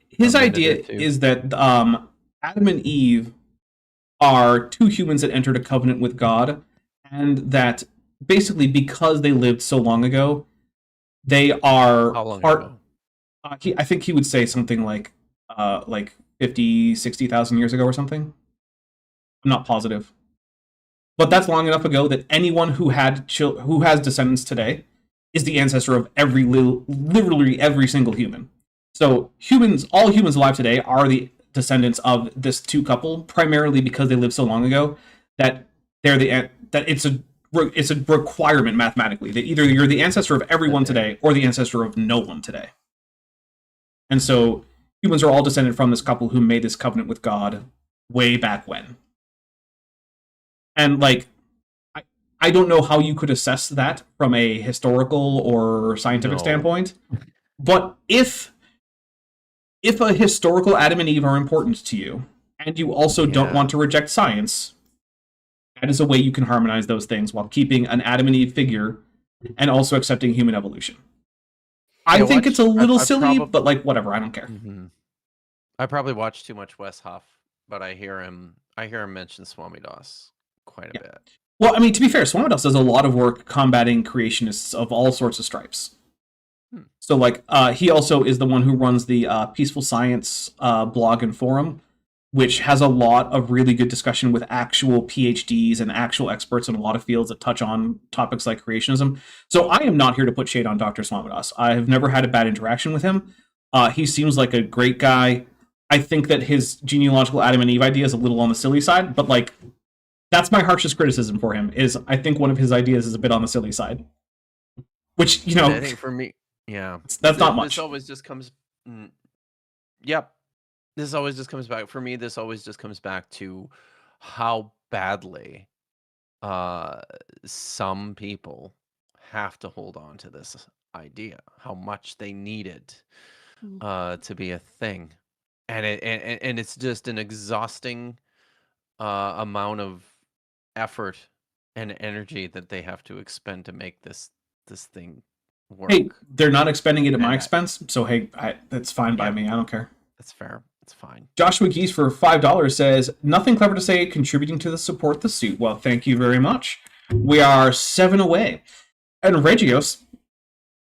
His idea is that Adam and Eve are 2 humans that entered a covenant with God, and that basically because they lived so long ago, they are How long ago? I think he would say something like 50, 60,000 years ago or something. I'm not positive. But that's long enough ago that anyone who has descendants today is the ancestor of literally every single human. So all humans alive today are the descendants of this 2 couple, primarily because they lived so long ago that it's a requirement mathematically that either you're the ancestor of everyone today or the ancestor of no one today. And so humans are all descended from this couple who made this covenant with God way back when. And like, I don't know how you could assess that from a historical or scientific standpoint, but if a historical Adam and Eve are important to you, and you also don't want to reject science, that is a way you can harmonize those things while keeping an Adam and Eve figure and also accepting human evolution. I think it's a little silly, but like, whatever, I don't care. Mm-hmm. I probably watch too much Wes Huff, but I hear him mention Swamidas quite a bit. Well, I mean, to be fair, Swamidas does a lot of work combating creationists of all sorts of stripes. So, like, he also is the one who runs the Peaceful Science blog and forum, which has a lot of really good discussion with actual PhDs and actual experts in a lot of fields that touch on topics like creationism. So I am not here to put shade on Dr. Swamidas. I have never had a bad interaction with him. He seems like a great guy. I think that his genealogical Adam and Eve idea is a little on the silly side, but like, that's my harshest criticism for him, is I think one of his ideas is a bit on the silly side. Which, I think for me, yeah. That's not much. This always just comes... Yep. this always just comes back for me. This always just comes back to how badly some people have to hold on to this idea, how much they need it to be a thing, and it's just an exhausting amount of effort and energy that they have to expend to make this thing work. Hey, they're not expending it at my And expense, so hey, that's fine by Yeah. me. I don't care. That's fair. It's fine. Joshua Geese for $5 says, nothing clever to say, contributing to the support the suit. Well, thank you very much. We are 7 away. And Regios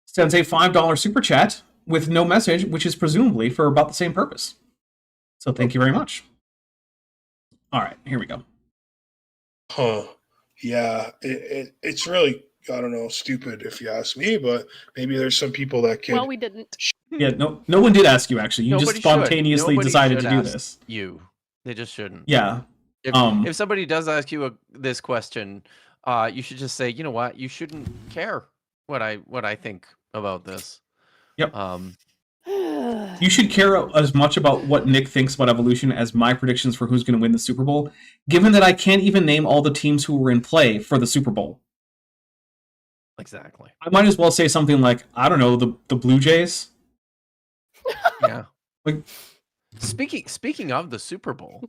sends a $5 super chat with no message, which is presumably for about the same purpose. So thank you very much. All right, here we go. Huh. Yeah, it's really, I don't know, stupid if you ask me, but maybe there's some people that could. Well, we didn't. Yeah, no one did ask you, actually. You Nobody just spontaneously Nobody decided to should do ask this. You. They just shouldn't. Yeah. If somebody does ask you this question, you should just say, you know what, you shouldn't care what I think about this. Yep. You should care as much about what Nick thinks about Evolution as my predictions for who's going to win the Super Bowl, given that I can't even name all the teams who were in play for the Super Bowl. Exactly. I might as well say something like, I don't know, the Blue Jays. Yeah. Like, Speaking of the Super Bowl,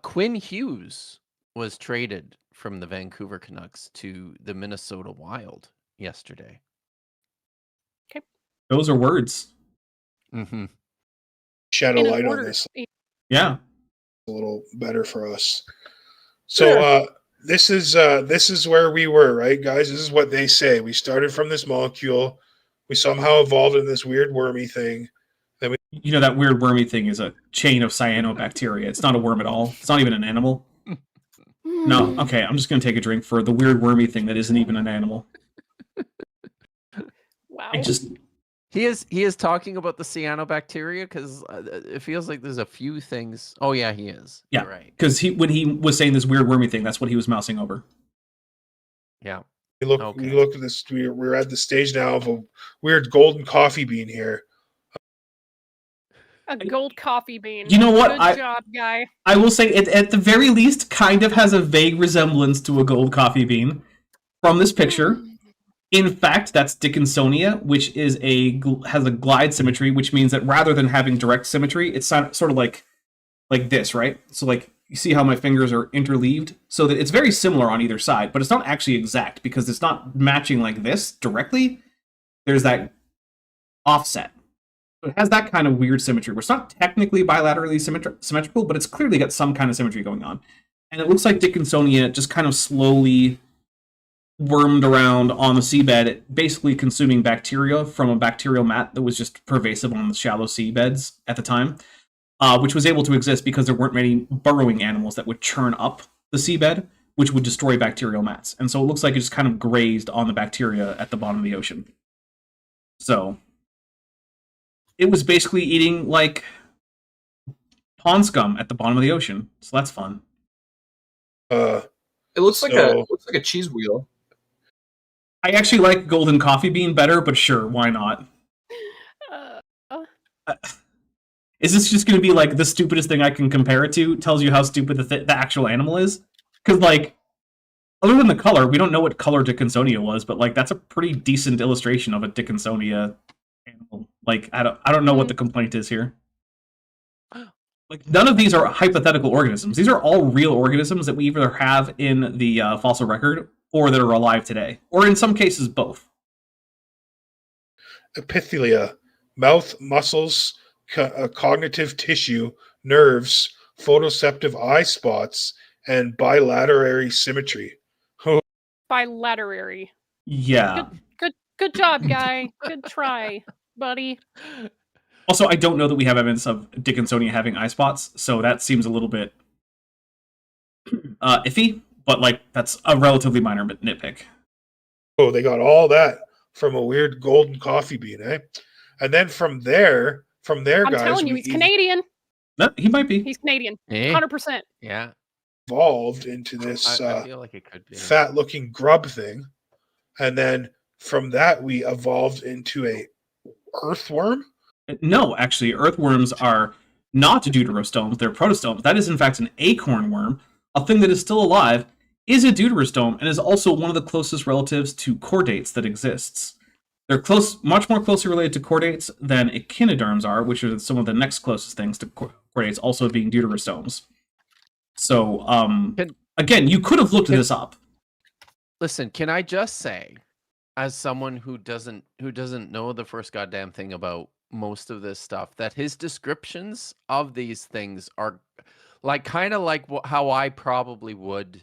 Quinn Hughes was traded from the Vancouver Canucks to the Minnesota Wild yesterday. those are words. Mm-hmm. Shed a In an light on order- this Yeah. a little better for us. So this is where we were, right, guys? This is what they say. We started from this molecule. We somehow evolved in this weird wormy thing. You know, that weird wormy thing is a chain of cyanobacteria. It's not a worm at all. It's not even an animal. No, okay, I'm just going to take a drink for the weird wormy thing that isn't even an animal. Wow. He is talking about the cyanobacteria because it feels like there's a few things. Oh yeah, he is. Yeah, You're right. because when he was saying this weird wormy thing, that's what he was mousing over. Yeah. We look at this. We're at the stage now of a weird golden coffee bean here. A gold coffee bean. You know what? Good job, guy. I will say it at the very least kind of has a vague resemblance to a gold coffee bean from this picture. In fact, that's Dickinsonia, which is has a glide symmetry, which means that rather than having direct symmetry, it's sort of like this, right? So like you see how my fingers are interleaved, so that it's very similar on either side, but it's not actually exact because it's not matching like this directly. There's that offset. So it has that kind of weird symmetry, where it's not technically bilaterally symmetrical, but it's clearly got some kind of symmetry going on. And it looks like Dickinsonia just kind of slowly wormed around on the seabed, basically consuming bacteria from a bacterial mat that was just pervasive on the shallow seabeds at the time, which was able to exist because there weren't many burrowing animals that would churn up the seabed, which would destroy bacterial mats. And so it looks like it just kind of grazed on the bacteria at the bottom of the ocean. So it was basically eating like pond scum at the bottom of the ocean. So that's fun. It looks like a cheese wheel. I actually like golden coffee bean better, but sure, why not? Is this just going to be like the stupidest thing I can compare it to? Tells you how stupid the actual animal is? Because like, other than the color, we don't know what color Dickinsonia was, but like that's a pretty decent illustration of a Dickinsonia animal. Like I don't know what the complaint is here. Like none of these are hypothetical organisms. These are all real organisms that we either have in the fossil record or that are alive today, or in some cases both. Epithelia, mouth, muscles, cognitive tissue, nerves, photoceptive eye spots, and bilaterary symmetry. Bilaterary. Yeah. Good job, guy. Good try, buddy. Also, I don't know that we have evidence of Dickinsonia having eye spots, so that seems a little bit iffy, but like that's a relatively minor nitpick. Oh, they got all that from a weird golden coffee bean, eh? And then from there, I'm guys, telling you, he's Canadian. No, he might be. He's Canadian. Eh? 100%. Yeah. evolved into this I feel like it could be. fat-looking grub thing, and then from that we evolved into a earthworm. No, actually, earthworms are not deuterostomes, they're protostomes. That is, in fact, an acorn worm, a thing that is still alive, is a deuterostome, and is also one of the closest relatives to chordates that exists. They're much more closely related to chordates than echinoderms are, which are some of the next closest things to chordates, also being deuterostomes. So, again, you could have looked this up. Listen, can I just say, as someone who doesn't know the first goddamn thing about most of this stuff, that his descriptions of these things are like kind of like how I probably would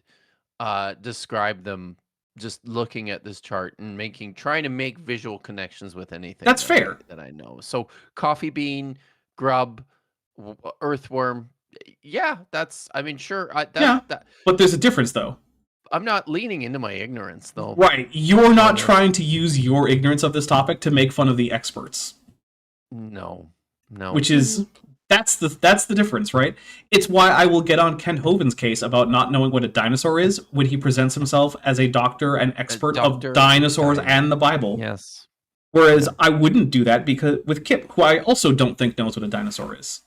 describe them, just looking at this chart and trying to make visual connections with anything. That's fair. That I know. So coffee bean, grub, earthworm. Yeah, that's. I mean, sure. But there's a difference, though. I'm not leaning into my ignorance, though. Right. You're not trying to use your ignorance of this topic to make fun of the experts. No. Which is that's the difference, right? It's why I will get on Ken Hoven's case about not knowing what a dinosaur is when he presents himself as a doctor and expert of dinosaurs and the Bible. Yes. Whereas I wouldn't do that because with Kip, who I also don't think knows what a dinosaur is.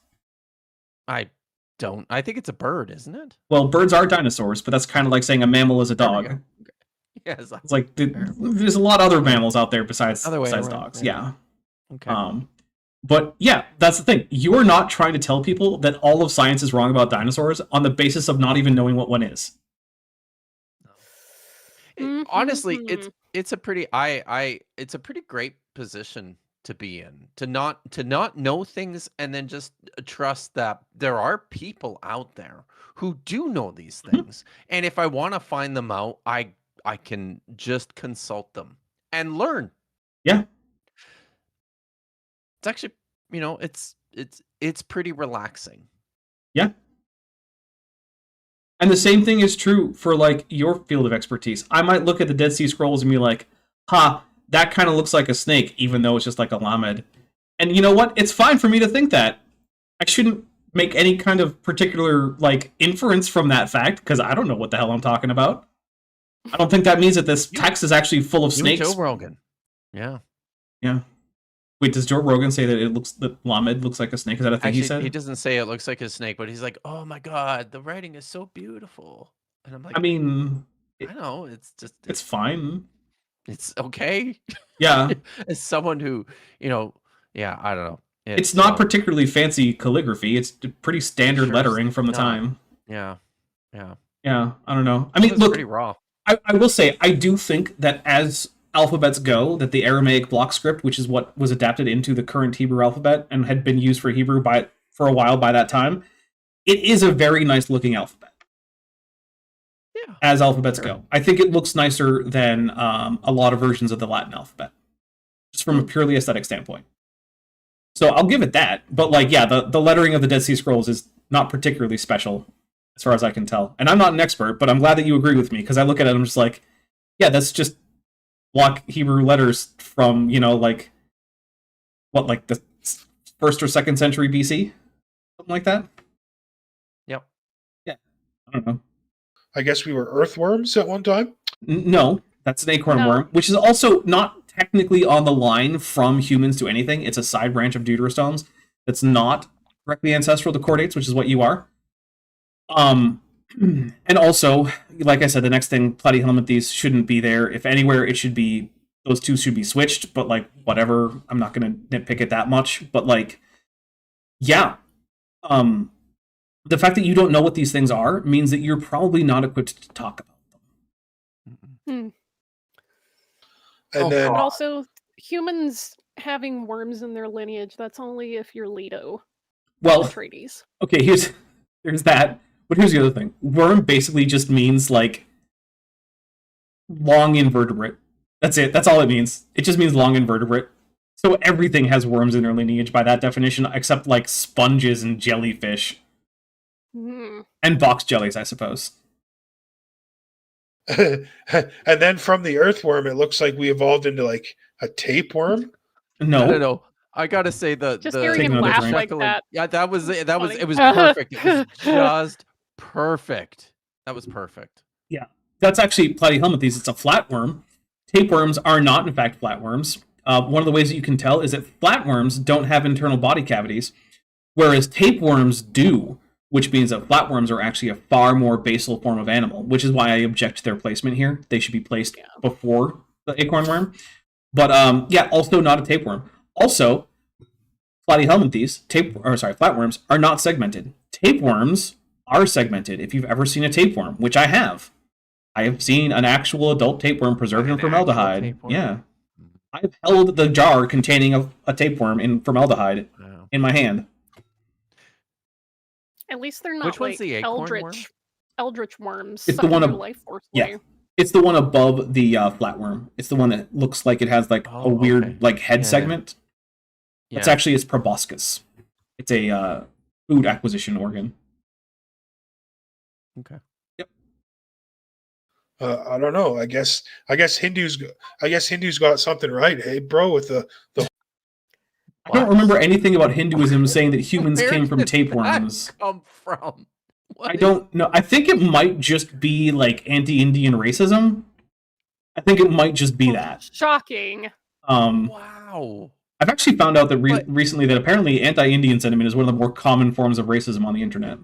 I don't. I think it's a bird, isn't it? Well, birds are dinosaurs, but that's kind of like saying a mammal is a dog. Okay. Yes. It's like there's a lot of other mammals out there besides dogs. Yeah. Okay. But yeah, that's the thing. You're not trying to tell people that all of science is wrong about dinosaurs on the basis of not even knowing what one is. Honestly, it's a pretty it's a pretty great position to be in, to not know things and then just trust that there are people out there who do know these things, and if I want to find them out, I can just consult them and learn. Yeah. It's actually, it's pretty relaxing. Yeah. And the same thing is true for like your field of expertise. I might look at the Dead Sea Scrolls and be like, that kind of looks like a snake, even though it's just like a lamed. And you know what? It's fine for me to think that. I shouldn't make any kind of particular like inference from that fact, because I don't know what the hell I'm talking about. I don't think that means that this text is actually full of snakes. Joe Rogan. Yeah. Yeah. Wait, does Joe Rogan say that lamed looks like a snake? Is that a thing he said? He doesn't say it looks like a snake, but he's like, "Oh my god, the writing is so beautiful." And I'm like, I mean, I know, it's fine. It's okay. Yeah. As someone who, I don't know. It's not particularly fancy calligraphy. It's pretty standard lettering from the time. Yeah. I don't know. I mean, look, pretty raw. I will say, I do think that as alphabets go, that the Aramaic block script, which is what was adapted into the current Hebrew alphabet and had been used for Hebrew for a while by that time, it is a very nice looking alphabet. Yeah. As alphabets go. I think it looks nicer than a lot of versions of the Latin alphabet, just from a purely aesthetic standpoint. So I'll give it that. But like, yeah, the lettering of the Dead Sea Scrolls is not particularly special, as far as I can tell. And I'm not an expert, but I'm glad that you agree with me, because I look at it and I'm just like, yeah, that's just block Hebrew letters from, like the 1st or 2nd century BC? Something like that? Yep. Yeah. I don't know. I guess we were earthworms at one time? No, that's an acorn worm, which is also not technically on the line from humans to anything. It's a side branch of deuterostomes that's not directly ancestral to chordates, which is what you are. And also, like I said, the next thing, platyhelminthes shouldn't be there. If anywhere, those two should be switched, but like, whatever. I'm not going to nitpick it that much, but like, yeah. The fact that you don't know what these things are means that you're probably not equipped to talk about them. And then, but also, humans having worms in their lineage, that's only if you're Leto. Well, Atreides. Okay, here's that. But here's the other thing. Worm basically just means, like, long invertebrate. That's it. That's all it means. It just means long invertebrate. So everything has worms in their lineage by that definition, except, like, sponges and jellyfish. And box jellies, I suppose. and then from the earthworm, it looks like we evolved into, like, a tapeworm? No. I gotta say just hearing him laugh like that. Yeah, it was perfect. It was just perfect. That was perfect. Yeah, that's actually platyhelminthes. It's a flatworm. Tapeworms are not, in fact, flatworms. One of the ways that you can tell is that flatworms don't have internal body cavities, whereas tapeworms do, which means that flatworms are actually a far more basal form of animal, which is why I object to their placement here. They should be placed before the acorn worm. But also not a tapeworm. Also, platyhelminthes, flatworms are not segmented. Tapeworms are segmented. If you've ever seen a tapeworm, which I have seen an actual adult tapeworm preserved in formaldehyde. Yeah, I've held the jar containing a tapeworm in formaldehyde in my hand. At least they're not Which one's the acorn worm? eldritch worms. It's the one sucking of your life force yeah. away. It's the one above the flatworm. It's the one that looks like it has like a weird like head segment. That's actually its proboscis. It's a food acquisition organ. Okay. Yep. I don't know. I guess Hindus got something right. Hey, bro, with the. I don't remember anything about Hinduism saying that humans Where came from did tapeworms. that come from? What I is- don't know. I think it might just be like anti-Indian racism. I think it might just be that. Shocking. Wow. I've actually found out that recently that apparently anti-Indian sentiment is one of the more common forms of racism on the internet.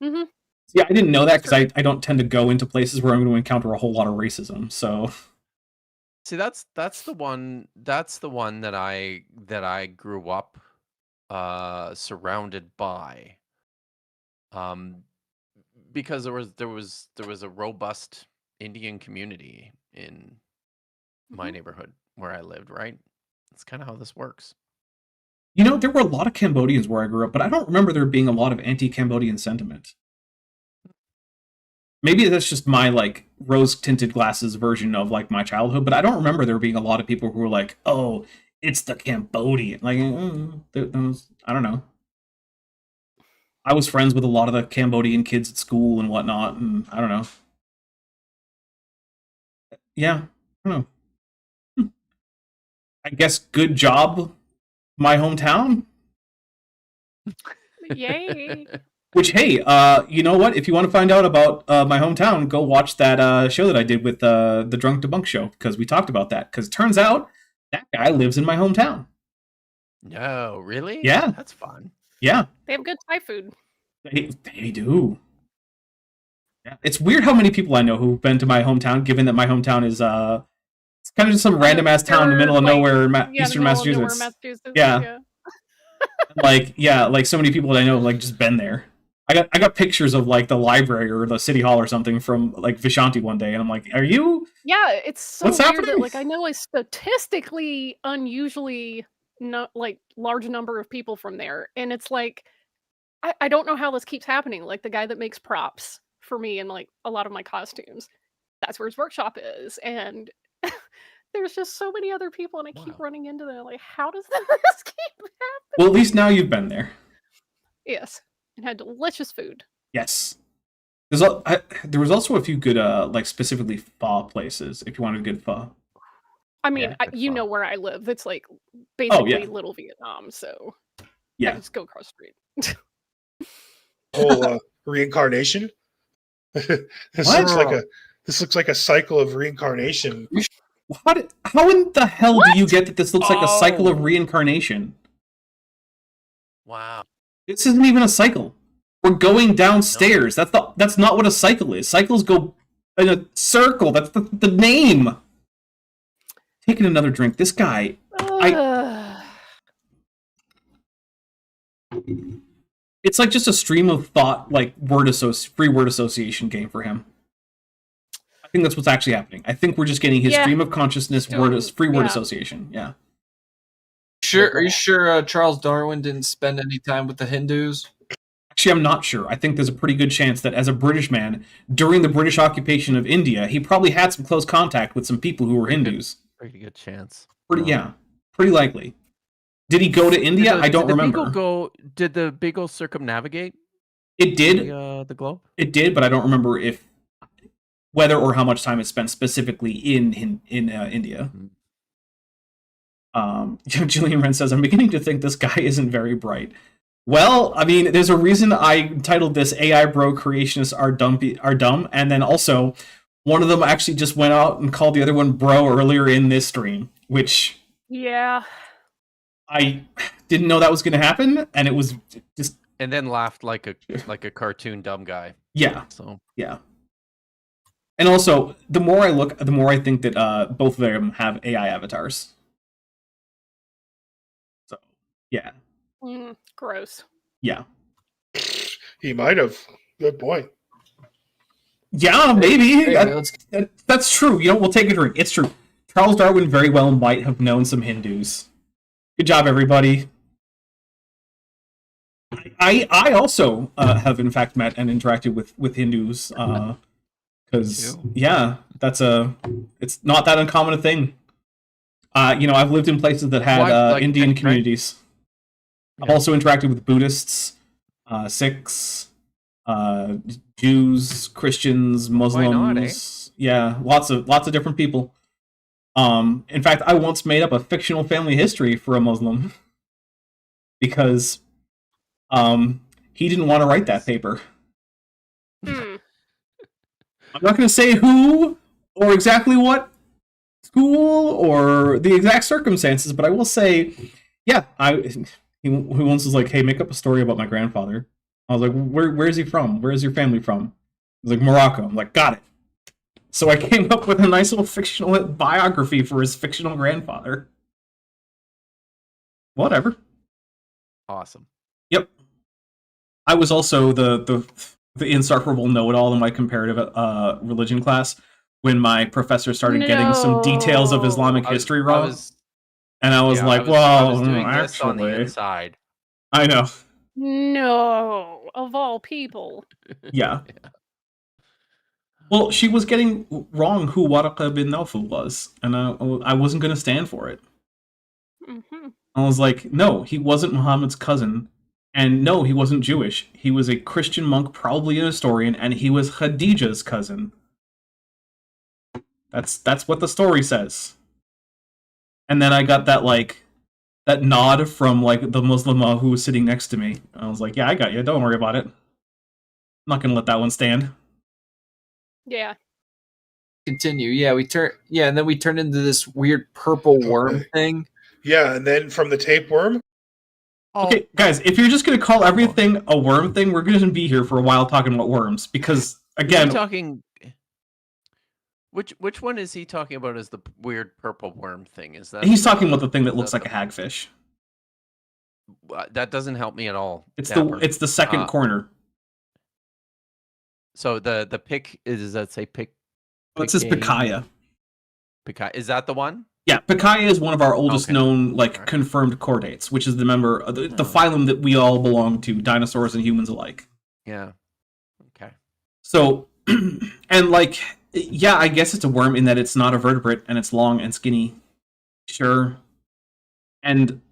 Mm-hmm. Yeah, I didn't know that because I don't tend to go into places where I'm going to encounter a whole lot of racism. So, See, that's the one that I grew up surrounded by. Because there was a robust Indian community in my neighborhood where I lived, right? That's kind of how this works. you know, there were a lot of Cambodians where I grew up, but I don't remember there being a lot of anti-Cambodian sentiment. Maybe that's just my like rose-tinted glasses version of like my childhood, but I don't remember there being a lot of people who were like, "Oh, it's the Cambodian." Like, I don't know. I was friends with a lot of the Cambodian kids at school and whatnot, and I don't know. Yeah, I don't know. I guess good job, my hometown. Yay. Which, hey, you know what? If you want to find out about my hometown, go watch that show that I did with the Drunk Debunk show, because we talked about that. Because it turns out that guy lives in my hometown. No, really? Yeah. That's fun. Yeah, They have good Thai food. they do. Yeah. It's weird how many people I know who've been to my hometown, given that my hometown is it's kind of just some random ass town in the middle of nowhere in Eastern Massachusetts. Yeah. Like so many people that I know like just been there. I got pictures of like the library or the city hall or something from like Vishanti one day, and I'm like, are you? Yeah, it's so What's weird happening? that like I know a statistically unusually not like large number of people from there, and it's like I don't know how this keeps happening. Like the guy that makes props for me and like a lot of my costumes, that's where his workshop is, and there's just so many other people, and I keep running into them. Like, how does this keep happening? Well, at least now you've been there. Yes, and had delicious food. Yes. There was also a few good, like specifically pho places. If you wanted good pho. I mean, Yeah, good you fun. know where I live. It's like basically yeah. Little Vietnam, so I Yeah. just go across the street. Whole reincarnation. This looks like a cycle of reincarnation. How in the hell do you get that this looks like a cycle of Oh. reincarnation? Wow. This isn't even a cycle. We're going downstairs. That's not what a cycle is. Cycles go in a circle. That's the name. Taking another drink. This guy. It's like just a stream of thought, like free word association game for him. I think that's what's actually happening. I think we're just getting his stream of consciousness free word association. Yeah. Are you sure Charles Darwin didn't spend any time with the Hindus? Actually, I'm not sure. I think there's a pretty good chance that as a British man, during the British occupation of India, he probably had some close contact with some people who were Hindus. Pretty good chance. Pretty likely. Did he go to India? I don't remember. Did the Beagle circumnavigate? It did. The globe? It did, but I don't remember whether or how much time it spent specifically in India. Julian Wren says, I'm beginning to think this guy isn't very bright. Well, I mean, there's a reason I titled this AI Bro Creationists are dumb, and then also one of them actually just went out and called the other one bro earlier in this stream, which... Yeah. I didn't know that was going to happen, and it was just And then laughed like a cartoon dumb guy. yeah. So Yeah. And also, the more I look, the more I think that both of them have AI avatars. So, yeah. Gross. Yeah. He might have. Good point. Yeah, maybe. Hey, let's That's true. You know, we'll take a drink. It's true. Charles Darwin very well might have known some Hindus. Good job, everybody. I also have, in fact, met and interacted with Hindus. Because, yeah, it's not that uncommon a thing. You know, I've lived in places that had like, Indian right? communities. I've also interacted with Buddhists, Sikhs, Jews, Christians, Muslims. Why not, eh? Yeah, lots of different people. In fact, I once made up a fictional family history for a Muslim because he didn't want to write that paper. I'm not going to say who or exactly what school or the exact circumstances, but I will say, yeah, he once was like, hey, make up a story about my grandfather. I was like, where's he from? Where's your family from? He was like, Morocco. I'm like, got it. So I came up with a nice little fictional biography for his fictional grandfather. Whatever. Awesome. Yep. I was also the insufferable know-it-all in my comparative religion class when my professor started getting some details of Islamic history wrong. And I was like, I was doing this actually... on the inside. I know. No, of all people. Yeah. Well, she was getting wrong who Waraqah bin Nawfal was, and I wasn't going to stand for it. Mm-hmm. I was like, no, he wasn't Muhammad's cousin, and no, he wasn't Jewish. He was a Christian monk, probably an historian, and he was Khadija's cousin. That's what the story says. And then I got that nod from the Muslim who was sitting next to me. I was like, yeah, I got you. Don't worry about it. I'm not going to let that one stand. Yeah. continue. And then we turn into this weird purple worm thing. Yeah, and then from the tapeworm. Okay, guys, if you're just going to call everything a worm thing, we're going to be here for a while talking about worms. Because, again... Which one is he talking about as the weird purple worm thing? Is that he's talking about the thing that looks like a hagfish. That doesn't help me at all. It's Dapper. the second corner. So the pick does that say pick? It says Picaya. Picaya, is that the one? Yeah, Picaya is one of our oldest known confirmed chordates, which is the member of the phylum that we all belong to, dinosaurs and humans alike. Yeah. Okay. So, and yeah, I guess it's a worm in that it's not a vertebrate and it's long and skinny. Sure. And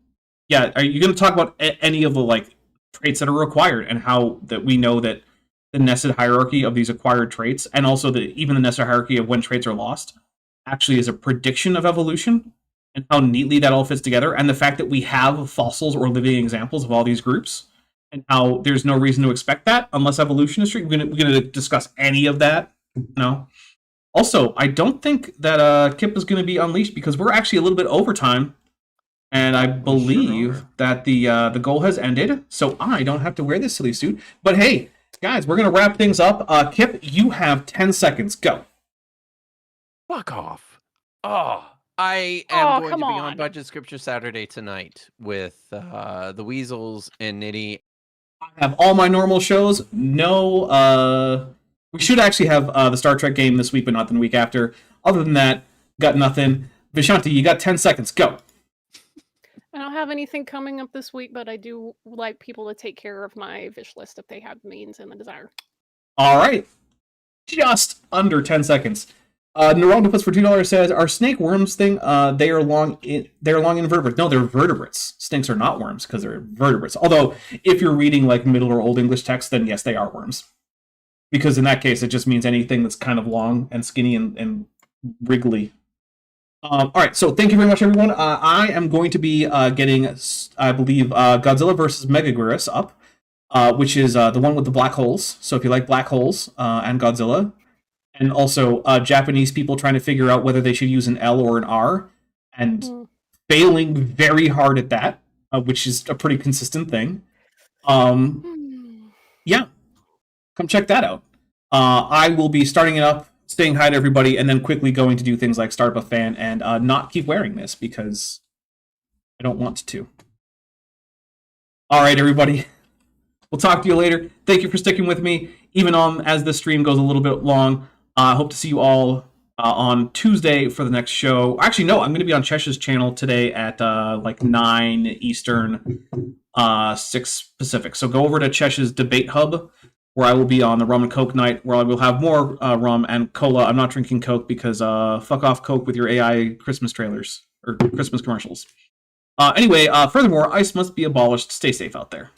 yeah, are you going to talk about any of the traits that are required and how that we know that the nested hierarchy of these acquired traits, and also even the nested hierarchy of when traits are lost, actually is a prediction of evolution, and how neatly that all fits together, and the fact that we have fossils or living examples of all these groups, and how there's no reason to expect that unless evolution is true. We're going to discuss any of that. No. Also, I don't think that Kip is going to be unleashed because we're actually a little bit over time, and I believe that the goal has ended, so I don't have to wear this silly suit. But hey, guys, we're going to wrap things up. Kip, you have 10 seconds. Go. Fuck off. Oh, I am going to be on Budget Scripture Saturday tonight with the Weasels and Nitty. I have all my normal shows. No, we should actually have the Star Trek game this week, but not the week after. Other than that, got nothing. Vishanti, you got 10 seconds. Go. I don't have anything coming up this week, but I do like people to take care of my wish list if they have the means and the desire. All right. Just under 10 seconds. Neurondopus for $2 says, "Are snake worms thing? They are long invertebrates. No, they're vertebrates. Snakes are not worms because they're vertebrates. Although, if you're reading Middle or Old English text, then yes, they are worms. Because in that case, it just means anything that's kind of long and skinny and wriggly. All right, so thank you very much, everyone. I am going to be getting, I believe, Godzilla vs. Megaguirus up, which is the one with the black holes. So if you like black holes and Godzilla, and also Japanese people trying to figure out whether they should use an L or an R, and failing very hard at that, which is a pretty consistent thing. Yeah, come check that out. I will be starting it up, saying hi to everybody, and then quickly going to do things like start up a fan and not keep wearing this because I don't want to. All right, everybody. We'll talk to you later. Thank you for sticking with me, even as this stream goes a little bit long. I hope to see you all on Tuesday for the next show. Actually, no, I'm going to be on Chesh's channel today at like 9 Eastern, 6 Pacific. So go over to Chesh's Debate Hub, where I will be on the Rum and Coke night, where I will have more rum and cola. I'm not drinking Coke because fuck off Coke with your AI Christmas trailers or Christmas commercials. Anyway, furthermore, ICE must be abolished. Stay safe out there.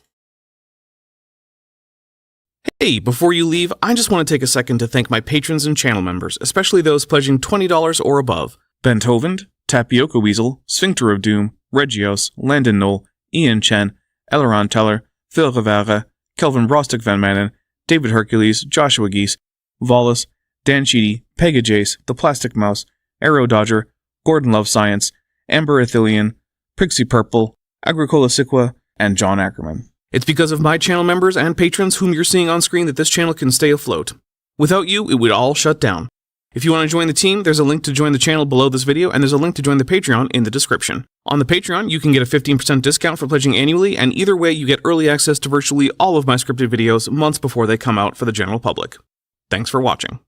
Hey, before you leave, I just want to take a second to thank my patrons and channel members, especially those pledging $20 or above. Ben Tovand, Tapioca Weasel, Sphincter of Doom, Regios, Landon Knoll, Ian Chen, Eleron Teller, Phil Rivera, Kelvin Brostick Van Manen, David Hercules, Joshua Geese, Volas, Dan Sheedy, Pega Jace, The Plastic Mouse, Arrow Dodger, Gordon Love Science, Amber Athelian, Prixie Purple, Agricola Siqua, and John Ackerman. It's because of my channel members and patrons whom you're seeing on screen that this channel can stay afloat. Without you, it would all shut down. If you want to join the team, there's a link to join the channel below this video, and there's a link to join the Patreon in the description. On the Patreon, you can get a 15% discount for pledging annually, and either way, you get early access to virtually all of my scripted videos months before they come out for the general public. Thanks for watching.